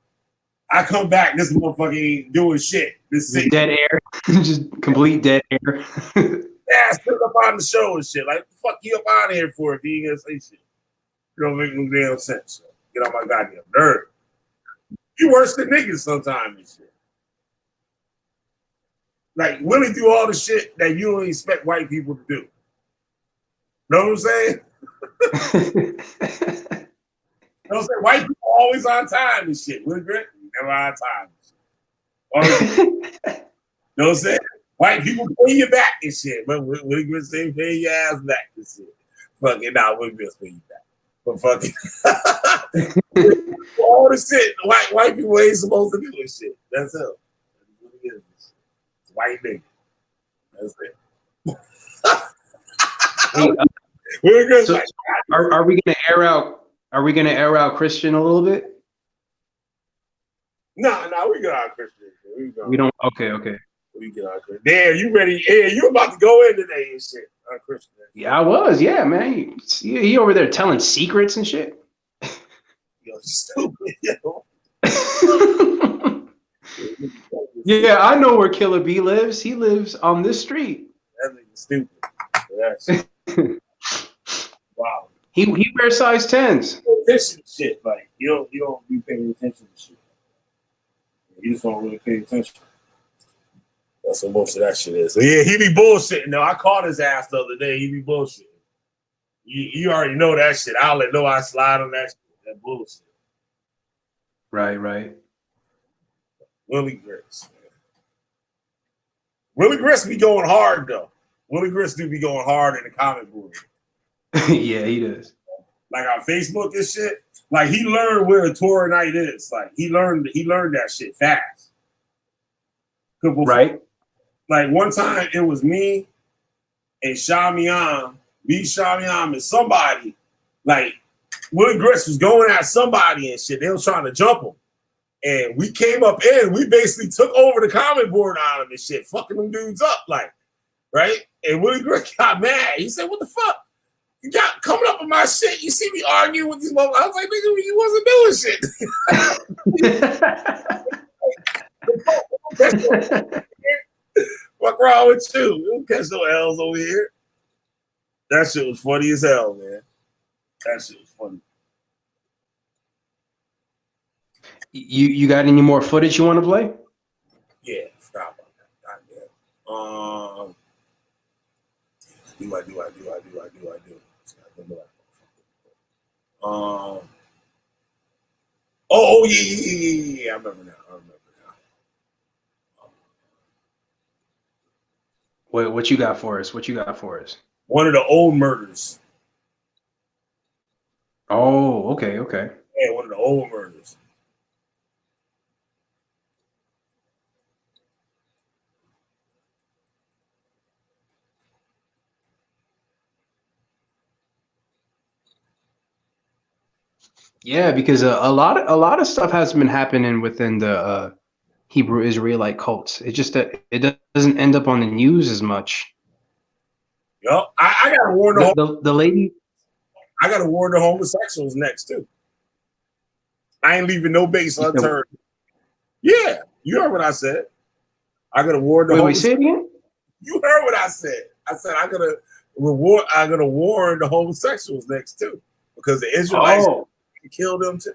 I come back, this motherfucker ain't doing shit. This dead air, just complete dead air. Yeah, still up on the show and shit. Like, fuck you up out of here for if you ain't gonna say shit. You don't make no damn sense. So get on my goddamn nerve. You worse than niggas sometimes and shit. Like, Willie do all the shit that you don't expect white people to do. Know what I'm saying? You know what I'm saying? White people always on time and shit. Willie Grit, never on time. You know what I'm saying? White people pay you back and shit, but Willie Grit say pay your ass back and shit. Fucking Willie Grit pay you back. But fucking all the shit white people ain't supposed to do this shit. That's it. It's white nigga. That's it. Hey, so are we gonna air out? Are we gonna air out Christian a little bit? No, we got out Christian. We don't. Okay. We get on Christian. Damn, you ready? Yeah, you about to go in today and shit on Christian. Yeah, I was. Yeah, man. He over there telling secrets and shit. Yo, stupid. Yo. Yeah, I know where Killer B lives. He lives on this street. That nigga stupid. That's wow. He wears size 10s. Attention to shit. Like you don't be paying attention to shit. You just don't really pay attention. That's what most of that shit is. So yeah, he be bullshitting. Now I caught his ass the other day. He be bullshitting. You already know that shit. I'll let know I slide on that shit. That bullshit. Right. Willie Grits. Willie Grits be going hard though. Willie Grits do be going hard in the comic book. Yeah, he does. Like on Facebook and shit. Like he learned where a Torah night is. Like he learned that shit fast. Right. Like one time it was me and Shamiam, and somebody. Like Willie Grits was going at somebody and shit. They was trying to jump him. And we came up in, we basically took over the comic board on him and shit, fucking them dudes up, like, right? And Willie Grits got mad. He said, "What the fuck? You got coming up with my shit. You see me arguing with these motherfuckers." I was like, "Nigga, you wasn't doing shit." What's wrong with you? You don't catch no L's over here. That shit was funny as hell, man. That shit was funny. You got any more footage you want to play? Yeah, forgot about that. Goddamn. I do. Oh yeah. I remember now. What you got for us? One of the old murders. Oh, okay. Yeah, one of the old murders. Yeah, because a lot of stuff has been happening within the Hebrew Israelite cults. It just it doesn't end up on the news as much. Yup, I gotta warn the lady. I gotta warn the homosexuals next too. I ain't leaving no base unturned. Yeah, you heard what I said. I gotta warn the. Wait, say it again. You heard what I said. I said I gotta warn the homosexuals next too, because the Israelites kill them too.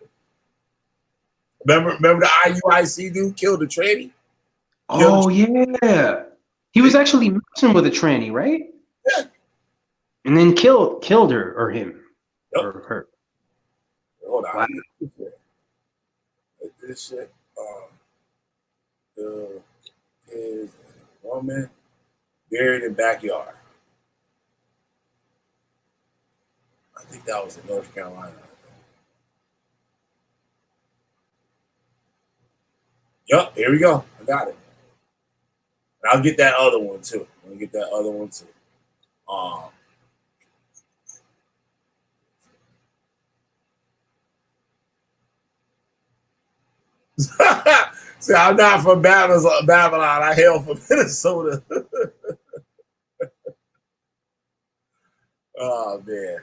Remember the IUIC dude killed the tranny? Yeah. He was actually messing with a tranny, right? Yeah. And then killed her or him. Yep. Or her. Hold on. Wow. This shit. Is a woman buried in backyard. I think that was in North Carolina. Yup, here we go. I got it. And I'll get that other one too. See, I'm not from Babylon. I hail from Minnesota. Oh, man.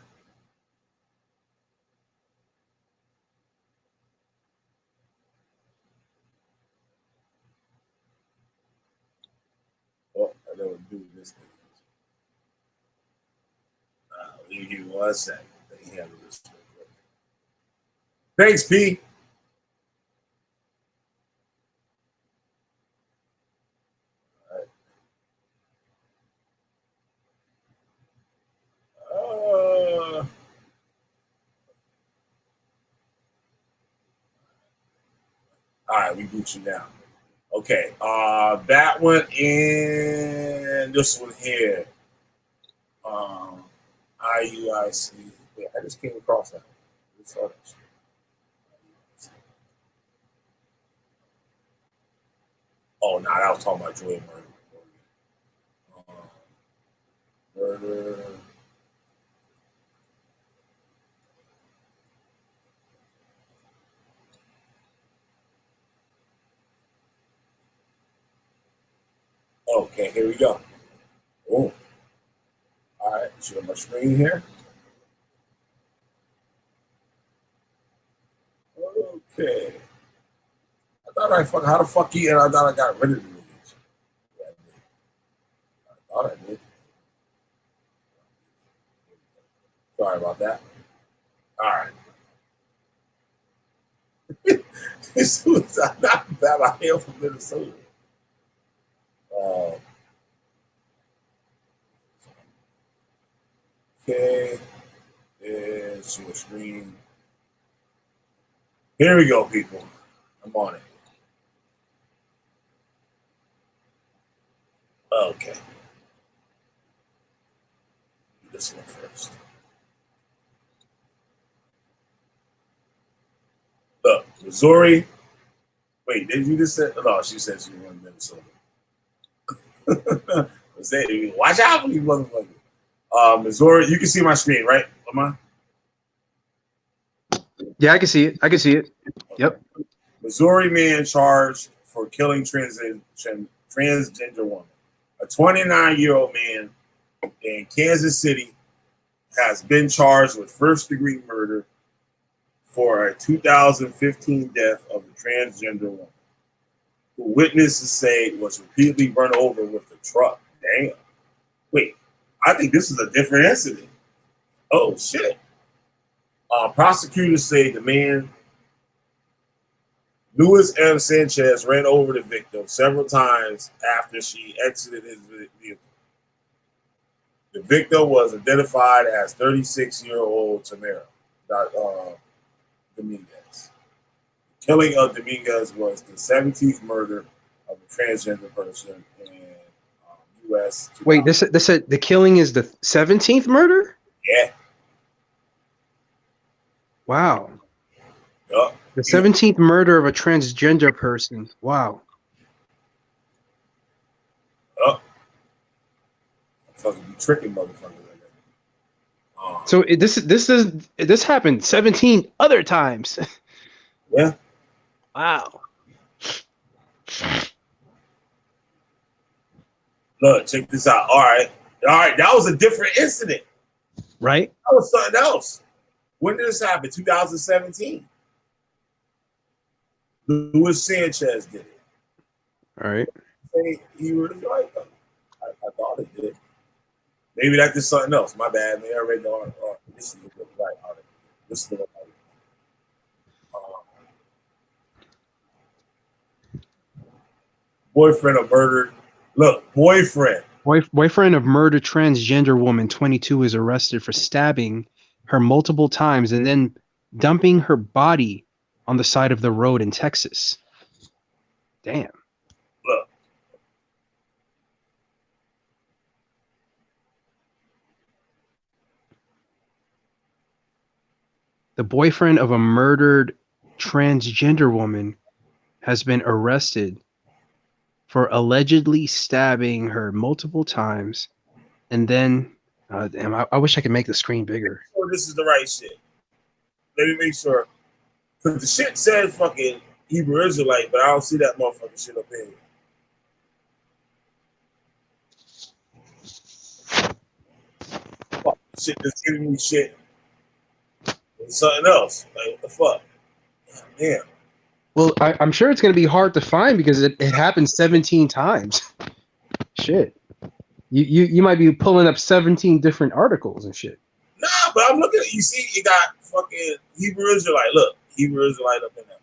Oh, I never do this thing. Give me 1 second. Thanks, P. All right, we boot you now. Okay, that one and this one here. IUIC. Yeah, I just came across that. Oh, no, that was talking about Joy Murder. Murder. Okay, here we go. Oh, all right. Share my screen here. Okay. I thought how the fuck you? And I thought I got rid of the niggas. I thought I did. Sorry about that. All right. This was not that I hail from Minnesota. Okay. There's your screen. Here we go, people. I'm on it. Okay. This one first. Look, Missouri. Wait, did you just say? No, she said she won Minnesota. Watch out for these motherfuckers. Missouri, you can see my screen, right? Am I? Yeah, I can see it. I can see it. Yep. Missouri man charged for killing transgender woman. A 29-year-old man in Kansas City has been charged with first-degree murder for a 2015 death of a transgender woman, who witnesses say was repeatedly run over with a truck. Damn. Wait, I think this is a different incident. Oh, shit. Prosecutors say the man, Luis M. Sanchez, ran over the victim several times after she exited his vehicle. The victim was identified as 36-year-old Tamara Dominguez. The killing of Dominguez was the 17th murder of a transgender person in U.S. Wait, the killing is the 17th murder? Yeah. Wow. Yup. The 17th murder of a transgender person. Wow. Yup. Fucking be tricking motherfuckers like that. So this happened 17 other times. Yeah. Wow. Look, check this out. All right. That was a different incident. Right? That was something else. When did this happen? 2017. Luis Sanchez did it. All right. He really liked them. I thought it did. Maybe that's just something else. My bad, man. I read the article. This is the right article. This is the right article. Boyfriend of murdered. Look, boyfriend. Boyfriend of murdered transgender woman 22 is arrested for stabbing her multiple times and then dumping her body on the side of the road in Texas. Damn. Look. The boyfriend of a murdered transgender woman has been arrested for allegedly stabbing her multiple times and then damn, I wish I could make the screen bigger. Oh, this is the right shit. Let me make sure. Because the shit said fucking Hebrew Israelite, but I don't see that motherfucking shit up here. Fuck, shit just giving me shit. It's something else. Like, what the fuck? Damn. Well, I'm sure it's going to be hard to find because it happened 17 times. Shit. You might be pulling up 17 different articles and shit. Nah, but I'm looking at you. See, you got fucking Hebrew Israelite. Look, Hebrew Israelite up in that.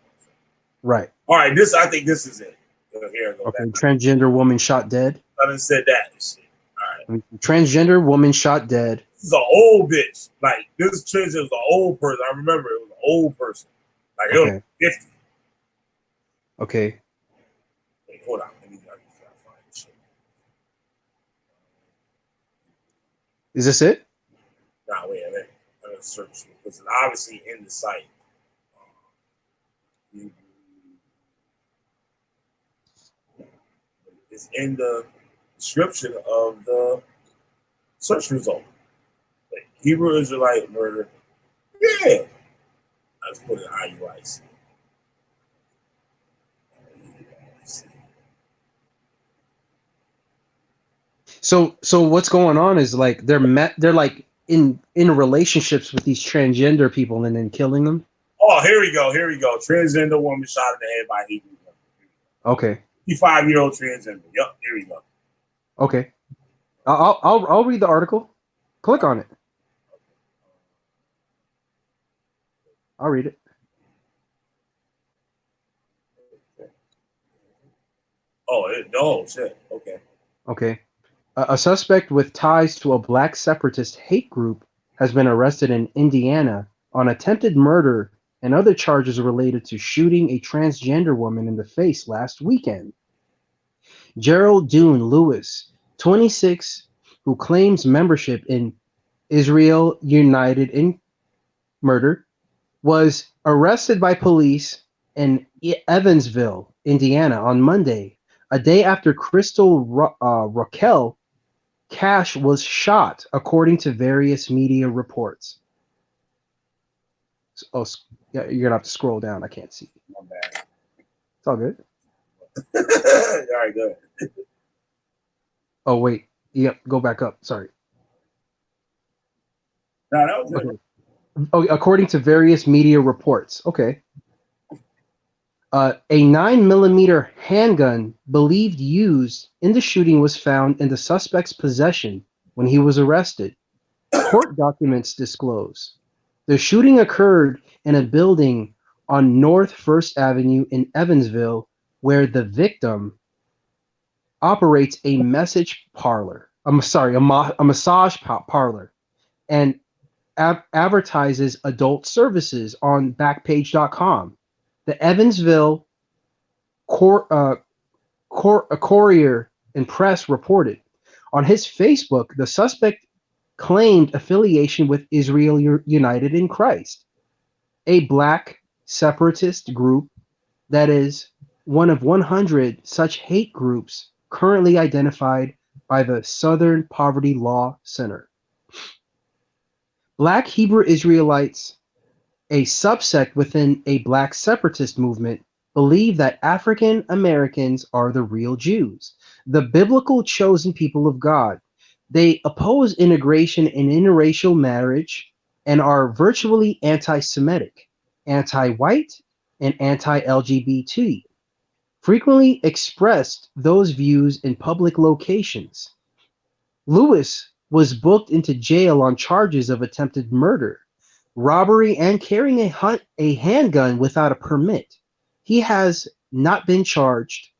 Right. All right, I think this is it. Here, go Okay. back. Transgender woman shot dead. I done said that and shit. All right. Transgender woman shot dead. This is an old bitch. Like, this transgender was an old person. I remember it was an old person. Like, it was 50. Okay. Wait, hold on. Let me find this shit. Is this it? Nah, wait a minute. I'm going to search because it's obviously in the site. It's in the description of the search result. Like, Hebrew Israelite murder. Yeah. Let's put it in IUIC. So what's going on is like they're like in relationships with these transgender people and then killing them. Oh, here we go. Transgender woman shot in the head by Hebrew. Okay. 55-year-old transgender. Yep, here we go. Okay. I'll read the article. Click on it. I'll read it. Oh, shit. Okay. Okay. A suspect with ties to a black separatist hate group has been arrested in Indiana on attempted murder and other charges related to shooting a transgender woman in the face last weekend. Gerald Dune Lewis, 26, who claims membership in Israel United in Murder, was arrested by police in Evansville, Indiana on Monday, a day after Crystal Raquel Cash was shot, according to various media reports. Oh, yeah, you're gonna have to scroll down. I can't see. My bad. It's all good. All right, good. Oh wait, yep. Go back up. Sorry. No, that was good. Okay. Oh, according to various media reports. Okay. A 9mm handgun believed used in the shooting was found in the suspect's possession when he was arrested. Court documents disclose. The shooting occurred in a building on North First Avenue in Evansville, where the victim operates a massage parlor, and advertises adult services on Backpage.com. The Evansville Courier and Press reported. On his Facebook, the suspect claimed affiliation with Israel United in Christ, a black separatist group that is one of 100 such hate groups currently identified by the Southern Poverty Law Center. Black Hebrew Israelites, a subsect within a black separatist movement, believe that African Americans are the real Jews, the biblical chosen people of God. They oppose integration and interracial marriage and are virtually anti-Semitic, anti-white, and anti-LGBT. Frequently expressed those views in public locations. Lewis was booked into jail on charges of attempted murder, robbery, and carrying a handgun without a permit. He has not been charged.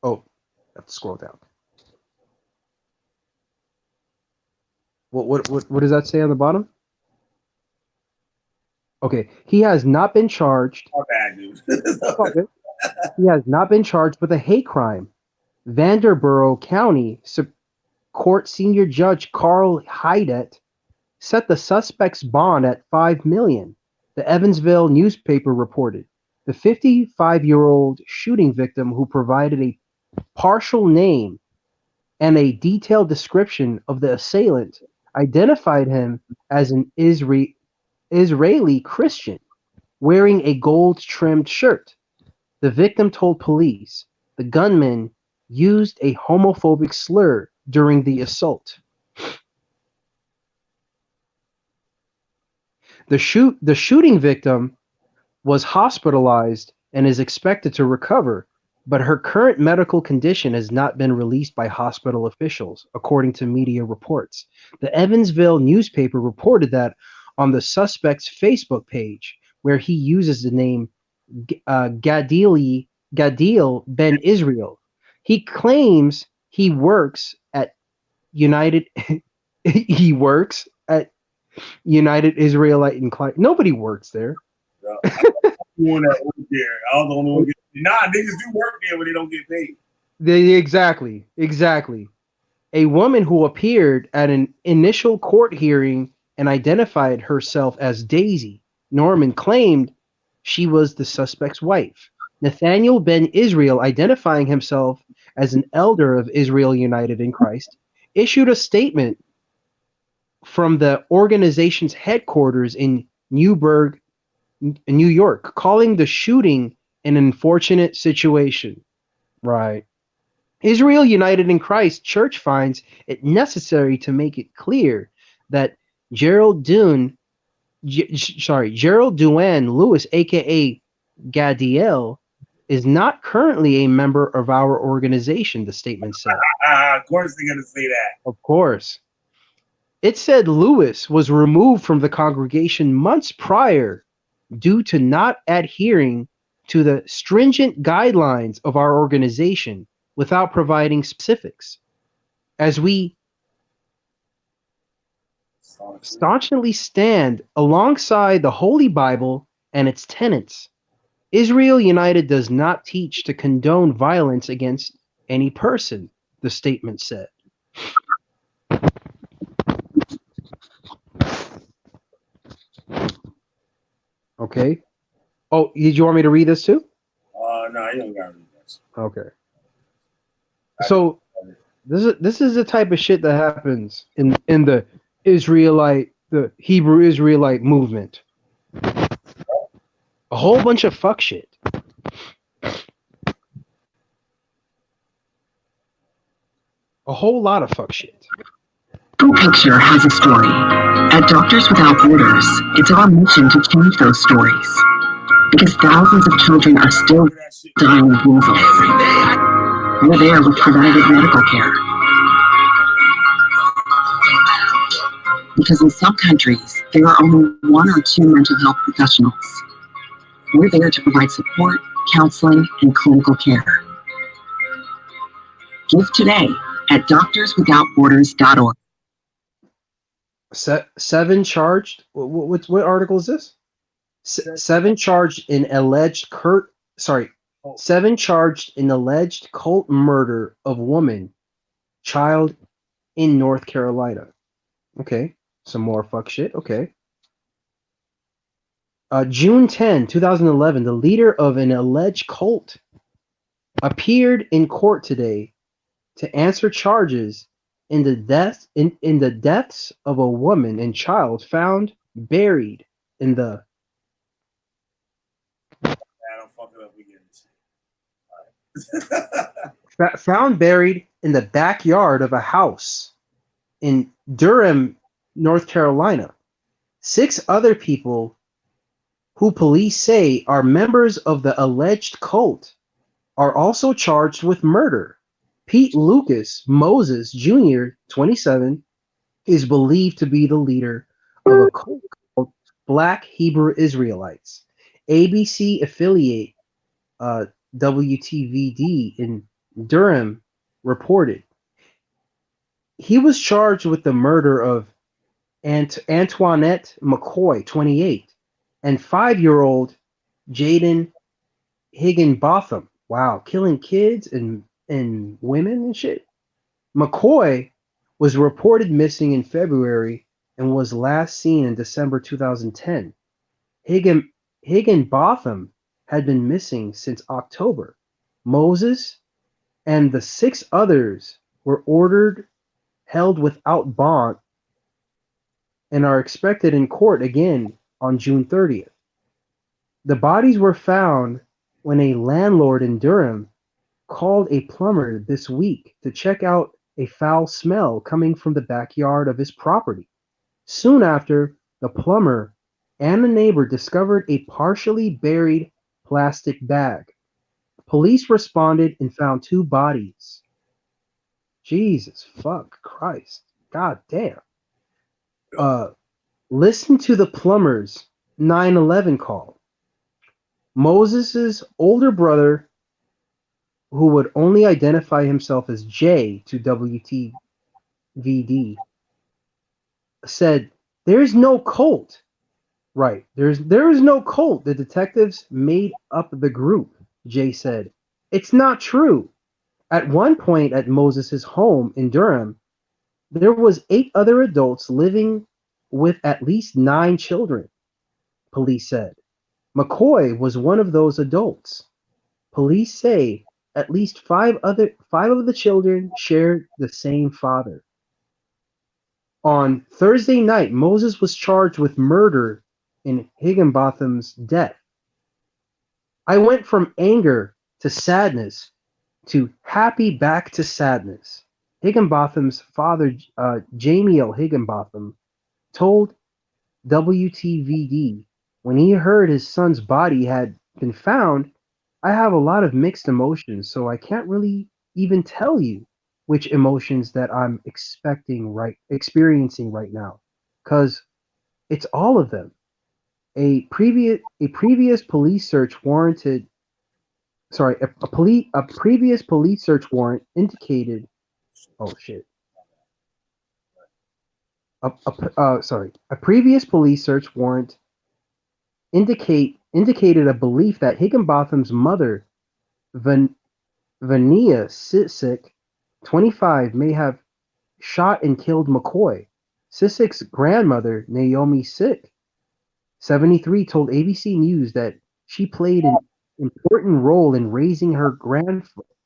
Oh, I have to scroll down. What does that say on the bottom? Okay, he has not been charged. My bad, dude. He has not been charged with a hate crime. Vanderborough County Court Senior Judge Carl Hydet set the suspect's bond at $5 million. The Evansville newspaper reported. The 55-year-old shooting victim, who provided a partial name and a detailed description of the assailant, identified him as an Israeli Christian wearing a gold-trimmed shirt. The victim told police the gunman used a homophobic slur during the assault. The shooting victim was hospitalized and is expected to recover, but her current medical condition has not been released by hospital officials, according to media reports. The Evansville newspaper reported that on the suspect's Facebook page, where he uses the name Gadil Ben Israel, he claims he works at United Israelite in Clyde. Nobody works there. Yeah. One that work there. I was the only one. Niggas do work there, but they don't get paid. Exactly. A woman who appeared at an initial court hearing and identified herself as Daisy Norman claimed she was the suspect's wife. Nathaniel Ben Israel, identifying himself as an elder of Israel United in Christ, issued a statement from the organization's headquarters in Newburgh, New York, calling the shooting an unfortunate situation. Right. Israel United in Christ Church finds it necessary to make it clear that Gerald Duane Lewis, aka Gadiel, is not currently a member of our organization, the statement said. Of course they're gonna say that. Of course. It said Lewis was removed from the congregation months prior due to not adhering to the stringent guidelines of our organization without providing specifics. As we staunchly stand alongside the Holy Bible and its tenets, Israel United does not teach to condone violence against any person, the statement said. Okay. Oh, did you want me to read this too? No, you don't gotta read this. Okay. So this is the type of shit that happens in the Hebrew Israelite movement. A whole bunch of fuck shit. A whole lot of fuck shit. Every picture has a story. At Doctors Without Borders, it's our mission to change those stories. Because thousands of children are still dying of measles. We're there with preventative medical care. Because in some countries, there are only 1 or 2 mental health professionals. We're there to provide support, counseling, and clinical care. Give today at doctorswithoutborders.org. 7 charged. What article is this? 7 charged in alleged 7 charged in alleged cult murder of woman, child in North Carolina. Okay, some more fuck shit. Okay. June 10, 2011, the leader of an alleged cult appeared in court today to answer charges in the deaths of a woman and child found buried in the found buried in the backyard of a house in Durham, North Carolina. 6 other people who police say are members of the alleged cult are also charged with murder. Pete Lucas Moses Jr., 27, is believed to be the leader of a cult called Black Hebrew Israelites. ABC affiliate WTVD in Durham reported. He was charged with the murder of Antoinette McCoy, 28, and 5-year-old Jaden Higginbotham. Wow, killing kids and women and shit. McCoy was reported missing in February and was last seen in December 2010. Higginbotham had been missing since October. Moses and the 6 others were held without bond and are expected in court again on June 30th. The bodies were found when a landlord in Durham called a plumber this week to check out a foul smell coming from the backyard of his property. Soon after, the plumber and a neighbor discovered a partially buried plastic bag. Police responded and found 2 bodies. Jesus fuck Christ. God damn. Listen to the plumber's 9/11 call. Moses's older brother, who would only identify himself as J to WTVD, said, "There is no cult." Right. There is no cult. The detectives made up the group, Jay said. It's not true. At one point at Moses's home in Durham, there was 8 other adults living with at least 9 children, police said. McCoy was one of those adults. Police say at least 5 of the children shared the same father. On Thursday night, Moses was charged with murder in Higginbotham's death. I went from anger to sadness to Happy Back to Sadness. Higginbotham's father, Jamie L. Higginbotham, told WTVD when he heard his son's body had been found, I have a lot of mixed emotions, so I can't really even tell you which emotions that I'm experiencing right now, because it's all of them. A previous police search warranted. Sorry, a previous police search warrant indicated. Oh shit. A previous police search warrant indicated a belief that Higginbotham's mother, Vania Sissick, 25, may have shot and killed McCoy. Sissick's grandmother, Naomi Sick, 73, told ABC News that she played an important role in raising her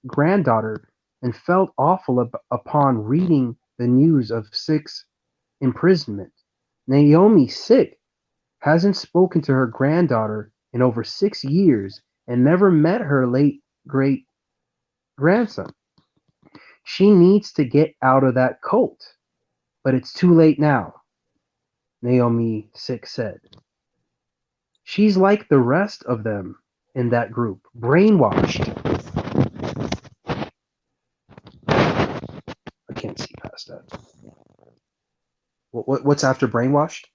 granddaughter and felt awful upon reading the news of Sick's imprisonment. Naomi Sick hasn't spoken to her granddaughter in over 6 years and never met her late great grandson. She needs to get out of that cult, but it's too late now, Naomi Sick said. She's like the rest of them in that group, brainwashed. I can't see past that. What's after brainwashed?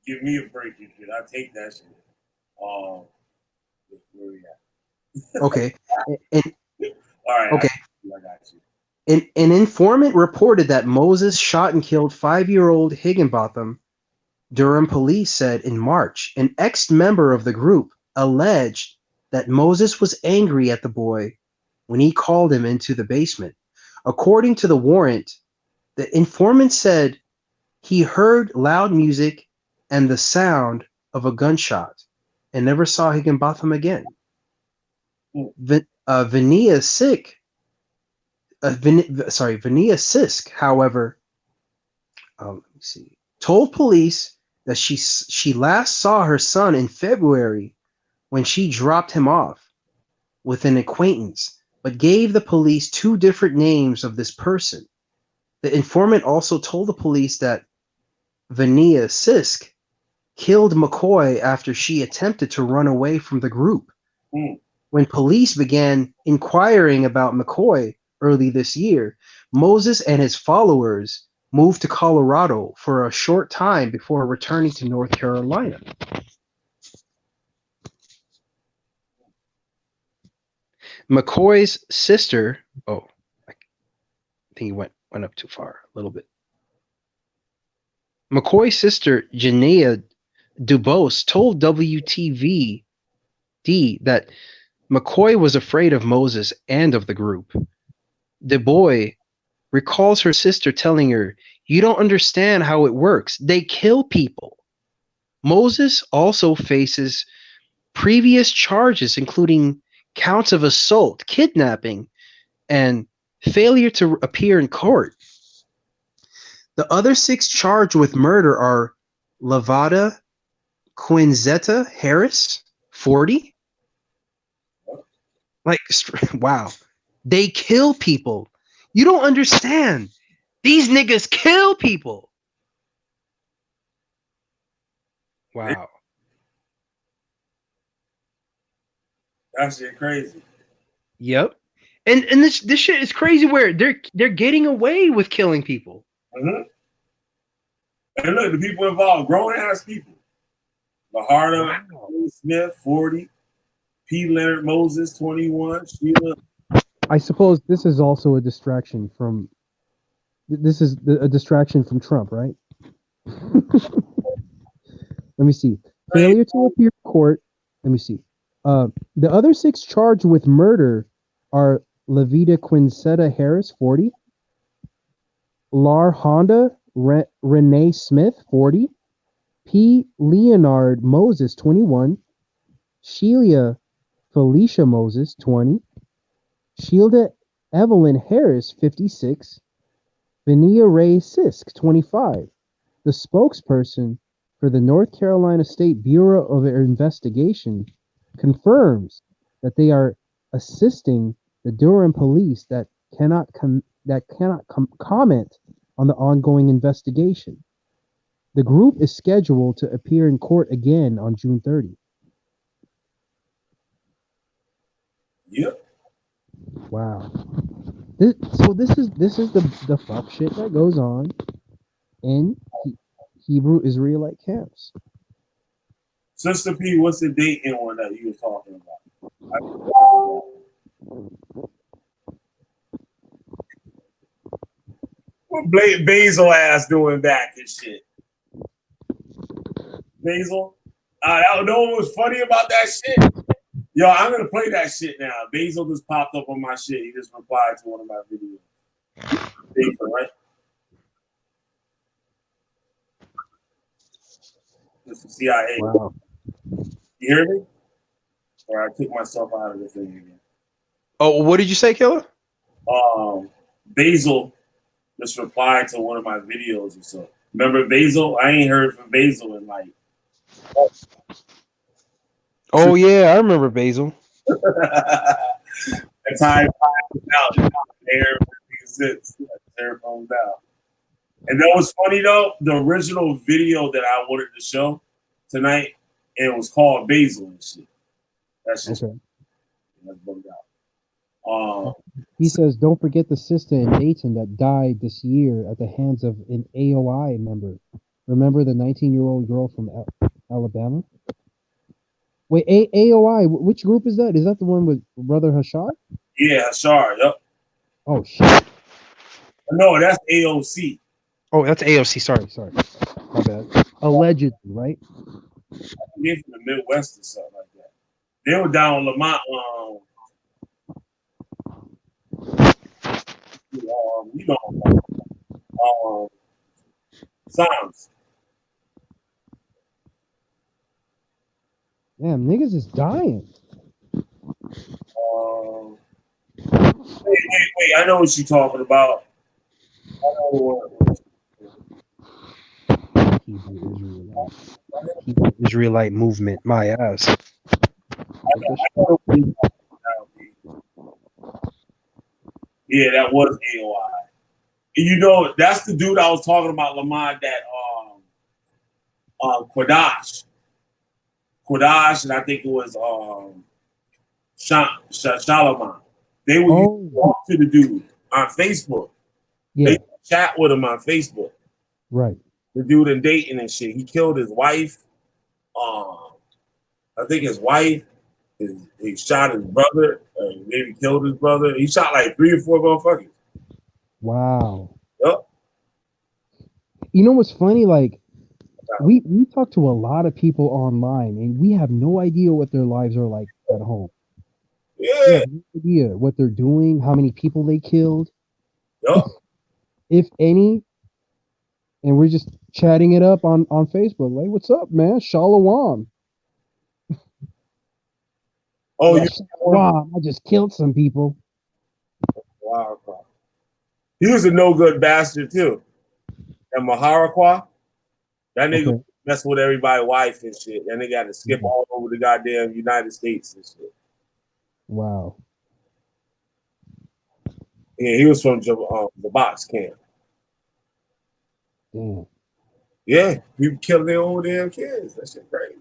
Give me a break, you shit. I take that shit. Where we at? Okay. All right. Okay. I got you. An informant reported that Moses shot and killed 5-year-old Higginbotham. Durham police said in March, an ex-member of the group alleged that Moses was angry at the boy when he called him into the basement. According to the warrant, the informant said he heard loud music and the sound of a gunshot and never saw Higginbotham again. Vania Sisk, however, let me see, told police that she last saw her son in February when she dropped him off with an acquaintance, but gave the police 2 different names of this person. The informant also told the police that Vania Sisk killed McCoy after she attempted to run away from the group. When police began inquiring about McCoy early this year, Moses and his followers moved to Colorado for a short time before returning to North Carolina. McCoy's sister, I think he went up too far a little bit. McCoy's sister, Jania Dubose, told WTVD that McCoy was afraid of Moses and of the group. Dubois recalls her sister telling her, "You don't understand how it works. They kill people." Moses also faces previous charges, including counts of assault, kidnapping, and failure to appear in court. The other 6 charged with murder are Lavada Quinzetta Harris, 40. Like, wow. They kill people. You don't understand. These niggas kill people. Wow. That shit crazy. Yep. And this shit is crazy where they're getting away with killing people. Mm-hmm. And look, the people involved, grown ass people. Laharda Smith, 40. P. Leonard Moses, 21. Sheila. I suppose this is also a distraction from. This is a distraction from Trump, right? Let me see. Failure to appear in court. Let me see. The other 6 charged with murder are Levita Quincetta Harris, 40. Lar Honda Renee Smith, 40. P. Leonard Moses, 21. Sheila Felicia Moses, 20. Shilda Evelyn Harris, 56. Vania Ray Sisk, 25. The spokesperson for the North Carolina State Bureau of Investigation confirms that they are assisting the Durham police that cannot comment on the ongoing investigation. The group is scheduled to appear in court again on June 30th. Yep. Wow. This is the fuck shit that goes on in Hebrew Israelite camps. Sister P, what's the date in one that you were talking about? What Basil ass doing back and shit? Basil? I don't know what was funny about that shit. Yo, I'm gonna play that shit now. Basil just popped up on my shit. He just replied to one of my videos. Basil, right? This is CIA. Wow. You hear me? Or I took myself out of the thing again. Oh, what did you say, Killer? Basil just replied to one of my videos or so. Remember Basil? I ain't heard from Basil in like. Oh yeah, I remember Basil. That's how I found out. There exists. Their phone down. And that was funny though. The original video that I wanted to show tonight, it was called Basil and shit. That's just that's bugged out. He says, don't forget the sister in Dayton that died this year at the hands of an AOI member. Remember the 19-year-old girl from Alabama? Wait, AOI, which group is that? Is that the one with Brother Hashar? Yeah, Hashar, yep. Oh, shit. No, that's AOC. Oh, that's AOC. Sorry. My bad. Allegedly, right? They're from the Midwest or something like that. They were down in Lamont. Psalms. Damn, niggas is dying. Wait. I know what you're talking about. I know what. Hebrew Israelite movement. My ass. Yeah, that was AOI. And you know, that's the dude I was talking about, Lamont, that Quadash, and I think it was Shalaman. They would talk to the dude on Facebook. Yeah. They chat with him on Facebook. Right. The dude in Dayton and shit. He killed his wife. I think his wife. He shot his brother. Maybe killed his brother. He shot like 3 or 4 motherfuckers. Wow. Yep. You know what's funny? Like, we talk to a lot of people online, and we have no idea what their lives are like at home. Yeah. We have no idea what they're doing, how many people they killed. Yep. If any. And we're just chatting it up on Facebook. Like, what's up, man? Shalom. Oh, yeah, shalom. I just killed some people. Wow. He was a no good bastard too. And Maharakwa, that nigga messed with everybody's wife and shit. And they got to skip all over the goddamn United States and shit. Wow. Yeah, he was from the box camp. Damn. Yeah, people killing their own damn kids. That shit crazy.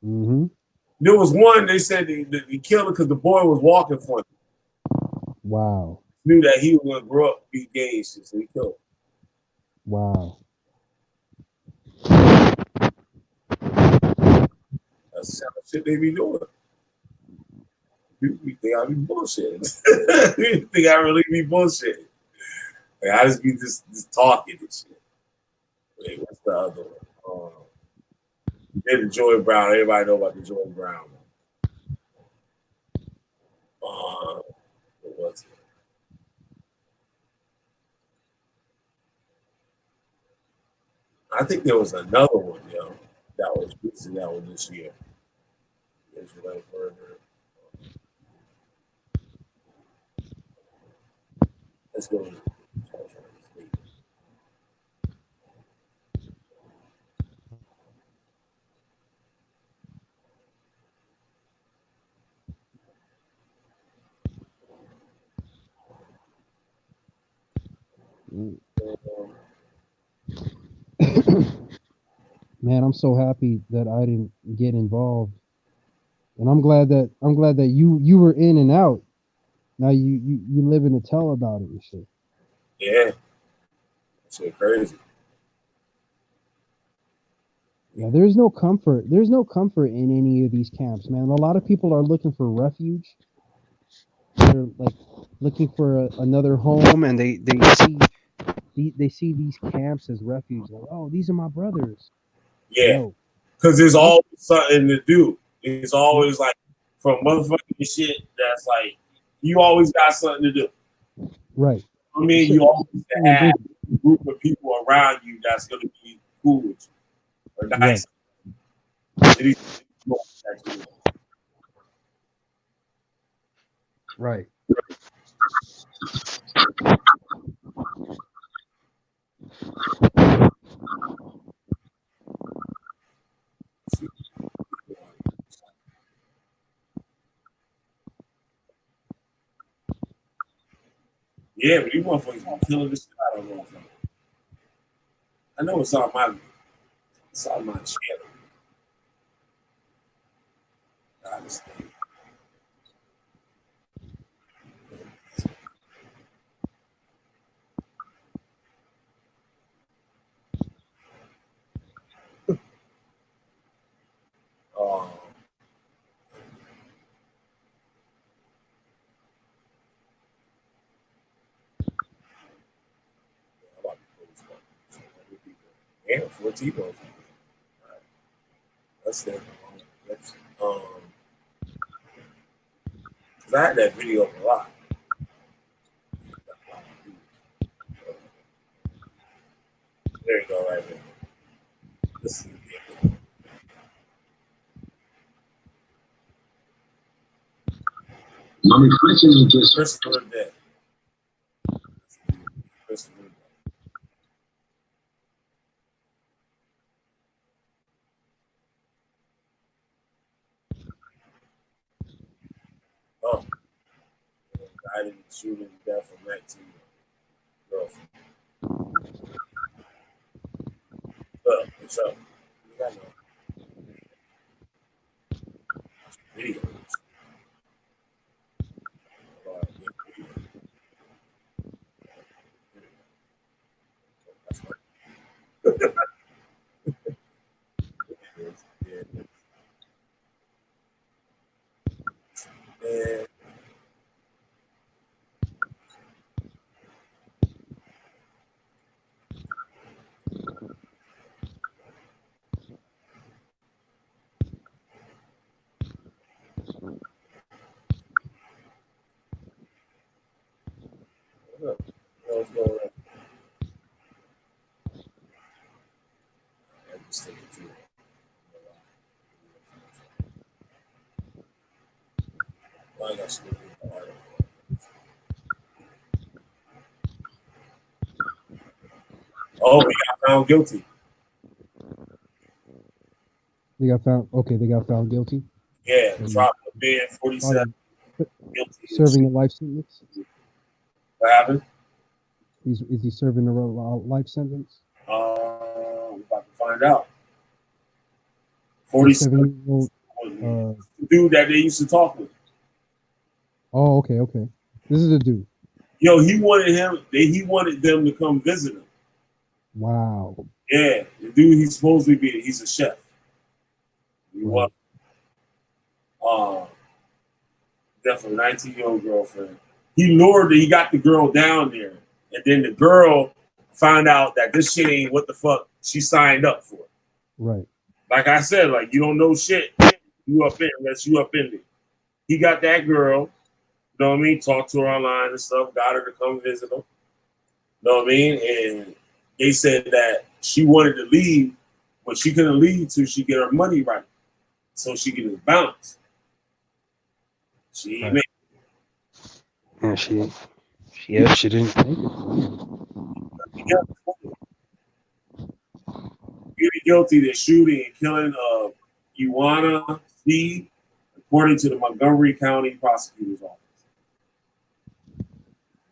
Mm-hmm. There was one, they said he killed him because the boy was walking for him. Wow. Knew that he was going to grow up, be gay and shit, so he killed him. Wow. That's the kind of shit they be doing. You think I be bullshitting. You think I really be bullshitting. Like, I just be just talking and shit. Wait, what's the other one? The Joy Brown. Everybody know about the Joy Brown. What was it? I think there was another one, yo, that was recent. That was this year. Israelite murder. Let's go. Man, I'm so happy that I didn't get involved, and I'm glad that you were in and out. Now you living to tell about it and shit. Yeah, shit crazy. Yeah, there's no comfort. There's no comfort in any of these camps, man. A lot of people are looking for refuge. They're like looking for another home, and they see these camps as refuge. Like, oh, these are my brothers. Yeah, No, because there's always something to do. It's always like from motherfucking shit that's like you always got something to do. right. I mean, you always have a group of people around you that's gonna be cool with you or nice. Right. Yeah, but these motherfuckers be killing the shit out of motherfuckers. I know it's on my channel. God, this thing. Yeah, 14 people. That's it. That's cause I had that video up a lot. There you go, right there. This is it. Mommy, Christians just Christopher Dead. Christopher Dead. Oh, died in the shooting death of 19 girlfriend. Look, what's up? You got no videos. And look, what's going on? I just take it too. I got some article. Oh, he got found guilty. They got found. Okay, they got found guilty. Yeah, dropped a bid 47. Guilty. Serving a life sentence. What happened? Is he serving a life sentence? We're about to find out. 47. The dude that they used to talk with. Oh, okay. This is a dude. Yo, he wanted them to come visit him. Wow. Yeah, the dude he's supposed to be, he's a chef. He was. Definitely 19-year-old girlfriend. He lured her, he got the girl down there. And then the girl found out that this shit ain't what the fuck she signed up for. Right. Like I said, like you don't know shit. You up in unless you up in there. He got that girl, you know what I mean? Talked to her online and stuff, got her to come visit him. You know what I mean? And they said that she wanted to leave, but she couldn't leave till she get her money right. So she can bounce. She ain't made it. Yeah, she didn't make it. Guilty of shooting and killing of Ioana Steve, according to the Montgomery County Prosecutor's Office.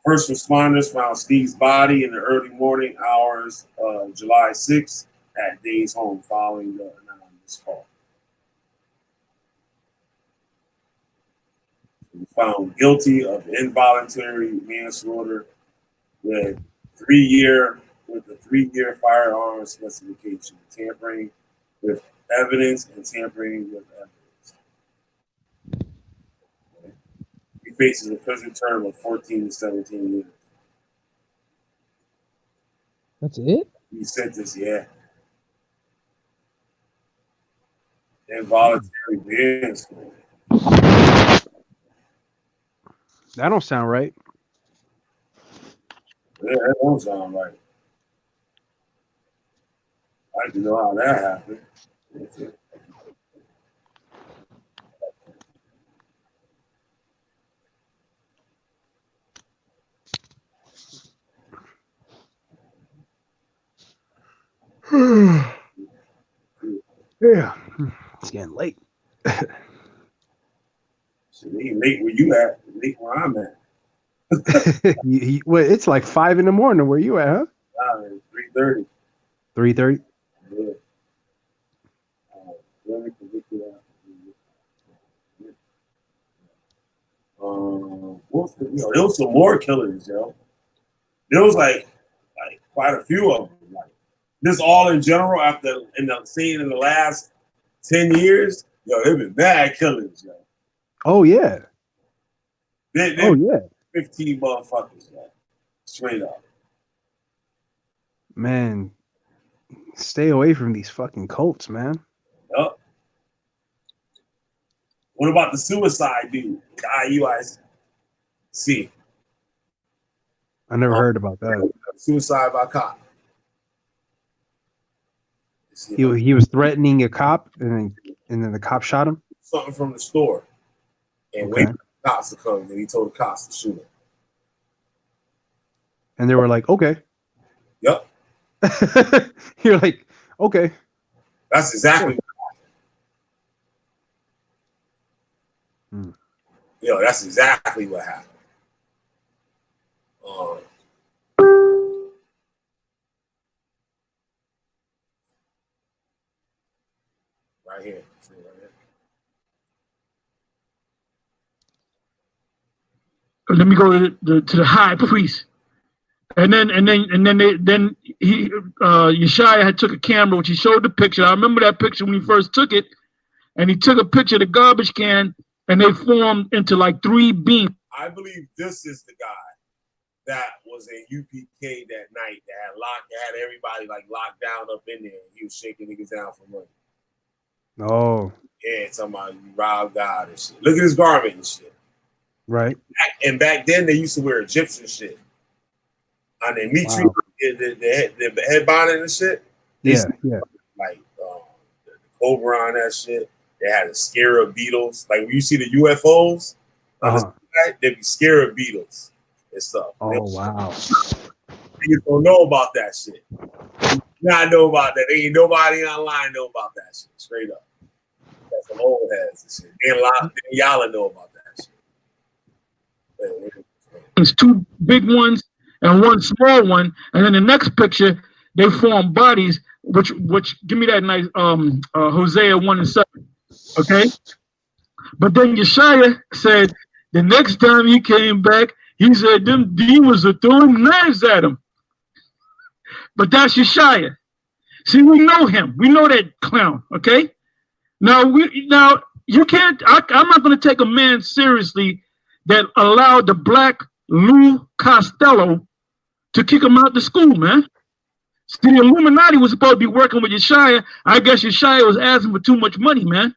First responders found Steve's body in the early morning hours of July 6th at Day's home following the anonymous call. He was found guilty of involuntary manslaughter with a 3-year firearm specification, tampering with evidence and tampering with evidence. He faces a prison term of 14 to 17 years. That's it? He sentenced, yeah. Involuntary manslaughter. That don't sound right. Yeah, that don't sound right. I didn't know how that happened. Yeah, it's getting late. So they ain't late where you at, late where I'm at. Well, it's like 5 in the morning. Where you at, huh? 3:30. 3:30. Yeah. Let me convict you there was some more killers, yo. There was like quite a few of them. Like this all in general in the last 10 years, yo, they've been bad killers, yo. Oh yeah. Oh yeah. 15 motherfuckers, yo. Straight up. Man, stay away from these fucking cults, man. Yup. What about the suicide dude? The IUIC. I never heard about that. Suicide by cop. He was threatening a cop, and then the cop shot him. Something from the store, and waited for the cops to come. And he told the cops to shoot him. And they were like, "Okay." Yep. You're like, "Okay." That's exactly what happened. Yo, that's exactly what happened. Right here. See right here. Let me go to the high priest, and then he Yeshaya had took a camera, which he showed the picture. I remember that picture when he first took it, and he took a picture of the garbage can, and they formed into like 3 beams. I believe this is the guy that was in UPK that night that had everybody like locked down up in there. He was shaking niggas down for money. Oh. Yeah, talking about you rob God and shit. Look at his garment and shit. Right. And back then they used to wear Egyptian shit. On their meat tree, the head bonnet and shit. Yeah. Like the cobra on that shit. They had the scarab beetles. Like when you see the UFOs, they'd be scarab beetles and stuff. Oh wow. Niggas don't know about that shit. Not know about that. Ain't nobody online know about that shit. Straight up. That's some old heads and shit. Y'all know about that shit. There's 2 big ones and 1 small one, and then the next picture they form bodies. Which give me that nice Hosea 1:7. Okay, but then Yeshaya said the next time he came back, he said them demons are throwing knives at him. But that's Yeshaya. See, we know him. We know that clown. Okay. Now you can't. I'm not going to take a man seriously that allowed the black Lou Costello to kick him out the school, man. See, the Illuminati was supposed to be working with Yeshaya. I guess Yeshaya was asking for too much money, man.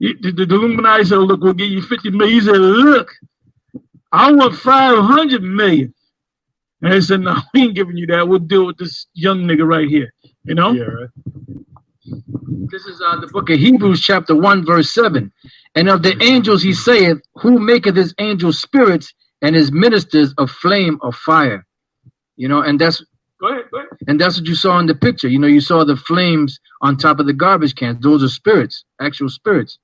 The Illuminati said, "Look, we'll give you 50 million." He said, "Look, I want 500 million." And they said, "No, we ain't giving you that. We'll deal with this young nigga right here." You know? Yeah, right. This is the book of Hebrews, chapter 1, verse 7. And of the angels he saith, who maketh his angels spirits and his ministers a flame of fire. You know, and that's Go ahead. And that's what you saw in the picture. You know, you saw the flames on top of the garbage cans. Those are spirits, actual spirits.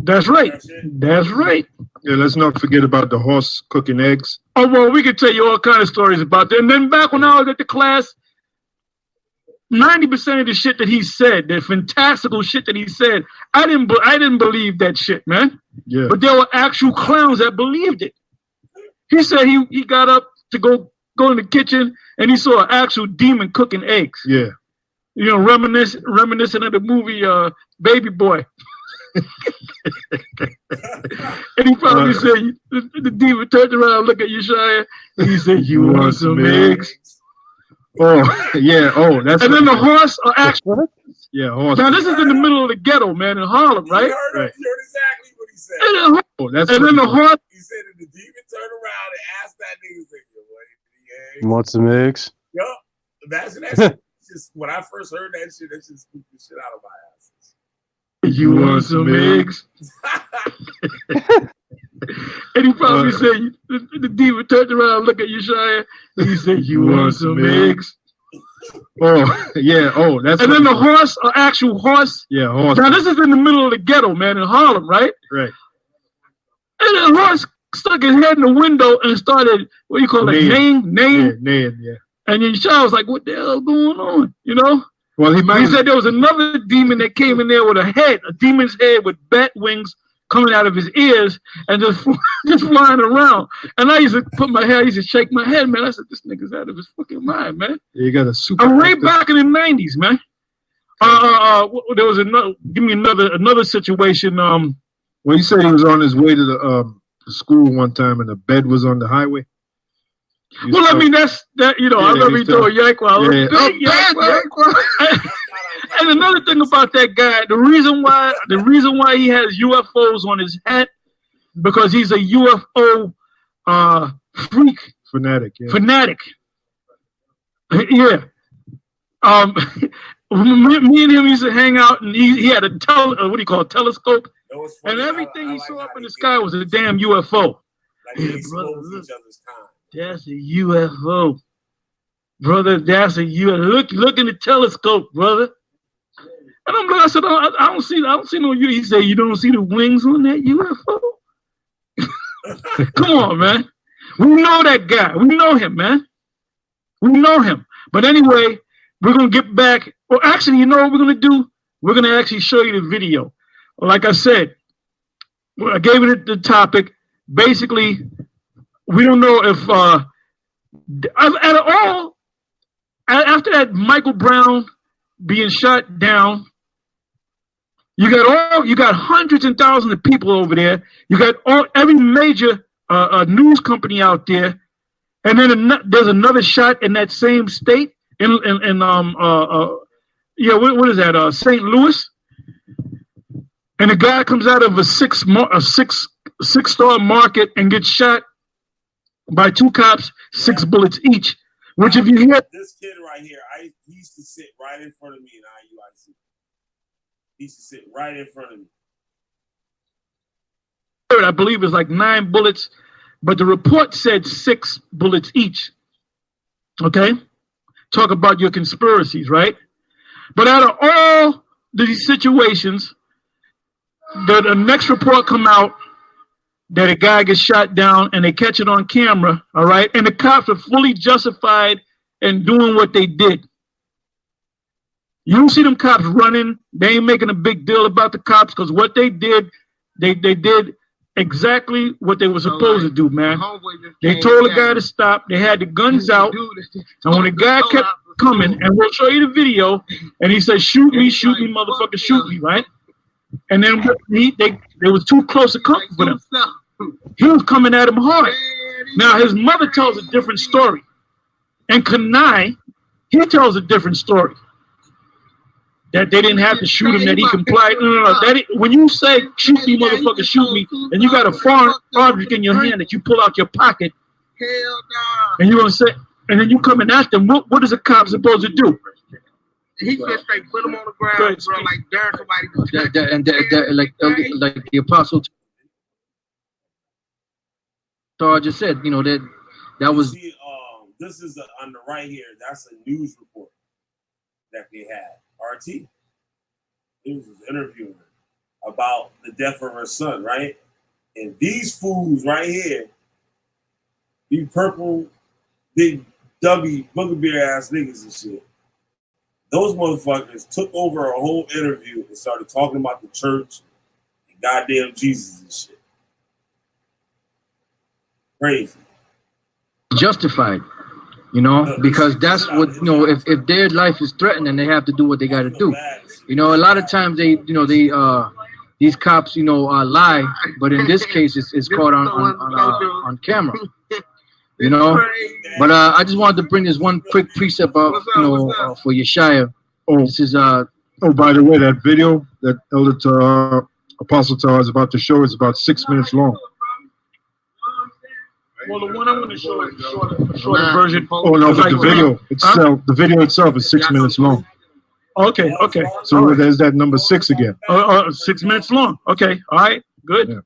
That's right. That's right. Yeah, let's not forget about the horse cooking eggs. Oh, well, we could tell you all kind of stories about that. And then back when I was at the class, 90% of the shit that he said, the fantastical shit that he said, I didn't believe that shit, man. Yeah. But there were actual clowns that believed it. He said he got up to go in the kitchen and he saw an actual demon cooking eggs. Yeah. You know, reminiscent of the movie Baby Boy. And he probably said, the demon turned around, look at Yeshaya, and he said, "You want some eggs?" Oh, yeah. Oh, that's. And then the horse actually. Yeah, horse. Now this is in the middle of the ghetto, man, in Harlem, right? You heard exactly what he said. And then the horse. He said, and the demon turned around and asked that nigga, You want some eggs? Yup. Imagine that shit. Just when I first heard that shit, that just spooked the shit out of my ass. You want some eggs? And he probably said, the demon turned around, look at Yeshaya, and he said, "You want some eggs?" Oh, yeah. Oh, that's. And then the horse, an actual horse. Yeah, horse. Now this is in the middle of the ghetto, man, in Harlem, right? Right. And the horse stuck his head in the window and started, what do you call it? Name? Yeah. And then Yeshaya was like, "What the hell going on?" You know? Well, he said there was another demon that came in there with a demon's head with bat wings coming out of his ears and just flying around. And I used to shake my head, man. I said, this nigga's out of his fucking mind, man. You got a super. I'm way back in the 90s, man. There was another situation. Well, you said he was on his way to the school one time and the bed was on the highway. Well, I mean, that's that, you know, I remember he told Yankwell. And another thing about that guy, the reason why he has UFOs on his hat, because he's a UFO freak. Fanatic, yeah. Fanatic. Yeah. Me and him used to hang out, and he had a telescope, and everything he saw up in the sky was a damn UFO. Hey, brother, look, that's a UFO, brother. That's a UFO. Look in the telescope, brother. And I'm like, I said, I don't see no UFO. He said, "You don't see the wings on that UFO?" Come on, man. We know that guy. We know him, man. We know him. But anyway, we're gonna get back. Well, actually, you know what we're gonna do? We're gonna actually show you the video. Like I said, I gave it the topic. Basically, we don't know if after that Michael Brown being shot down, you got hundreds and thousands of people over there. You got every major news company out there, and then there's another shot in that same state what is that? St. Louis, and a guy comes out of a six-star market and gets shot by two cops, 6 bullets each. Which, if you hear this kid right here, he used to sit right in front of me in IUIC. He used to sit right in front of me. I believe it's like 9 bullets, but the report said 6 bullets each. Okay? Talk about your conspiracies, right? But out of all these situations, the next report come out that a guy gets shot down and they catch it on camera, all right? And the cops are fully justified in doing what they did. You don't see them cops running. They ain't making a big deal about the cops because what they did, they did exactly what they were supposed to do, man. They told the guy to stop. They had the guns out. And when the guy kept coming, and we'll show you the video, and he said, shoot me, motherfucker, shoot me, right? And then they was too close to come with him. He was coming at him hard. Now, his mother tells a different story. And Kanai, he tells a different story. That they didn't have to shoot him, that he complied. No. When you say, shoot me, motherfucker, shoot me, and you got a foreign object in your hand that you pull out your pocket, and you're going to say, and then you coming at them, what is a cop supposed to do? He just straight put him on the ground, bro, like dare somebody to like the apostle Tahar just said, you know, that was. See, this is on the right here. That's a news report that they had. RT. He was interviewing her about the death of her son, right? And these fools right here, these purple, big W, booger bear ass niggas and shit, Those motherfuckers took over a whole interview and started talking about the church and goddamn Jesus and shit. Crazy. Justified, you know, because that's what, you know, if their life is threatened, then they have to do what they got to do. You know, a lot of times these cops, you know, lie, but in this case, it's caught on camera. You know, but I just wanted to bring this one quick precept up, you know, for Yeshaya. This is Oh, by the way, that video that Elder Tahar, Apostle Tahar is about to show is about 6 minutes long. Well, the one I'm going to show is the shorter version. Oh no, but the video itself, the video itself is 6 minutes long. Okay. So there's that number 6 again. 6 minutes long. Okay. All right. Good.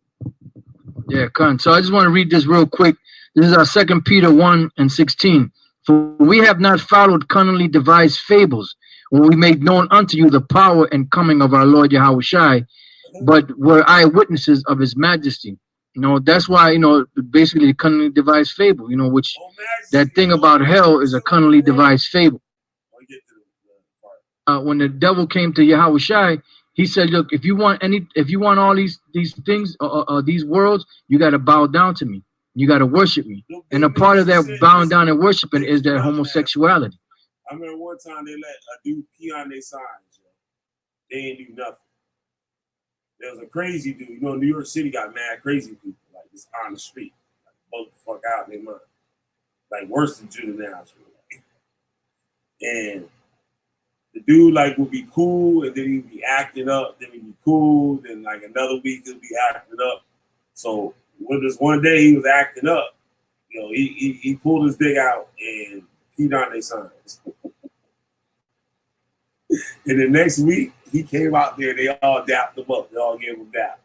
Yeah, Con. So I just want to read this real quick. This is our 2 Peter 1:16. For we have not followed cunningly devised fables, when we made known unto you the power and coming of our Lord Yahushua, but were eyewitnesses of his majesty. You know, that's why, you know, basically the cunningly devised fable, you know, which that thing about hell is a cunningly devised fable. When the devil came to Yahushua, he said, look, if you want all these things, these worlds, you got to bow down to me. You got to worship me. And a part of that bowing down and worshiping is that homosexuality. I remember one time they let a dude pee on their signs. They ain't do nothing. There was a crazy dude. You know, New York City got mad crazy people, like just on the street. Like, both the fuck out of their mind. Like worse than juveniles. And the dude like would be cool, and then he'd be acting up, then he'd be cool, then like another week he'll be acting up. So when this one day he was acting up, you know, he pulled his dick out and peed on their signs. And the next week he came out there, they all dapped him up, they all gave him dap.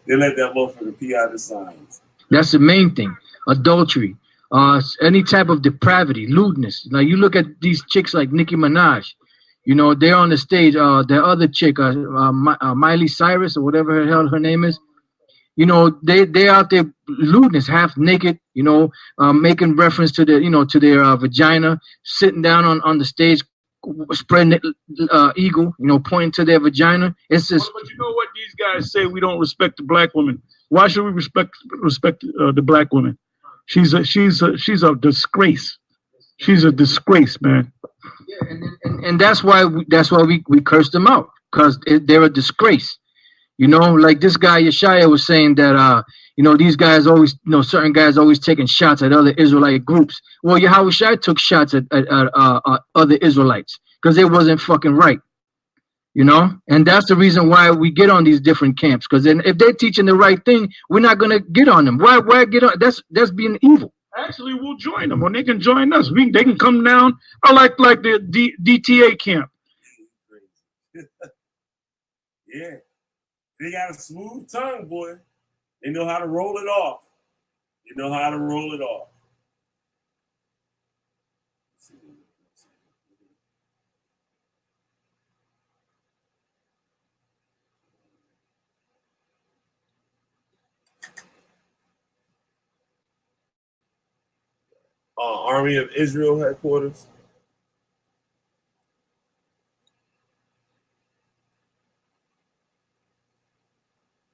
They let that motherfucker pee on the signs. That's the main thing. Adultery. Any type of depravity, lewdness. Like you look at these chicks like Nicki Minaj, you know, they're on the stage. The other chick, Miley Cyrus or whatever the hell her name is, you know, they out there lewdness, half naked, you know, making reference to the, you know, to their vagina, sitting down on the stage, spreading eagle, you know, pointing to their vagina. It's just. But you know what these guys say? We don't respect the black woman. Why should we respect the black woman? She's a disgrace. She's a disgrace, man. Yeah, and that's why we curse them out, because they're a disgrace. You know, like this guy Yeshaya was saying that you know, these guys always, you know, certain guys always taking shots at other Israelite groups. Well, Yahushua took shots at other Israelites because they wasn't fucking right. You know, and that's the reason why we get on these different camps. Because then, if they're teaching the right thing, we're not gonna get on them. Why get on? That's being evil. Actually, we'll join them, or they can join us. They can come down. I like the DTA camp. Yeah, they got a smooth tongue, boy. They know how to roll it off. They know how to roll it off. Army of Israel headquarters.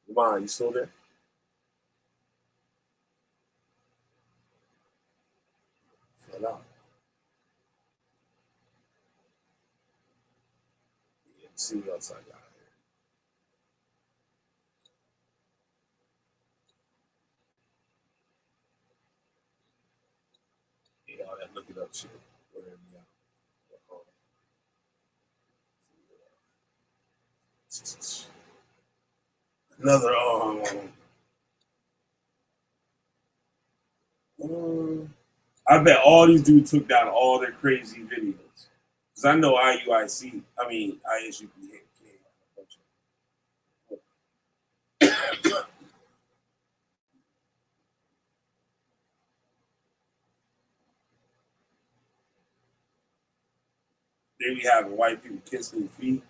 Come on, you still there? Shut up. Yeah, see what else I got here. Yeah, all that looking up shit. Another I bet all these dudes took down all their crazy videos. Because I know ISUPK. They be having white people kiss their feet.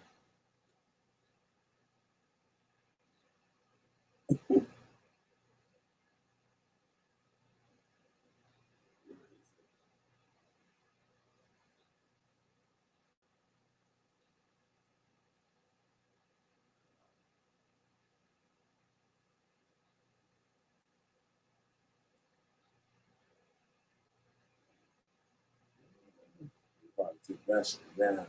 Get that shit down.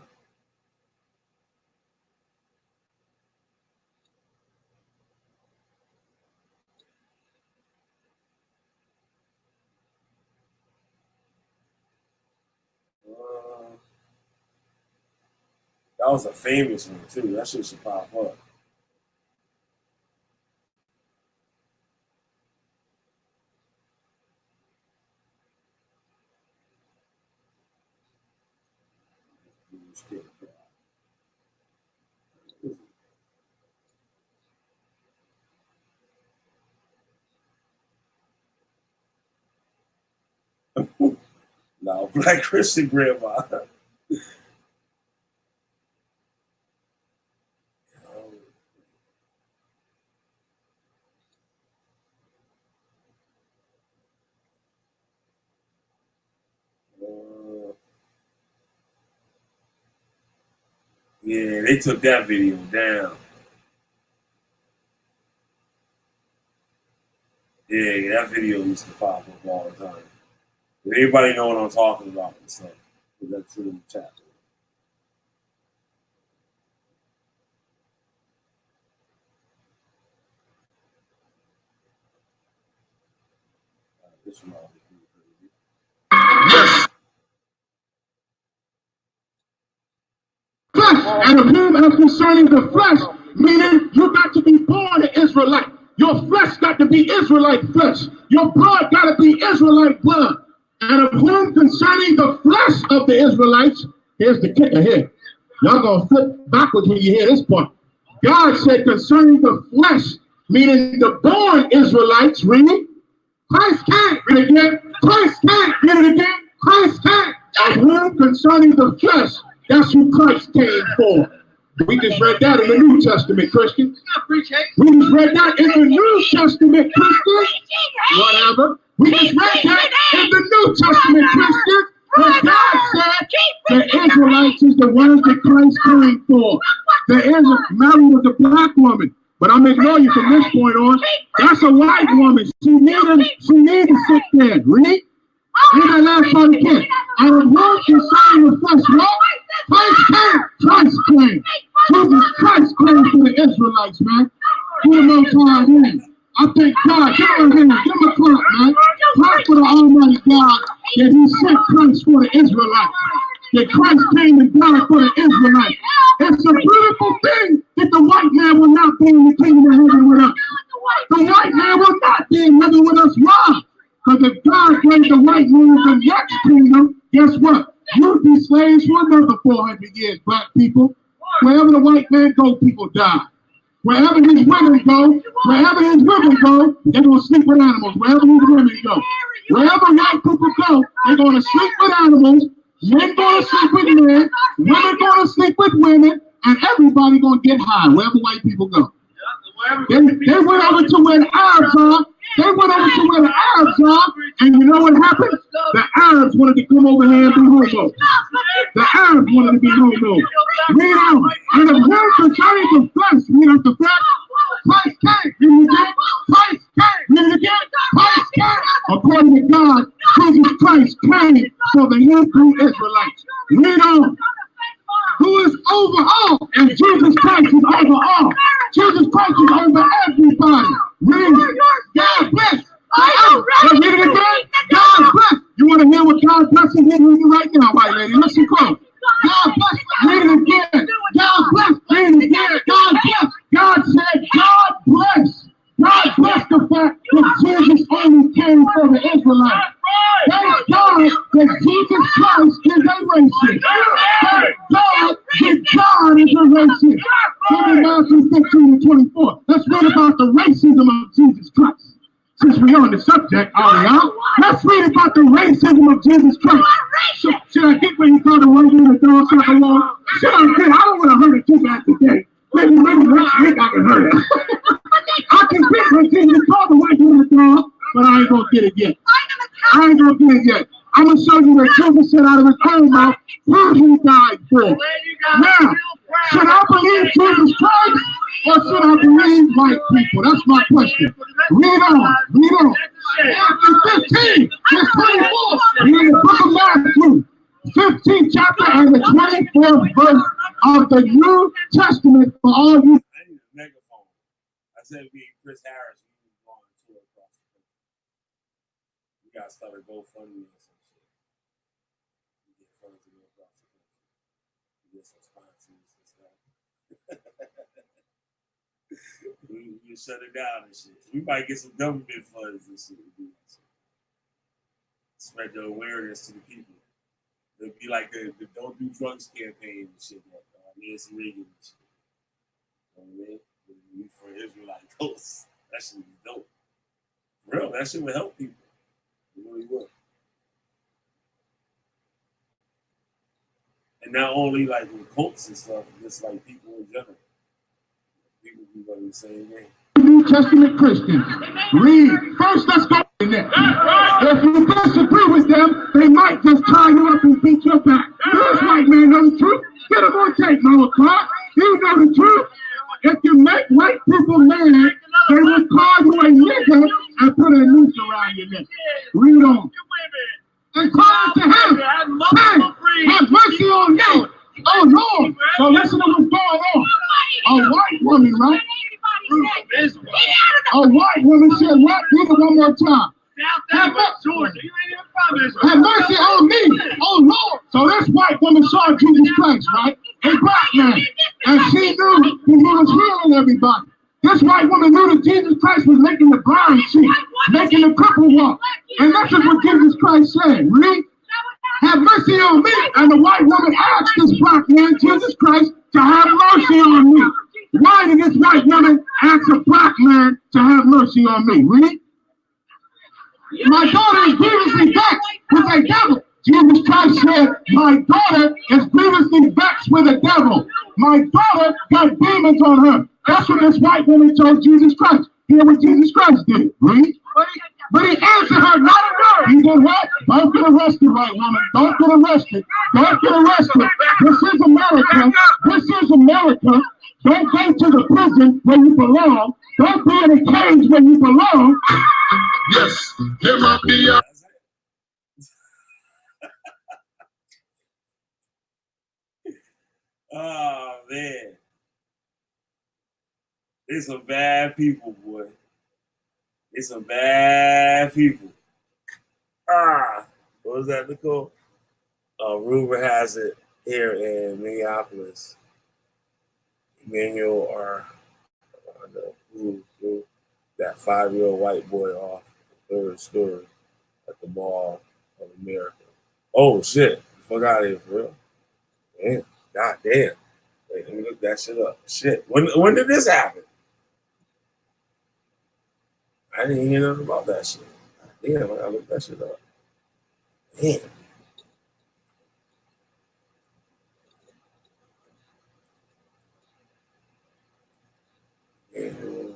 That was a famous one too. That shit should pop up. No, Black Christian grandma. Yeah, they took that video down. Yeah, that video used to pop up all the time. If anybody know what I'm talking about, it's like, that's in the chat. This one Yes. Flesh, and of him as concerning the flesh, meaning you got to be born an Israelite. Your flesh got to be Israelite flesh. Your blood got to be Israelite blood. And of whom concerning the flesh of the Israelites, here's the kicker here. Y'all gonna flip backwards when you hear this part. God said concerning the flesh, meaning the born Israelites, read it. Christ came, read it again. Christ came, read it again. Christ came. Of whom concerning the flesh, that's who Christ came for. We just read that in the New Testament, Christian. We just read that in the New Testament, Christian. Whatever. We just read that in the New Testament, Christian. Where God said the Israelites is the ones that Christ came for. The Israelites married with a black woman. But I'm ignoring you from this point on. That's a white woman. She needed to sit there. Read that last part again. I was once concerning the flesh. What? Christ came. Christ came. Jesus Christ came for the Israelites, man. Put them on time in. I thank God. Give him a hand. Give him a clap, man. Clap for the Almighty God that He sent Christ for the Israelites. That Christ came and died for the Israelites. It's a beautiful thing that the white man will not be in the kingdom of heaven with us. The white man will not be in heaven with us. Why? Because if God gave the white man the next kingdom, guess what? You'll be slaves for another 400 years, black people. Wherever the white man go, people die. Wherever his women go, they're going to sleep with animals. Wherever his women go. Wherever white people go, they're going to sleep with animals. Men going to sleep with men. Women going to sleep with women. And everybody going to get high wherever white people go. They went over to where the Arabs are. And you know what happened? The Arabs wanted to come over here and be homo. The Arabs wanted to be homo. Read on. And the word concerning the flesh, read on the flesh. Christ came. Read it again. Christ came. Read it again. Christ came. According to God, Jesus Christ came for the Hebrew Israelites. Read on. Who is over all, and Jesus Christ is over all. Jesus Christ is over everybody. Read it. God bless. Read it again. God bless. You want to hear what God bless is hitting you right now, white lady? Listen close. God bless. Read it again. God bless. Read it again. God bless. God said, God bless. God bless the fact that Jesus only came for the Israelites. Thank God that Jesus Christ is a racist. Thank God that God is a racist. Go to Matthew 15-24. Let's read about the racism of Jesus Christ. Since we're on the subject, let's read about the racism of Jesus Christ. Should I get where you call the white man a dog like a wall? Should I get? I don't want to hurt it too bad today. Maybe next week I can hurt it. I can get where Jesus called the white man a dog, but I ain't gonna get it yet. I'm gonna show you what Jesus said out of his own mouth who he died for. Now, should I believe Jesus Christ or should I believe white people? That's my question. Read on. Matthew 15, verse 24. Read the book of Matthew. 15th chapter and the 24th verse of the New Testament for all you. I need a megaphone. I said me and Chris Harris, we was going to tour across the country. We got to start a GoFundMe or some shit. We get funds to go across the country. We get some sponsors and stuff. we shut it down and shit. We might get some government funds and shit to do that shit. Spread the awareness to the people. It'd be like the Don't Do Drugs campaign and shit like Nancy Reagan and shit. You know what I mean? For Israelite ghosts. That shit would be dope. For real, that shit would help people. It really would. And not only like with cults and stuff, just like people in general. People be running the same game. New Testament Christians. Read. First, let's go in there. If you disagree with them, they might just tie you up and beat your back. This white man know the truth. Get him on tape, Noah Clark. You know the truth. If you make white people mad, they will call you a nigger and put a noose around your neck. Read on. And call it to him. Hey, have mercy on me. Oh, Lord. So listen to what's going on. A white woman, right? A white woman said, what? Read it one more time. Have mercy on me. Oh, Lord. So this white woman saw Jesus Christ, right? A black man. And she knew he was healing everybody. This white woman knew that Jesus Christ was making the blind see, making the cripple walk. And that's what Jesus Christ said. Read. Have mercy on me. And the white woman asked this black man, Jesus Christ, to have mercy on me. Why did this white woman ask a black man to have mercy on me? Read. My daughter is grievously vexed with a devil. Jesus Christ said, my daughter is grievously vexed with a devil. My daughter got demons on her. That's what this white woman told Jesus Christ. Hear what Jesus Christ did. Read. But he answered her not a word. He did what? Don't get arrested, white woman. Don't get arrested. Don't get arrested. This is America. This is America. Don't go to the prison where you belong. Don't be in a cage where you belong. Yes, there might be a... Oh, man. There's some bad people, boy. There's some bad people. What was that, Nicole? Rumor has it here in Minneapolis. Emmanuel or that 5-year-old white boy off the 3rd story at the Mall of America. Oh, shit. Fuck out of here, for real. Damn. God damn. Wait, let me look that shit up. Shit. When did this happen? I didn't hear nothing about that shit. Damn, I gotta look that shit up. Damn. Damn.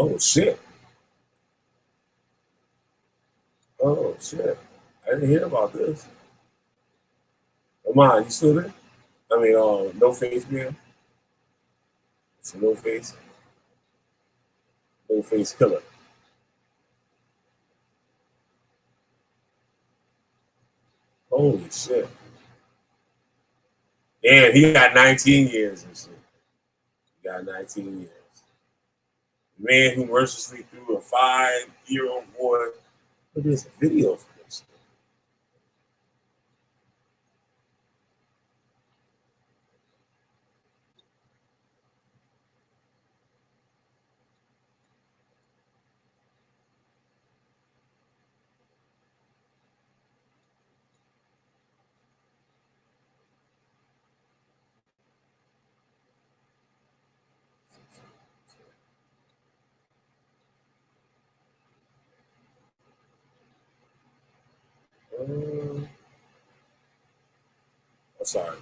Oh, shit. Oh, shit. I didn't hear about this. Come on, you still there? I mean, no face, man. It's a no face. No face killer. Holy shit. Damn, he got 19 years and shit. He got 19 years. The man who mercilessly threw a 5-year-old boy. Look, there's a video for this. Oh, sorry.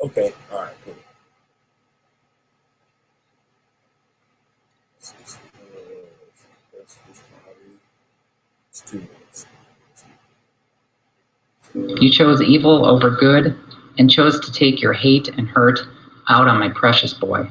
Okay, all right, cool. It's 2 minutes. You chose evil over good and chose to take your hate and hurt out on my precious boy.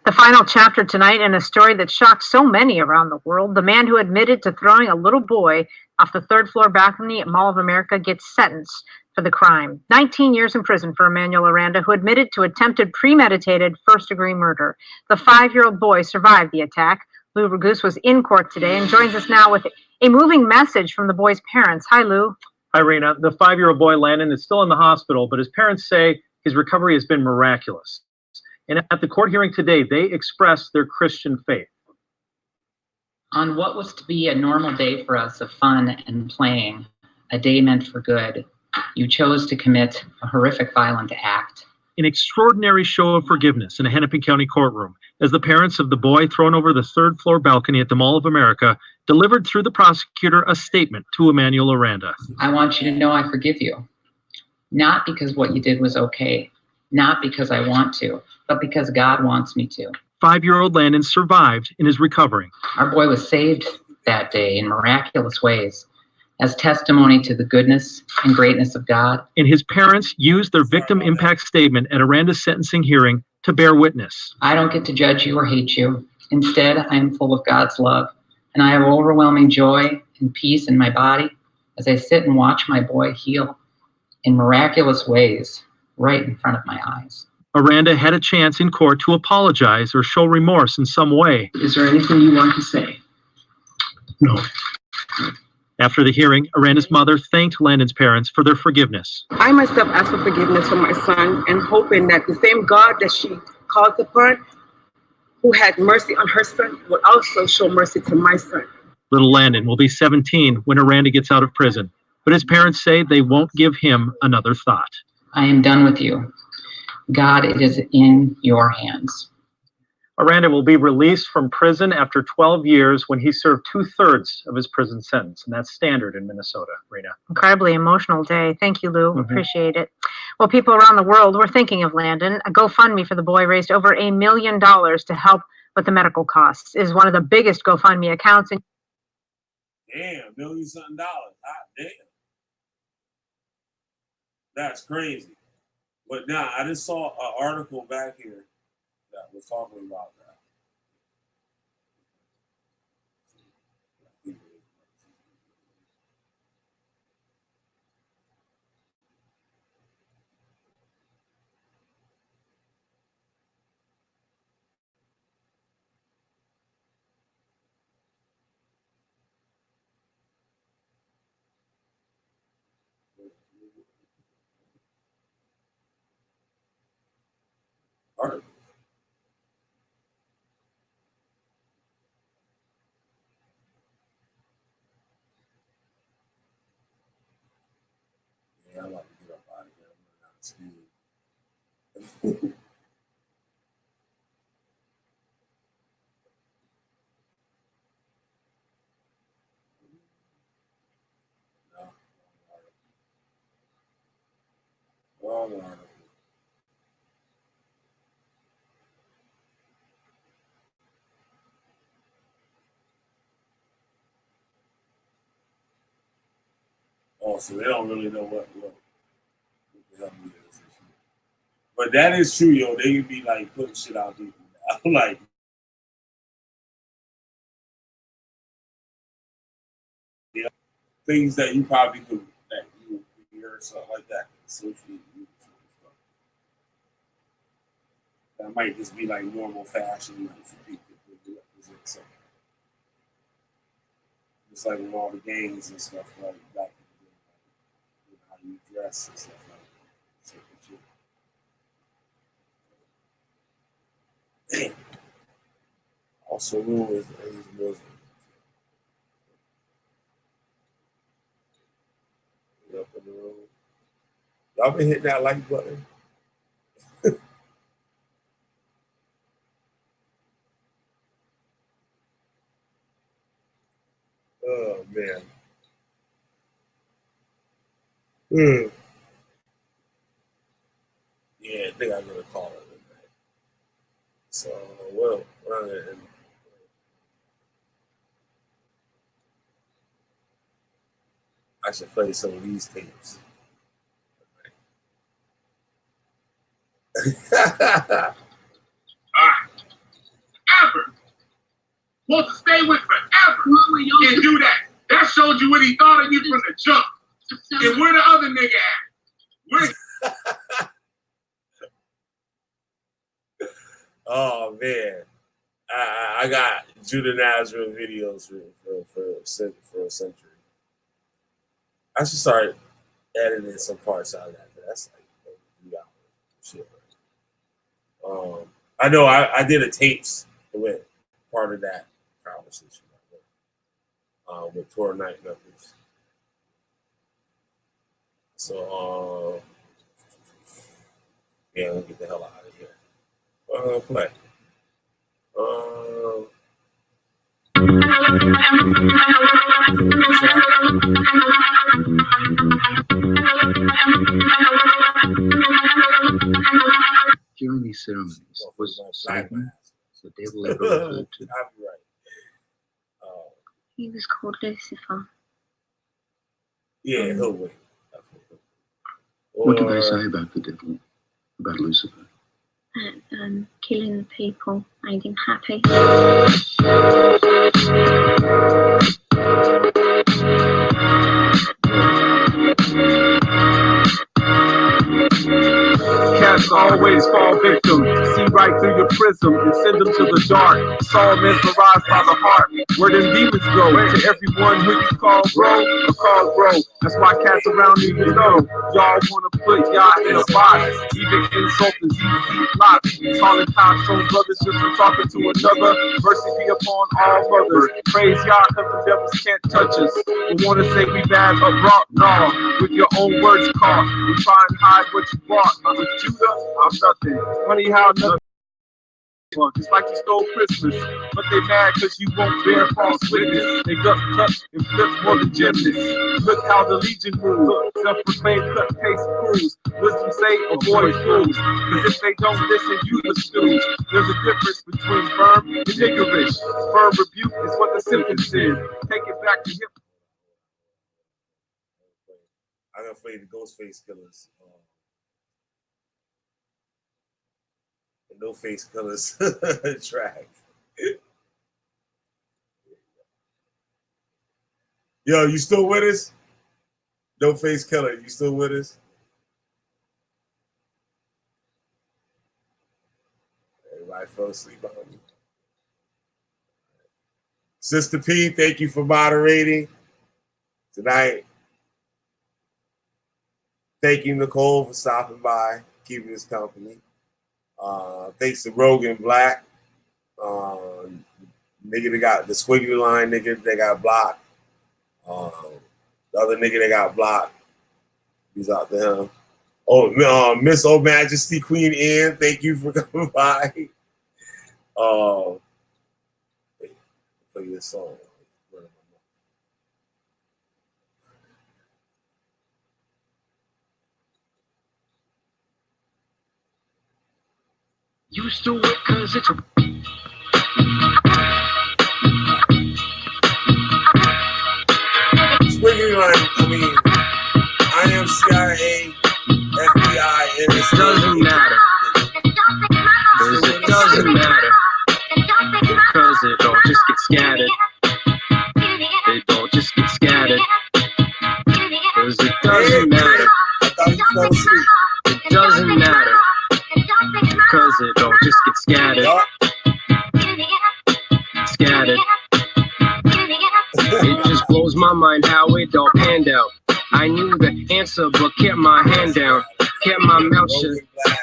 The final chapter tonight in a story that shocked so many around the world. The man who admitted to throwing a little boy off the 3rd floor balcony at Mall of America gets sentenced for the crime. 19 years in prison for Emmanuel Aranda, who admitted to attempted premeditated first-degree murder. The 5-year-old boy survived the attack. Lou Ragus was in court today and joins us now with a moving message from the boy's parents. Hi, Lou. Hi, Rena. The 5-year-old boy, Landon, is still in the hospital, but his parents say his recovery has been miraculous. And at the court hearing today, they expressed their Christian faith. On what was to be a normal day for us of fun and playing, a day meant for good, you chose to commit a horrific violent act. An extraordinary show of forgiveness in a Hennepin County courtroom as the parents of the boy thrown over the 3rd floor balcony at the Mall of America delivered through the prosecutor a statement to Emmanuel Aranda. I want you to know I forgive you. Not because what you did was okay, not because I want to, but because God wants me to. 5-year-old Landon survived and is recovering. Our boy was saved that day in miraculous ways as testimony to the goodness and greatness of God. And his parents used their victim impact statement at Aranda's sentencing hearing to bear witness. I don't get to judge you or hate you. Instead, I am full of God's love, and I have overwhelming joy and peace in my body as I sit and watch my boy heal in miraculous ways right in front of my eyes. Aranda had a chance in court to apologize or show remorse in some way. Is there anything you want to say? No. After the hearing, Aranda's mother thanked Landon's parents for their forgiveness. I myself asked for forgiveness for my son and hoping that the same God that she calls upon, who had mercy on her son, would also show mercy to my son. Little Landon will be 17 when Aranda gets out of prison, but his parents say they won't give him another thought. I am done with you. God, it is in your hands. Aranda will be released from prison after 12 years when he served 2/3 of his prison sentence, and that's standard in Minnesota, Rena. Incredibly emotional day. Thank you, Lou. Appreciate it. Well, people around the world were thinking of Landon. A GoFundMe for the boy raised over $1 million to help with the medical costs. It is one of the biggest GoFundMe accounts. Damn, $1,000,000-something. God damn. That's crazy. But now, I just saw an article back here that was talking about that. All right. Yeah, I'm about to get up out of here. I'm not excused. Wrong article. Oh, so they don't really know what the hell it is. But that is true, yo. They can be like putting shit out people now. Like, yeah, things that you probably could, that you would hear or something like that. Socially, that might just be like normal fashion, like for people to represent something. Just like with all the gangs and stuff, like black people, like, how you dress and stuff like that. So, damn. Also, Lou is Muslim. Up in the room. Y'all been hitting that like button. man. Yeah, I think I'm gonna call it tonight. So, well, I should play some of these tapes. Ever want to stay with forever and do that. That showed you what he thought of you from the jump. And where the other nigga at? Oh man, I got Judah Nazareth videos for a century. I should start editing some parts out of that. That's like 3 hours. Shit. I know I did a tapes with part of that conversation with Torah Night members. So yeah, let me get the hell out of here. Play. During these ceremonies, was Satan the devil ever referred to? Copyright. He was called Lucifer. Yeah, he'll win. What do they say about the devil, about Lucifer? Killing the people made him happy. Cats always fall victim. See right through your prism and send them to the dark. Saul mesmerized by the heart. Where them demons go? To everyone who you call bro or call bro. That's why cats around me, you know. Y'all wanna put y'all in a box. Even insult the ZZ lots. Calling cops on brothers just for talking to another. Mercy be upon all mothers. Praise y'all cause the devils can't touch us. We wanna say we bad abroad? No. With your own words caught. We try and hide what you brought. I'm with Judah, I'm nothing. Funny how nothing. Just like you stole Christmas, but they mad cause you won't bear false witness. They gut cut and flip more than gymnasts. Look how the legion moves. Self-proclaimed cut paste crews. Wisdom say avoid fools. Cause if they don't listen, you the stooge. There's a difference between firm and niggerish. Firm rebuke is what the symptoms is. Take it back to him. I'm gonna play the Ghostface Killers. The No Face Killers track. Yo, you still with us? No Face Killer, you still with us? Everybody fell asleep on me. Sister P, thank you for moderating tonight. Thank you, Nicole, for stopping by, keeping us company. Thanks to Rogan Black. Nigga, they got the squiggly line nigga, they got blocked. The other nigga, they got blocked. He's out there. Oh, Miss Old Majesty Queen Anne, thank you for coming by. Play this song. Used to it cause it's a squiggly line, I mean, I am CIA, FBI, and it doesn't matter. Cause it doesn't matter. Because it all just gets scattered. It all just gets scattered. Cause it doesn't matter. It doesn't matter. Cause it all just gets scattered. Scattered. It just blows my mind how it all panned out. I knew the answer but kept my hand down. Kept my mouth shut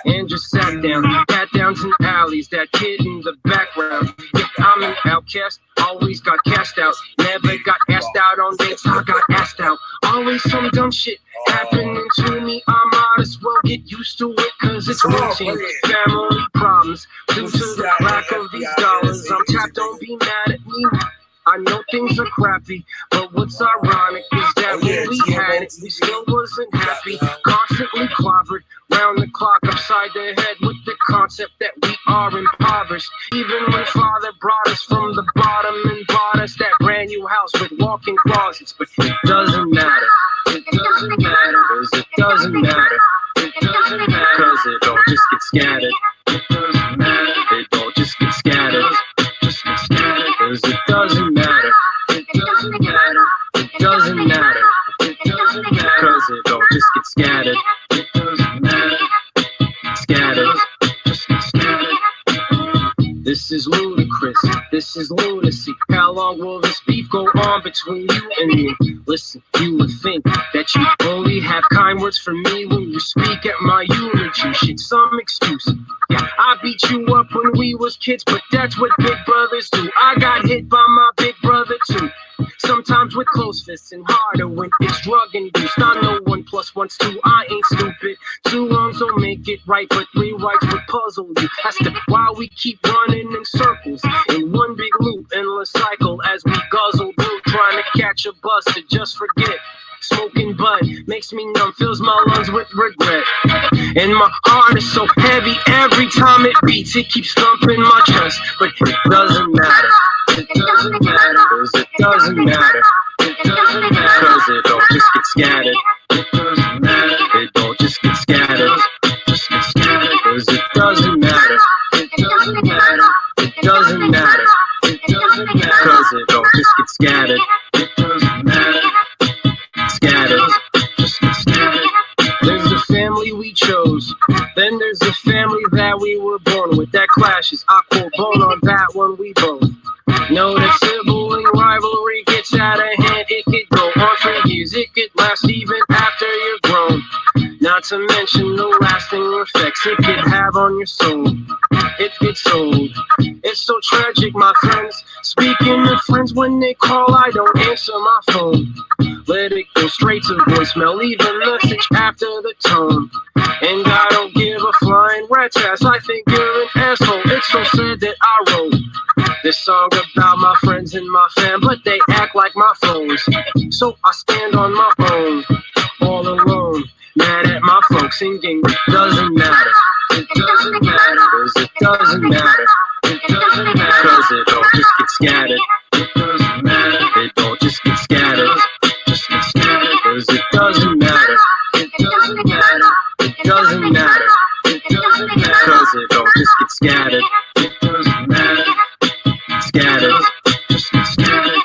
and just sat down. Pat downs in alleys, that kid in the background. Yeah, I'm an outcast, always got cast out. Never got asked out on dates, I got asked out. Always some dumb shit happening to me. I might as well get used to it cause it's routine. Family problems due to the lack of these dollars. I'm tapped, don't be mad at me. I know things are crappy, but what's ironic is that when we had it, we still wasn't happy. Constantly clobbered round the clock, upside the head with the concept that we are impoverished. Even when Father brought us from the bottom and bought us that brand new house with walk-in closets, but it doesn't matter. It doesn't matter, 'cause it doesn't matter. It doesn't matter, 'cause it all just gets scattered. It doesn't matter, it all just gets scattered. Just gets scattered, 'cause it doesn't matter. It doesn't matter. It doesn't matter. It doesn't matter, 'cause it all just gets scattered. It doesn't matter. Scattered. Just gets scattered. This is ludicrous, this is lunacy. How long will this beef go on between you and me? Listen, you would think that you only have kind words for me when you speak at my eulogy. Shit, some excuse. Yeah, I beat you up when we was kids, but that's what big brothers do. I got hit by my big brother too. Sometimes with close fists and harder when it's drug induced. I know 1 + 1's 2, I ain't stupid. 2 wrongs don't make it right, but 3 rights would puzzle you. That's why we keep running in circles in one big loop, endless cycle as we guzzle through, trying to catch a bus to just forget. Smoking bud makes me numb, fills my lungs with regret. And my heart is so heavy every time it beats. It keeps thumping my chest, but it doesn't matter. It doesn't matter, 'cause it doesn't matter. It doesn't matter, 'cause it all just gets scattered. It doesn't matter, it all just gets scattered. Just gets scattered, 'cause it doesn't matter. It doesn't matter. It doesn't matter. It doesn't matter, 'cause it all just gets scattered. It doesn't matter. Scattered, just get scattered. There's the family we chose, then there's the family that we were born with. That clashes, I pull bone on that one, we both know that sibling rivalry gets out of hand. It could go on for years, it could last even after you're grown. Not to mention the lasting effects it could have on your soul. It gets old. It's so tragic, my friends. Speaking of friends, when they call, I don't answer my phone. Let it go straight to voicemail, leave a message after the tone. And I don't give a flying rat's ass, I think you're an asshole. It's so sad that I wrote this song about my friends and my fam, but they act like my phones. So I stand on my own, all alone, mad at my folks, singing, doesn't matter. It doesn't matter, 'cause it doesn't matter. It doesn't matter, 'cause it all just gets scattered. It doesn't matter, it all just gets scattered. Just gets scattered, 'cause it doesn't matter. It doesn't matter. It doesn't matter. It doesn't matter, 'cause it all just gets scattered. It doesn't matter. Scattered, just gets scattered.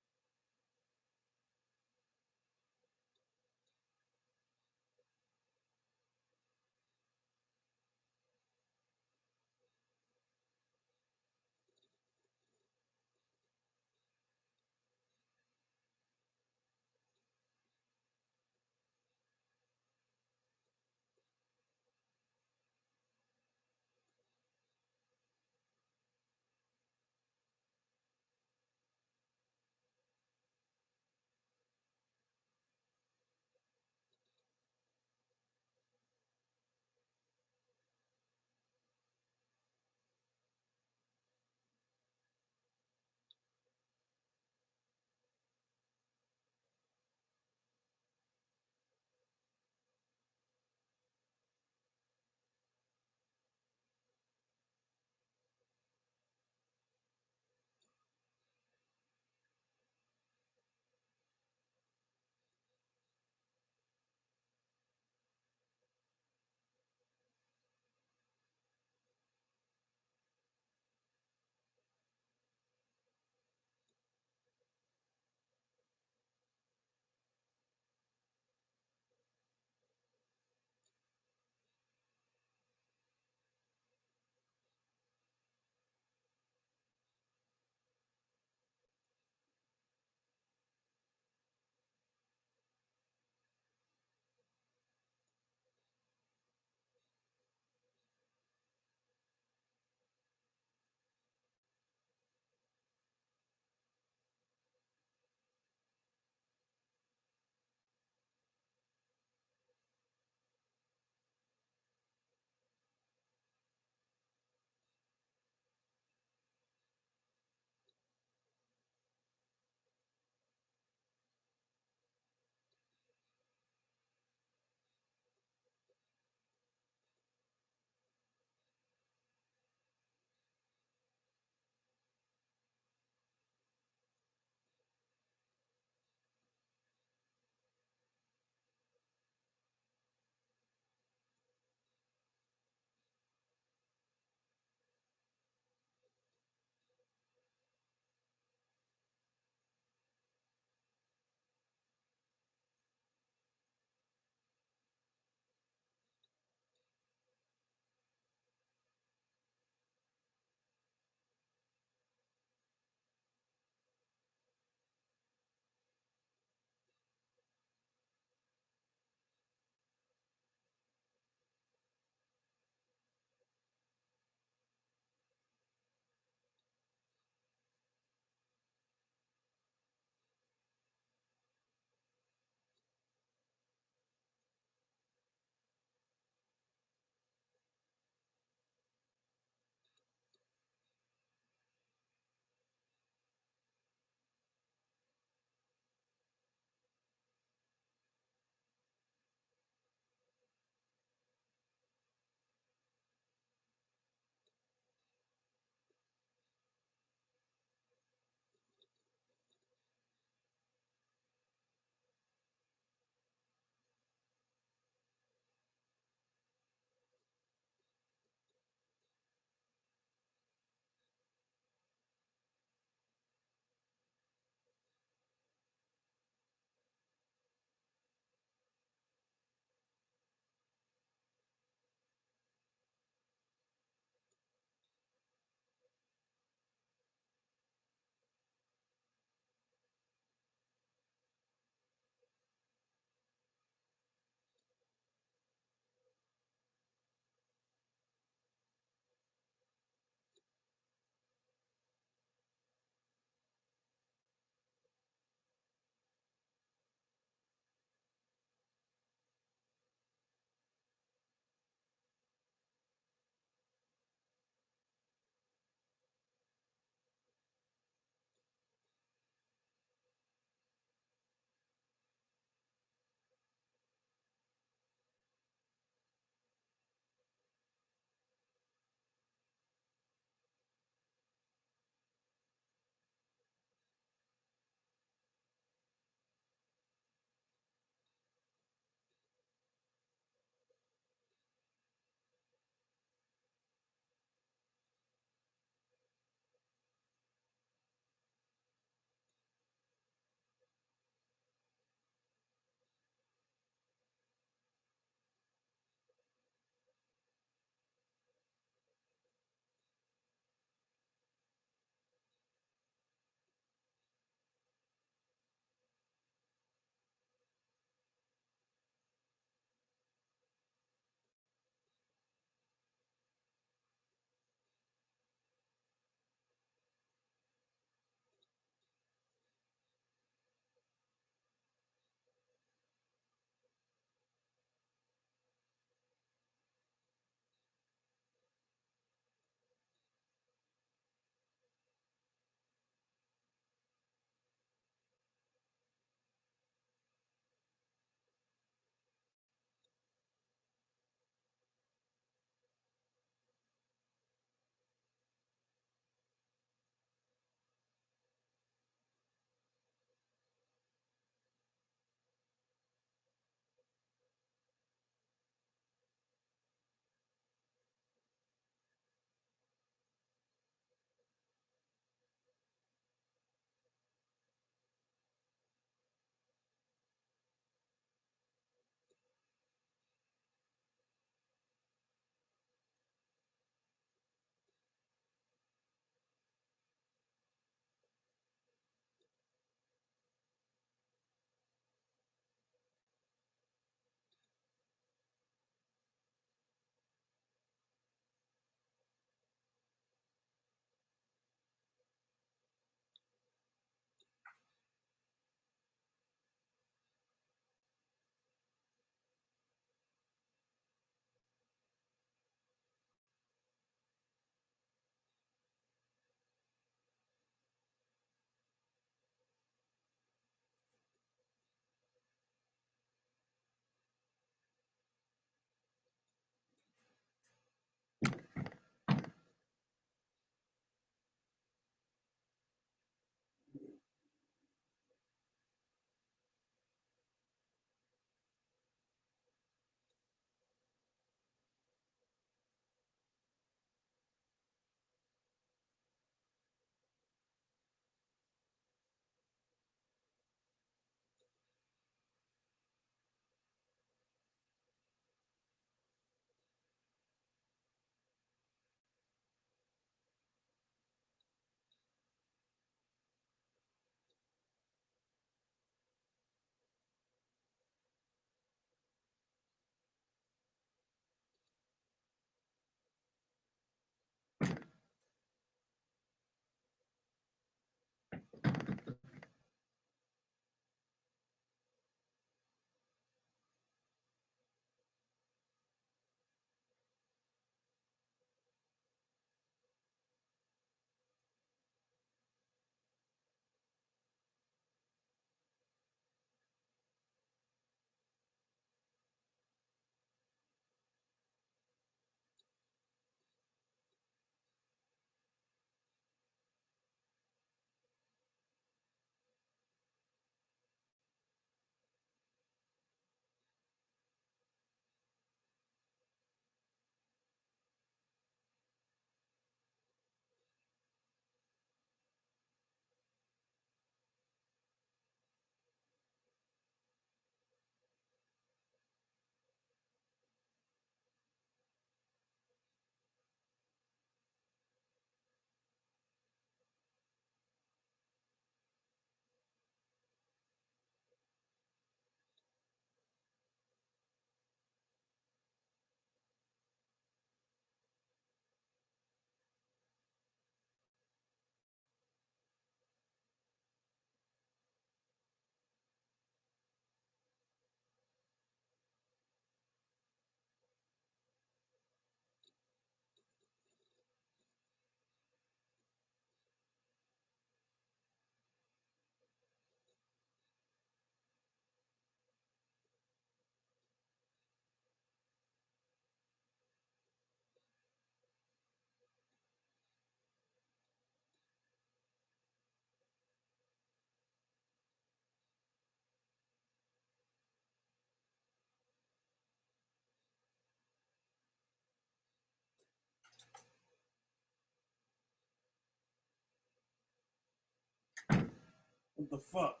What the fuck?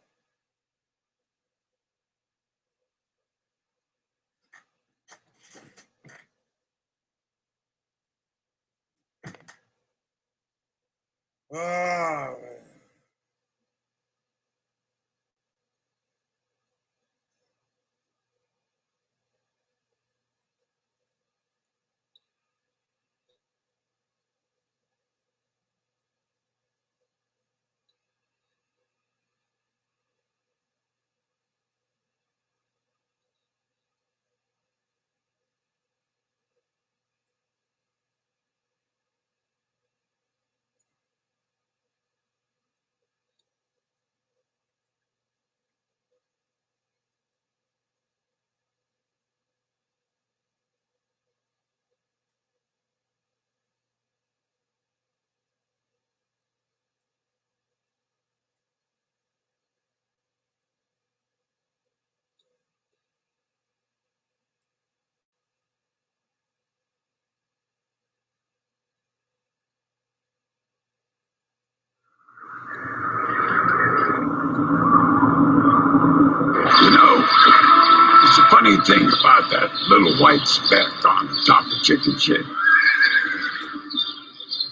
Ah, man. You know, it's a funny thing about that little white speck on top of chicken shit.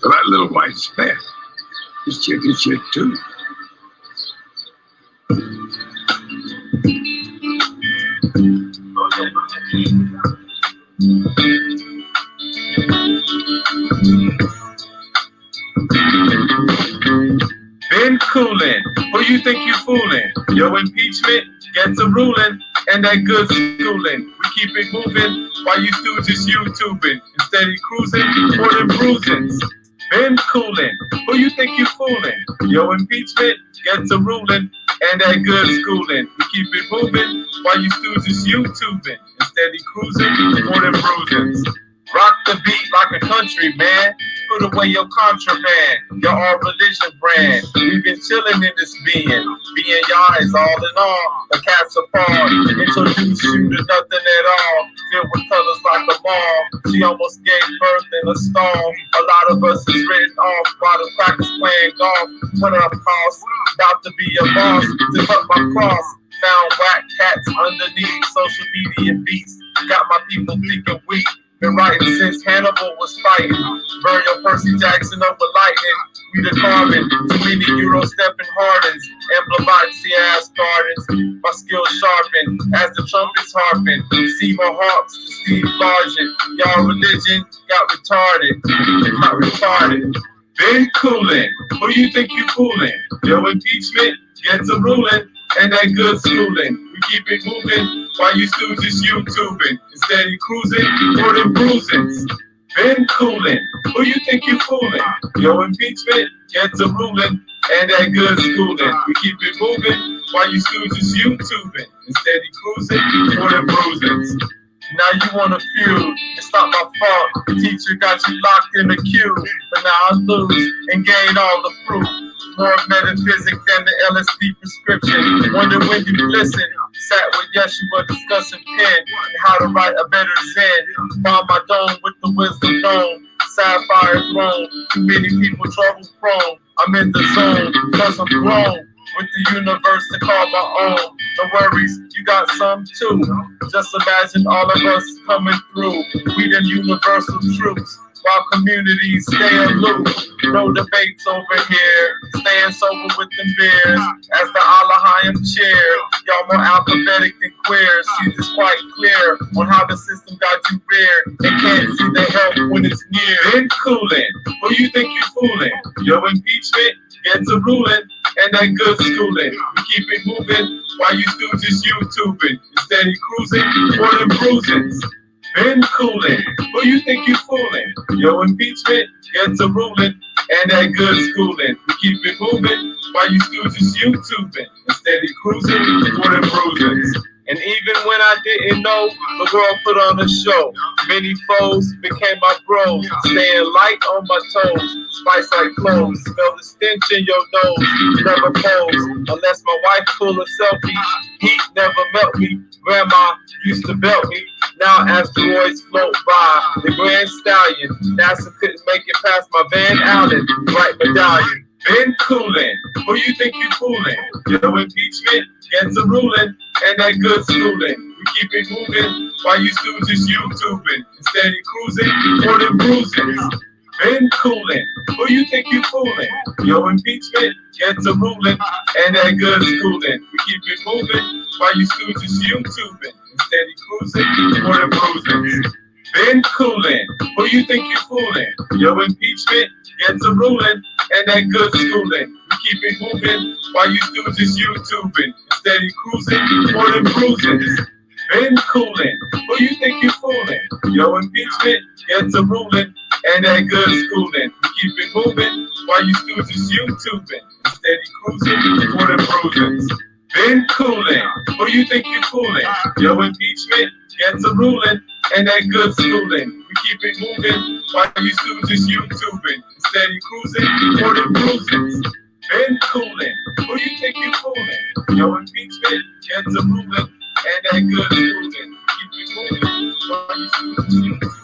So that little white speck is chicken shit too. Been coolin', who you think you foolin'? Your impeachment gets a ruling, and that good schooling. We keep it moving while you stooges YouTubing, instead of cruising for them bruisings. Been coolin', who you think you foolin'? Your impeachment gets a ruling, and that good schooling. We keep it moving while you stooges YouTubing, instead of cruising for them bruisings. Rock the beat like a country man. Put away your contraband, your all religion brand. We've been chilling in this being y'all is all in all. The cats apart, introduce you to nothing at all. Filled with colors like a mall. She almost gave birth in a storm. A lot of us is written off while the crackers playing golf. What up, house? About to be a boss. To cut my cross. Found whack cats underneath social media beats. Got my people thinking weak. Been writing since Hannibal was fighting. Burn your Percy Jackson up with lightning. We the carbon. Too many Euro stepping hardens. Emblematic ass gardens. My skills sharpened as the trumpets harping. Seymour Hawks to Steve Largent. Y'all religion got retarded. Got retarded. Been coolin'. Who you think you foolin'? Your impeachment gets a ruling, and that good schooling. We keep it moving while you stooges YouTubing, instead of cruising for them bruisings. Been coolin'. Who you think you foolin'? Your impeachment gets a ruling, and that good schooling. We keep it moving while you stooges YouTubing, instead of cruising for them bruisings. Now you wanna feud, it's not my fault. The teacher got you locked in the queue, but now I lose and gain all the proof. More metaphysic than the LSD prescription. Wonder when you listen. Sat with Yeshua discussing pen and how to write a better Zen. Found my dome with the wisdom dome. Sapphire throne. Too many people trouble prone. I'm in the zone, cause I'm grown. With the universe to call my own. No worries, you got some too. Just imagine all of us coming through. We the universal troops. While communities stay aloof. No debates over here. Staying sober with them beers. As the Allahayim cheer. Y'all more alphabetic than queer. See this quite clear on how the system got you reared. They can't see the help when it's near. Been coolin'. Who you think you foolin'? Your impeachment gets a ruling, and that good schooling. We keep it moving while you stooges YouTubing, instead of cruising for them bruisings. Been coolin'. Who you think you foolin'? Your impeachment gets a ruling, and that good schooling. We keep it moving while you stooges YouTubing, instead of cruising for them bruisings. And even when I didn't know, the world put on a show. Many foes became my bros, staying light on my toes. Spice like clothes, smell the stench in your nose. Never pose, unless my wife pull a selfie. Heat never melt me, grandma used to belt me. Now asteroids float by, the Grand Stallion. NASA couldn't make it past my Van Allen, bright medallion. Been coolin', who you think you fooling? Your impeachment gets a ruling, and that good schooling. We keep it moving while you stooges YouTubing, steady cruising for them bruises. Been coolin', who you think you fooling? Your impeachment gets a ruling, and that good schooling. We keep it moving while you stooges YouTubing, steady cruising for them bruises. Been coolin', who you think you fooling? Your impeachment gets a ruling, and that good schooling. We keep it moving while you stooges YouTubing, steady cruising for them bruises. Been coolin', who you think you fooling? Your impeachment gets a ruling, and that good schooling. We keep it moving while you stooges YouTubing, steady cruising for them bruises. Been coolin', who you think you fooling? Your impeachment gets a ruling, and that good schooling. We keep it moving while you stooges YouTubing, steady cruising for them bruises. Been coolin', who you think you fooling? Your impeachment gets a ruling, and that good schooling. Keep it moving while you stooges YouTubing.